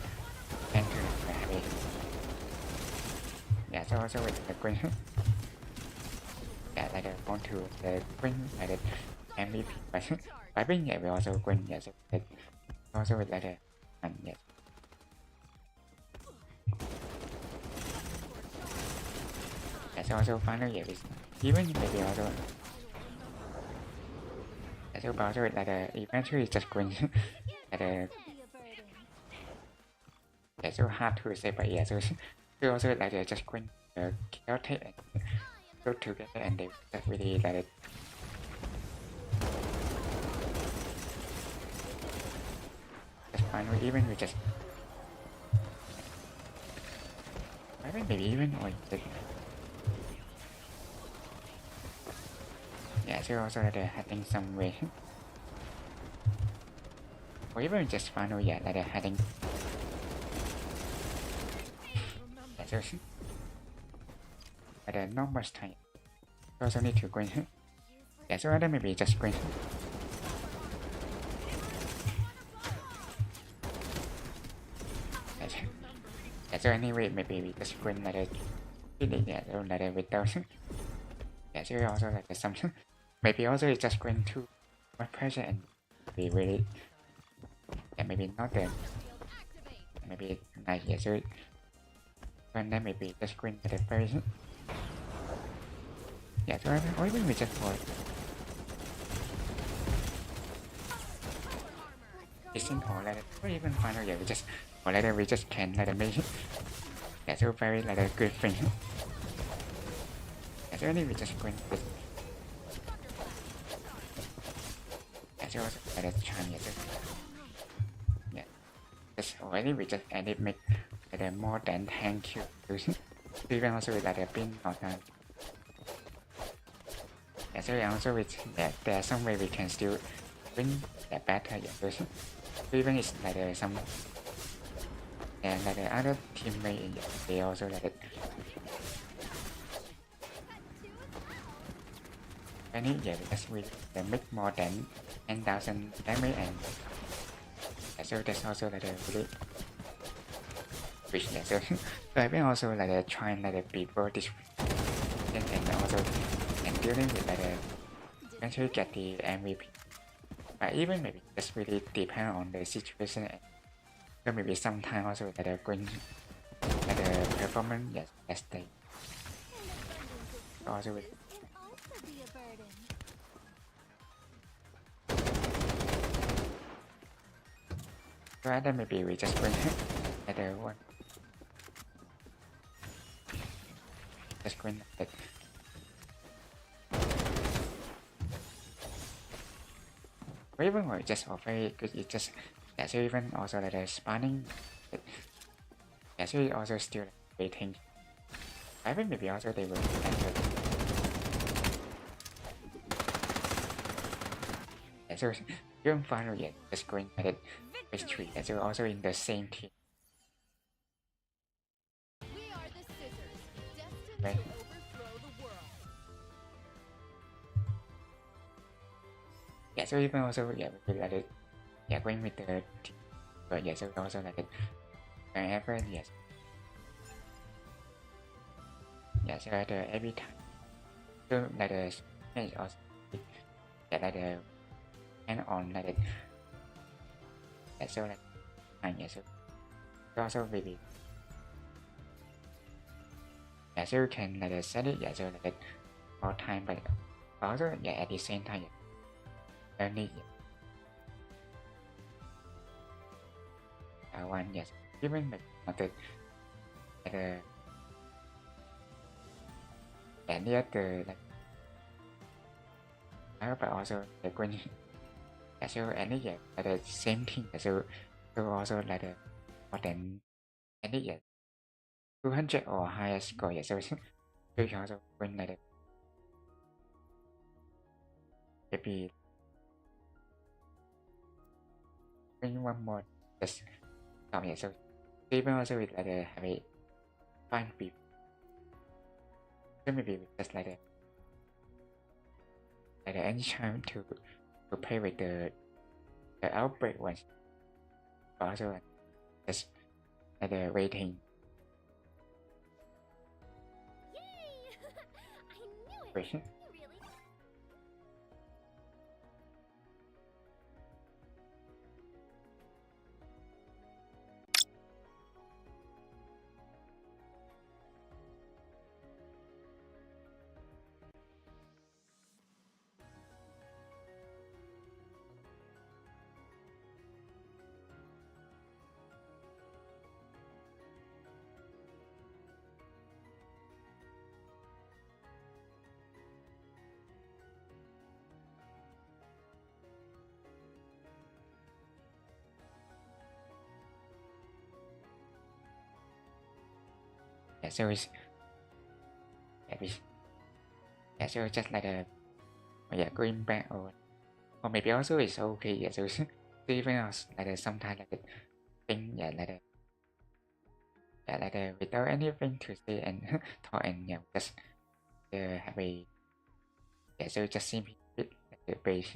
enter like have it. Yeah, so also with the green yeah like want to the green like the MVP but I think yeah we also green yeah so like, also with like the and yes. That's also final yeah is even maybe also that's also with like eventually just green like yeah so hard to say but yeah so also like just green chaotic and go together and they just really like just finally even we just I think maybe even or just yeah so also like having some way or even just final yeah like having yeah so like not much time also need to green yeah so other maybe just green yeah so anyway maybe we just green like yeah so like without yeah so also like some maybe also it's just green too much pressure and be really yeah maybe not the maybe nice yeah so when then maybe just green at the very yeah so or even we just for isn't or like or even final yeah we just or like we just can like make yeah so very like a good thing yeah so anyway we just green this yeah so also like a charm yeah so yeah just already we just edit make like more than 10 kills even also with like a pin or not yeah so also with yeah there's some way we can still win the battle yeah so even it's like some and like the other teammate they also like any yeah because we they make more than 10,000 damage and yeah, so that's also like a really which yeah so I think also like trying like people this and also and dealing with like eventually get the MVP but even maybe just really depend on the situation and so maybe sometimes also that are going like the performance yes that's the also with so then maybe we just bring like the one just bring like or even or just or very good it just yeah so even also like the spanning yeah so it also still like, waiting I think maybe also they will enter yeah so even final yet just going at it with 3 yeah so also in the same team We are the scissors, destined right to overthrow the world. yeah so even also yeah we like it yeah going with the team but yeah so also like it whenever yes yeah so like every time so like the is also yeah like the and on like yeah so like yeah so also maybe yeah so you can like set it yeah so like all time but also yeah at the same time yeah only one yes even like not the and near the like but also the green yeah so any yeah like the same thing yeah, so also like the more than any yeah 200 or higher score yeah so you can also win like the maybe win one more just yeah so even also with like the have a fine people so maybe we just like any time to play with the outbreak ones. Also just waiting. Yay! I knew it! Wait. You really... Yeah, so it's so just going back or maybe also it's okay. Yeah, so even else sometimes thing without anything to say and talk and just have a so just simply the base.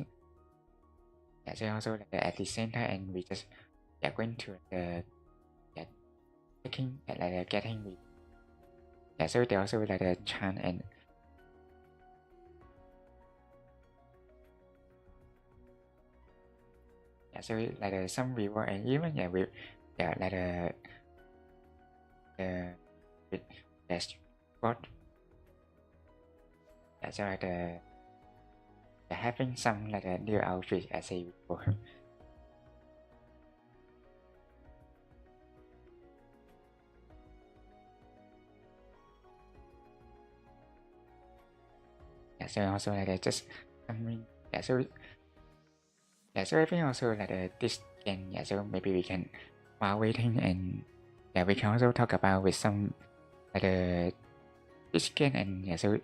Yeah, so also at the same time and we just going to taking getting with. Yeah, so they also the chant and so some reward and even with with spot. Yeah, so having some new outfit as I before. Yeah, so also just so so I think also this can so maybe we can while waiting and we can also talk about with some this can and so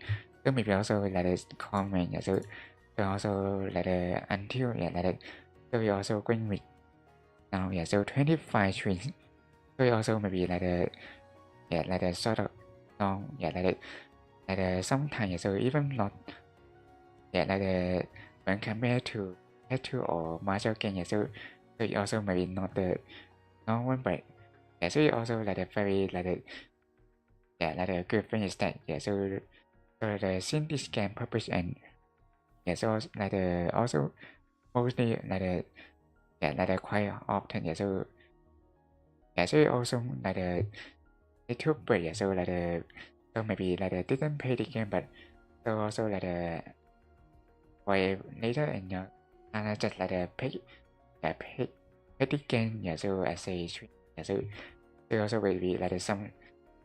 maybe also comment so also until so we also going with now so 25 strings so also maybe sort of long sometimes so even not when compared to or Marshall game so it also maybe not the normal but so it also very good thing is that so since this can publish and so also mostly quite often so so it also YouTuber so so maybe didn't play the game but so also while later and just pick the game so as a stream so also will be some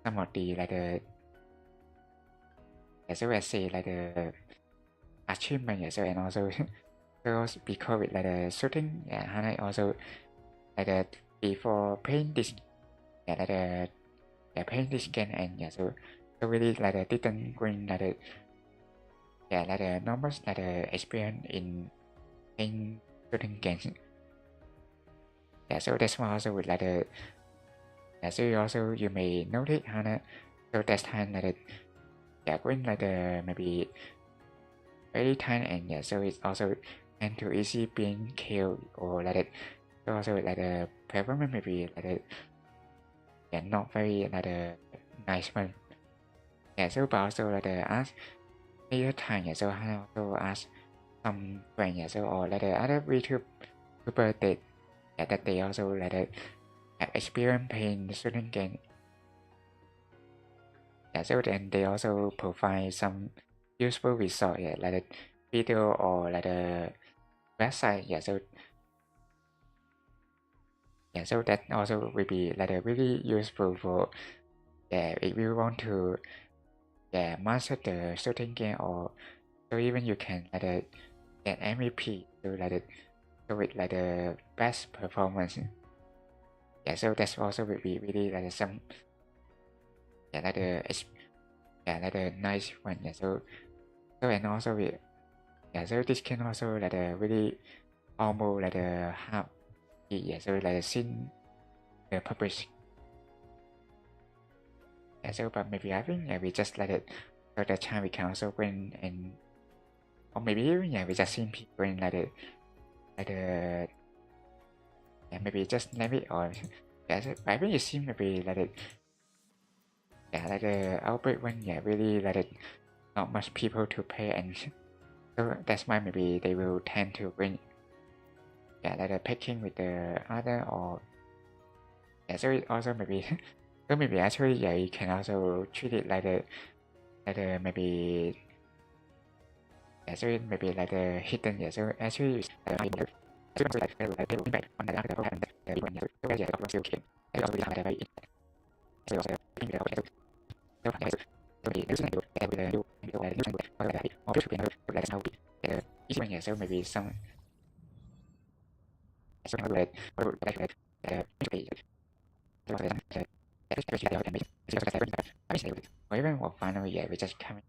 of the so as a achievement so and also so because with shooting Hana also before playing this playing this game and so really didn't bring not much experience in shooting games. Yeah, so that's why also with so also you may notice Hana so that's time going maybe very time and so it's also and too easy being killed or so also performance maybe not very nice one. Yeah, so but also ask later time so I also ask some friends so or other VTuber that they also have experience playing certain game. Yeah, so then they also provide some useful resource video or website. So that also will be really useful for if you want to master the certain game or so even you can get MVP so so with the best performance. So that's also will be really some nice one. So and also we so this can also really almost half so since the publish. So but maybe I think we just So that time we can also win and or maybe yeah we just simply win like the yeah maybe just leave it or yeah so maybe it seems maybe like it yeah like the outbreak when yeah really like it not much people to pay and so that's why maybe they will tend to win yeah like the picking with the other or yeah so it also maybe so maybe actually yeah you can also treat it like the maybe yeah so it maybe like the hidden yeah so actually it's so maybe some or even what finally yeah we just come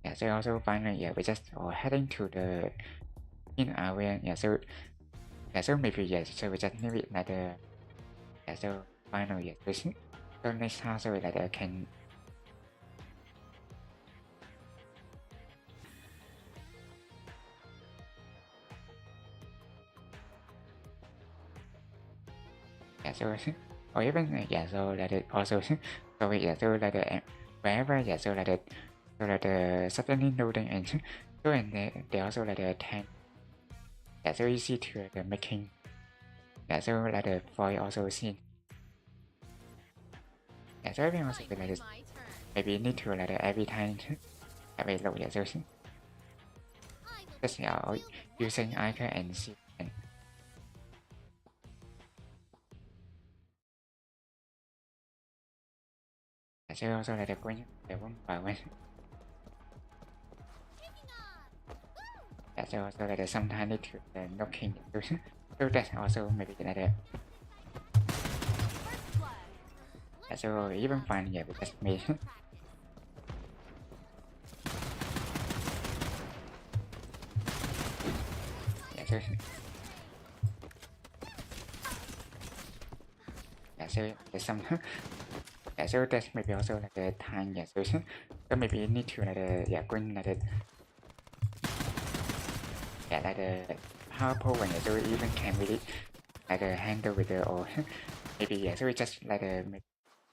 yeah so also finally yeah we just heading to the in area yeah so yeah so maybe yeah so we just leave it like the yeah so finally yeah so next time so like I can yeah so or even yeah so like it also so yeah so like the wherever yeah so like the so like the suddenly loading and so and they also like the tank yeah so easy to like, making yeah so like the foil also seen yeah so everything also like this My turn. maybe need to like every time every load yeah so I will just yeah using icon and see and yeah, so also like the going the one by one kicking off. yeah so also like the sometimes need to knocking so that's also maybe like the First blood. yeah, so even fine yeah we just made yeah so yeah so there's some yeah so that's maybe also like the time yeah so maybe need to like the yeah going like the yeah like the powerful one yeah so even can really like handle with the or maybe yeah so it's just like the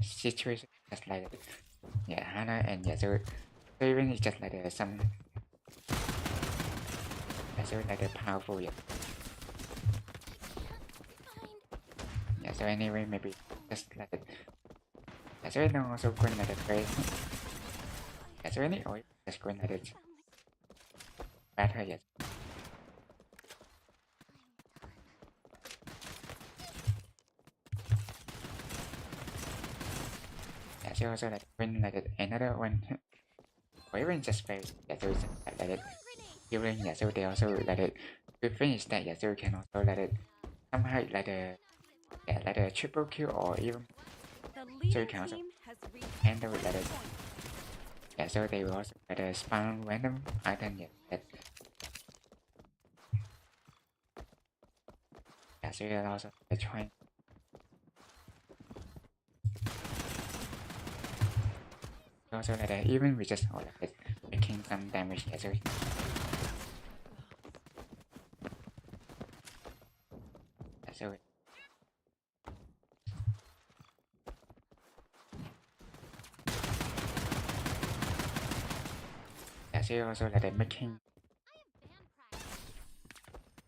situation just like yeah Hana and yeah so even it's just like some yeah so like the powerful yeah yeah so anyway maybe just like yeah so it's also going like the face yeah so any or just going like the better yeah yeah so also like when like another one or even just face yeah so it's like it during yeah so they also like it to finish that yeah so you can also let it somehow like the yeah like a triple kill or even The so you leading can also team has reached handle it like a point. yeah so they will also like a spawn random item yeah that yeah so you're also like, trying also like even we just like making some damage yeah so yeah, so so also like the making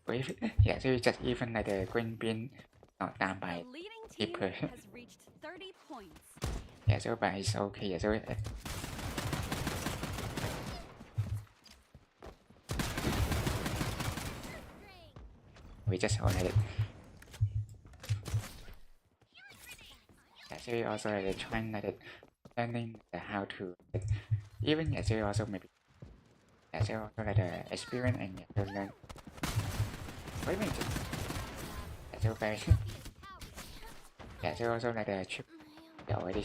with yeah, so just even like the green bean not done by The leading team people. has reached 30 points. Yeah, so but it's okay. Yeah, so we just hold it. Yeah, so we also like trying like learning how to even yeah, so also maybe yeah, so also like the experience and yeah, so learn. Wait a minute. Yeah, so very yeah, so also like the chip yeah, already.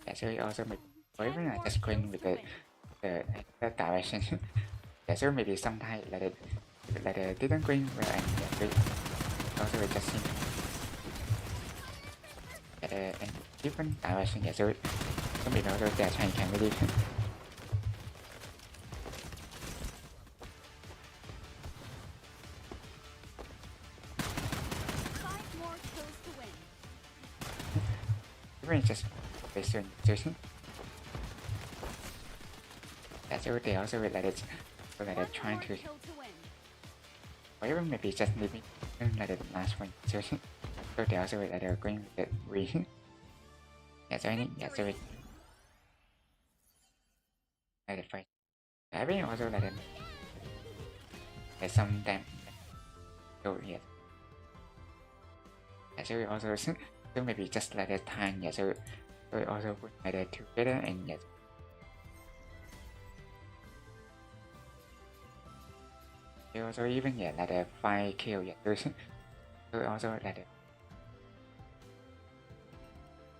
Yeah, so we also maybe or even like just going with the direction. Yeah, so maybe sometimes like the didn't going well and yeah, we also we just see and different direction. Yeah, so maybe also they're trying can really 5 more kills to win. even just listen to yeah, so they also will like it so like they're One trying more to kill to win. or even maybe just maybe like the last one so they also will like they're going with the we yeah so I think yeah so it like the fight I think also like there's some damn so yeah so we also so maybe just like the time yeah so we also put like the together and yeah so also even yeah like the 5 kill yeah so also like the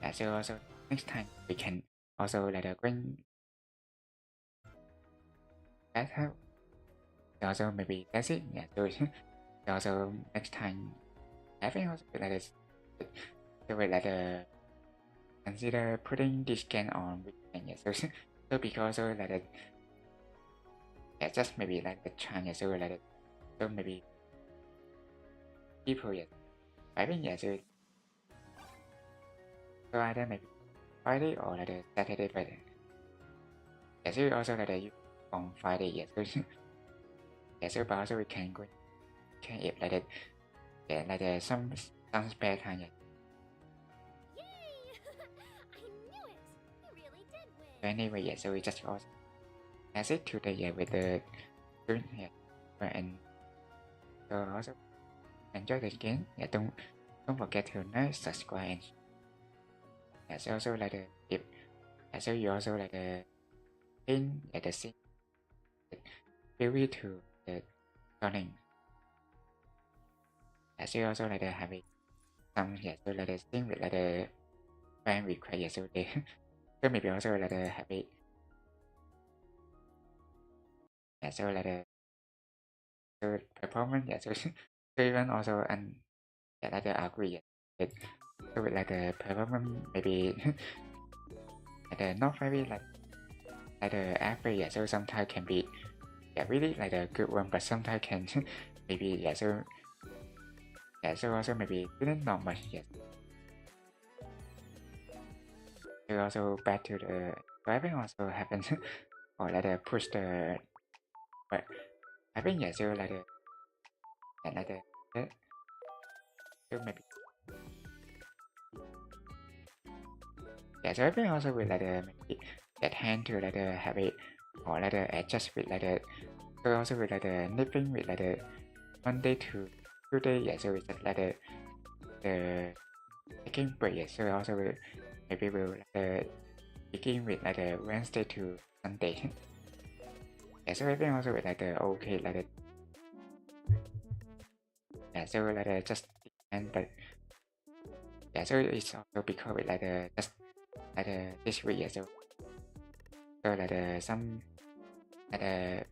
yeah so also next time we can also like the green that's how also maybe that's it yeah so also next time I think also like this so we like the consider putting this scan on weekend yeah so because so like the yeah just maybe like the chance yeah so like the, so maybe people yeah I think yeah so either maybe Friday or like the Saturday Friday yeah so also like the on Friday yeah so yeah so but also we can go can if like the yeah like the some spare time yeah Yay! I knew it! You really did win. so anyway yeah so we just also that's it today yeah with the student yeah and so also enjoy the game yeah don't forget to like subscribe and yeah, so also like the if yeah, so you also like the thing yeah the thing feel free to the joining yeah, so also like the having some yeah so like the thing with like the fan request yeah so they so maybe also like the habit yeah so like the so performance yeah so even also and yeah like the agree yeah with, so with like the performance maybe like the not very like the average yeah so sometimes can be yeah really like a good one but sometimes can maybe yeah so yeah so also maybe didn't not much yet so also back to the driving also happens or like the push the but I think yeah so like the yeah, like the so maybe yeah so I think also with like the maybe that hand to like the habit or like the adjust with like the so also with like the nipping with like the Monday to Tuesday yeah so it's just like the taking break yeah so also will maybe will like the begin with like the Wednesday to Sunday yeah so I think also with like the okay like the yeah so like the just and but yeah so it's also because with like the just like the this week yeah so like the some like the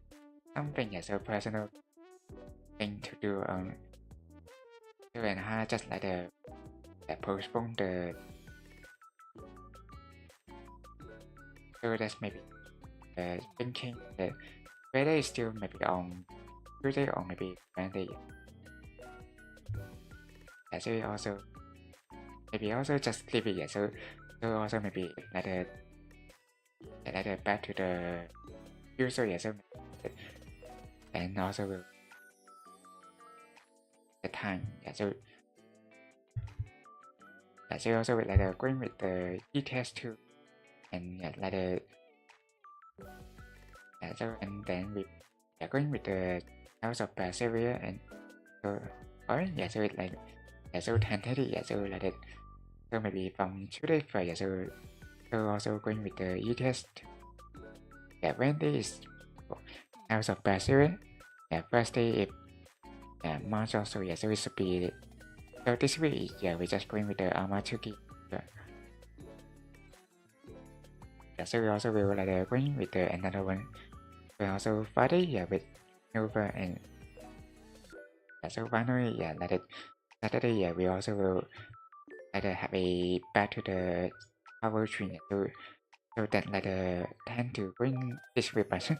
something yeah so personal thing to do so and how just like the postpone the so that's maybe thinking that whether it's still maybe on Tuesday or maybe Wednesday. Yeah, so also maybe also just leave it. Yeah, so also maybe like back to the user. Yeah, so and also will the time. Yeah, so also like going with the e-test too, and so and then we are going with the house of Syria and so or so it like so tentative. So so maybe from today for so also going with the e-test. When this is house of Syria. First day if March also. So it's be. So this week, we're just going with the Amatuki. So we also will going with the another one. We also Friday, with Nova and so finally, Saturday, we also will have a back to the power tree. So that tend to bring this with us.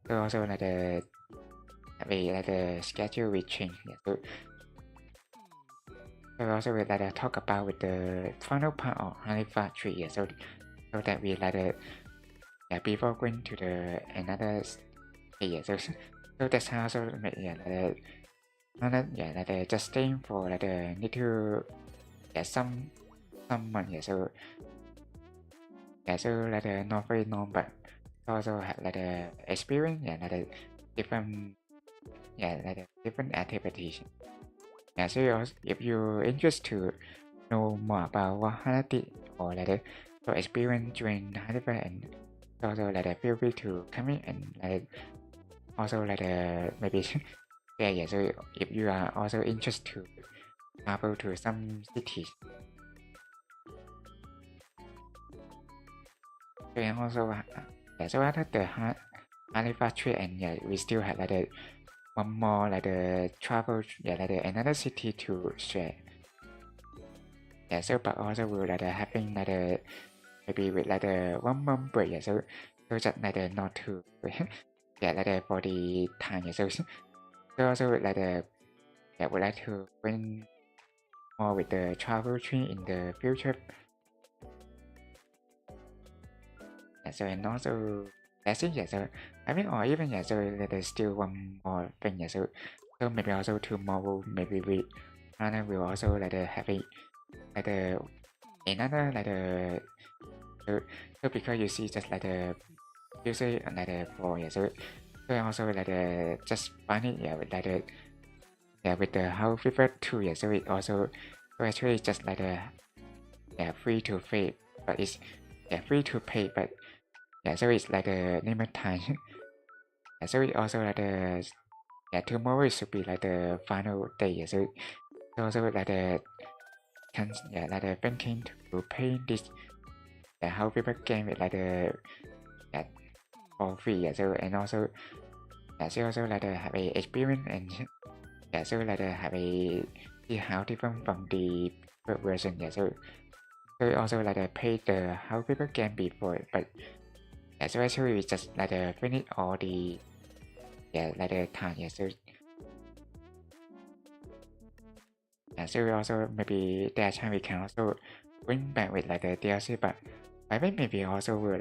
So also have a schedule we change. So also we talk about with the final part of Halifax tree. So that we before going to the another so that's how also just staying for little some month. So not very long, but also have experience different different activities. So if you're interested to know more about what Hana did or your experience during Halifax, and also feel free to comment and also maybe share. So if you are also interested to travel to some cities, and also so after the Halifax trip, and we still have one more the travel another city to share. So but also will having maybe with 1 month break. So just not to for the time. So also would like to bring more with the travel trip in the future. So and also that's it. So I mean, or even so there's still one more thing. So maybe also tomorrow maybe we will also have a another so because you see just you say for so also just find it with the how fever too. So it also actually just free to pay, but it's free to pay, but so it's a limit time. So it also tomorrow it should be the final day. So also can thinking to pay this how people game with for free. So and also so also have a experience, and so have a see how different from the version. So also pay the how people game before, but so actually we just finish all the time. So also maybe that time we can also bring back with the DLC, but I think maybe also will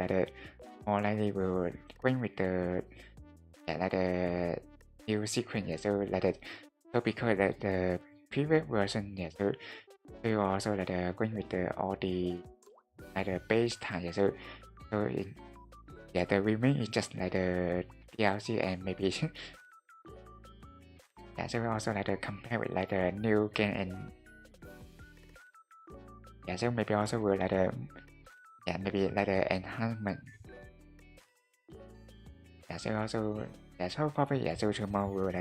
more likely will bring with the new sequence. So so because the previous version. So we also going with all the base time. So the remaining is just the DLC, and maybe so also compare with the new game, and so maybe also will maybe enhancement. So also so probably so tomorrow will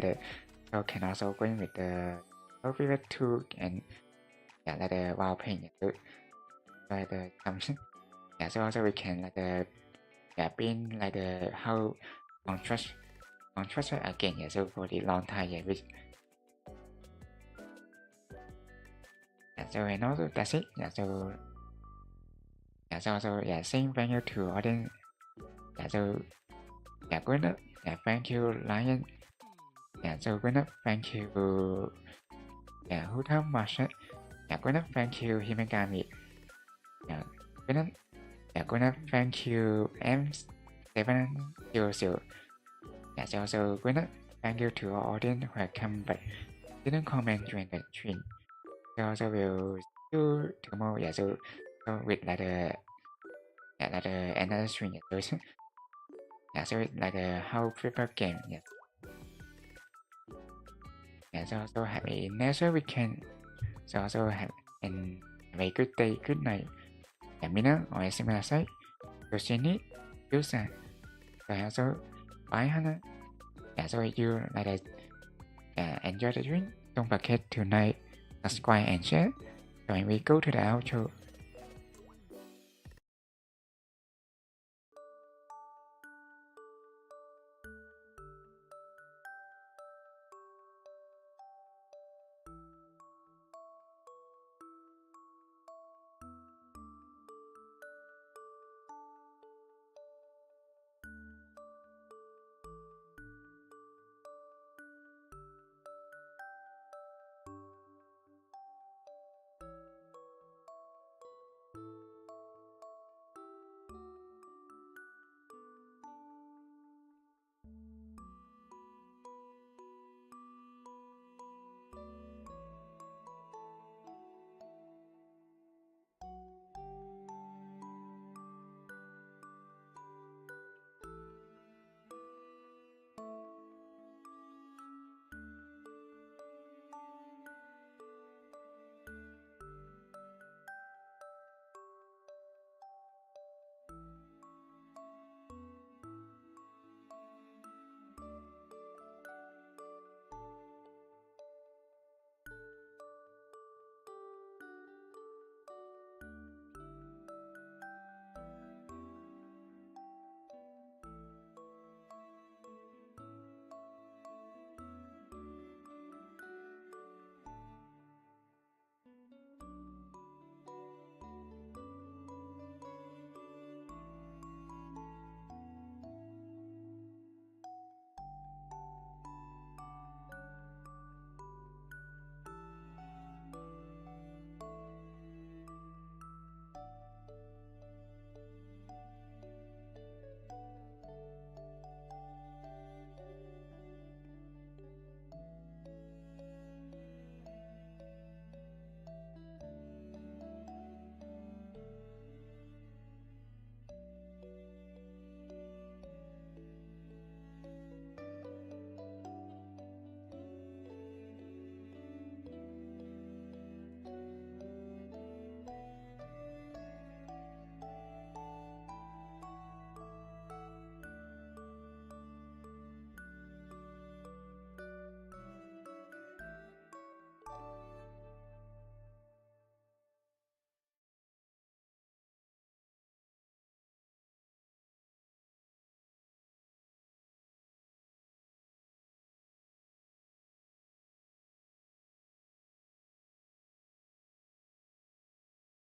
so can also going with the favorite tool and wow paint. So so also we can being how contrast again. So for the long time which so and also that's it. So so also saying thank you to audience. So Yeah, going up. Yeah, thank you, Lion. Yeah, so going up. Thank you. Yeah, who tell Marsha? Yeah, going up. Thank you, Himegami. Yeah, going up. Yeah, going up. Thank you, M700. Yeah, so also going up. Thank you to our audience who have come but didn't comment during the stream. So also will see you tomorrow. Yeah, so with like a another stream. Yeah, so yeah, so it's like a how paper game. Yes. Yeah, so also have a nice weekend. So also have a very good day, good night. Yeah, Mina or similar side. Yoshini, Yusa. So also bye Hana. Yeah, so you like enjoy the drink. Don't forget to like, subscribe and share. So when we go to the outro.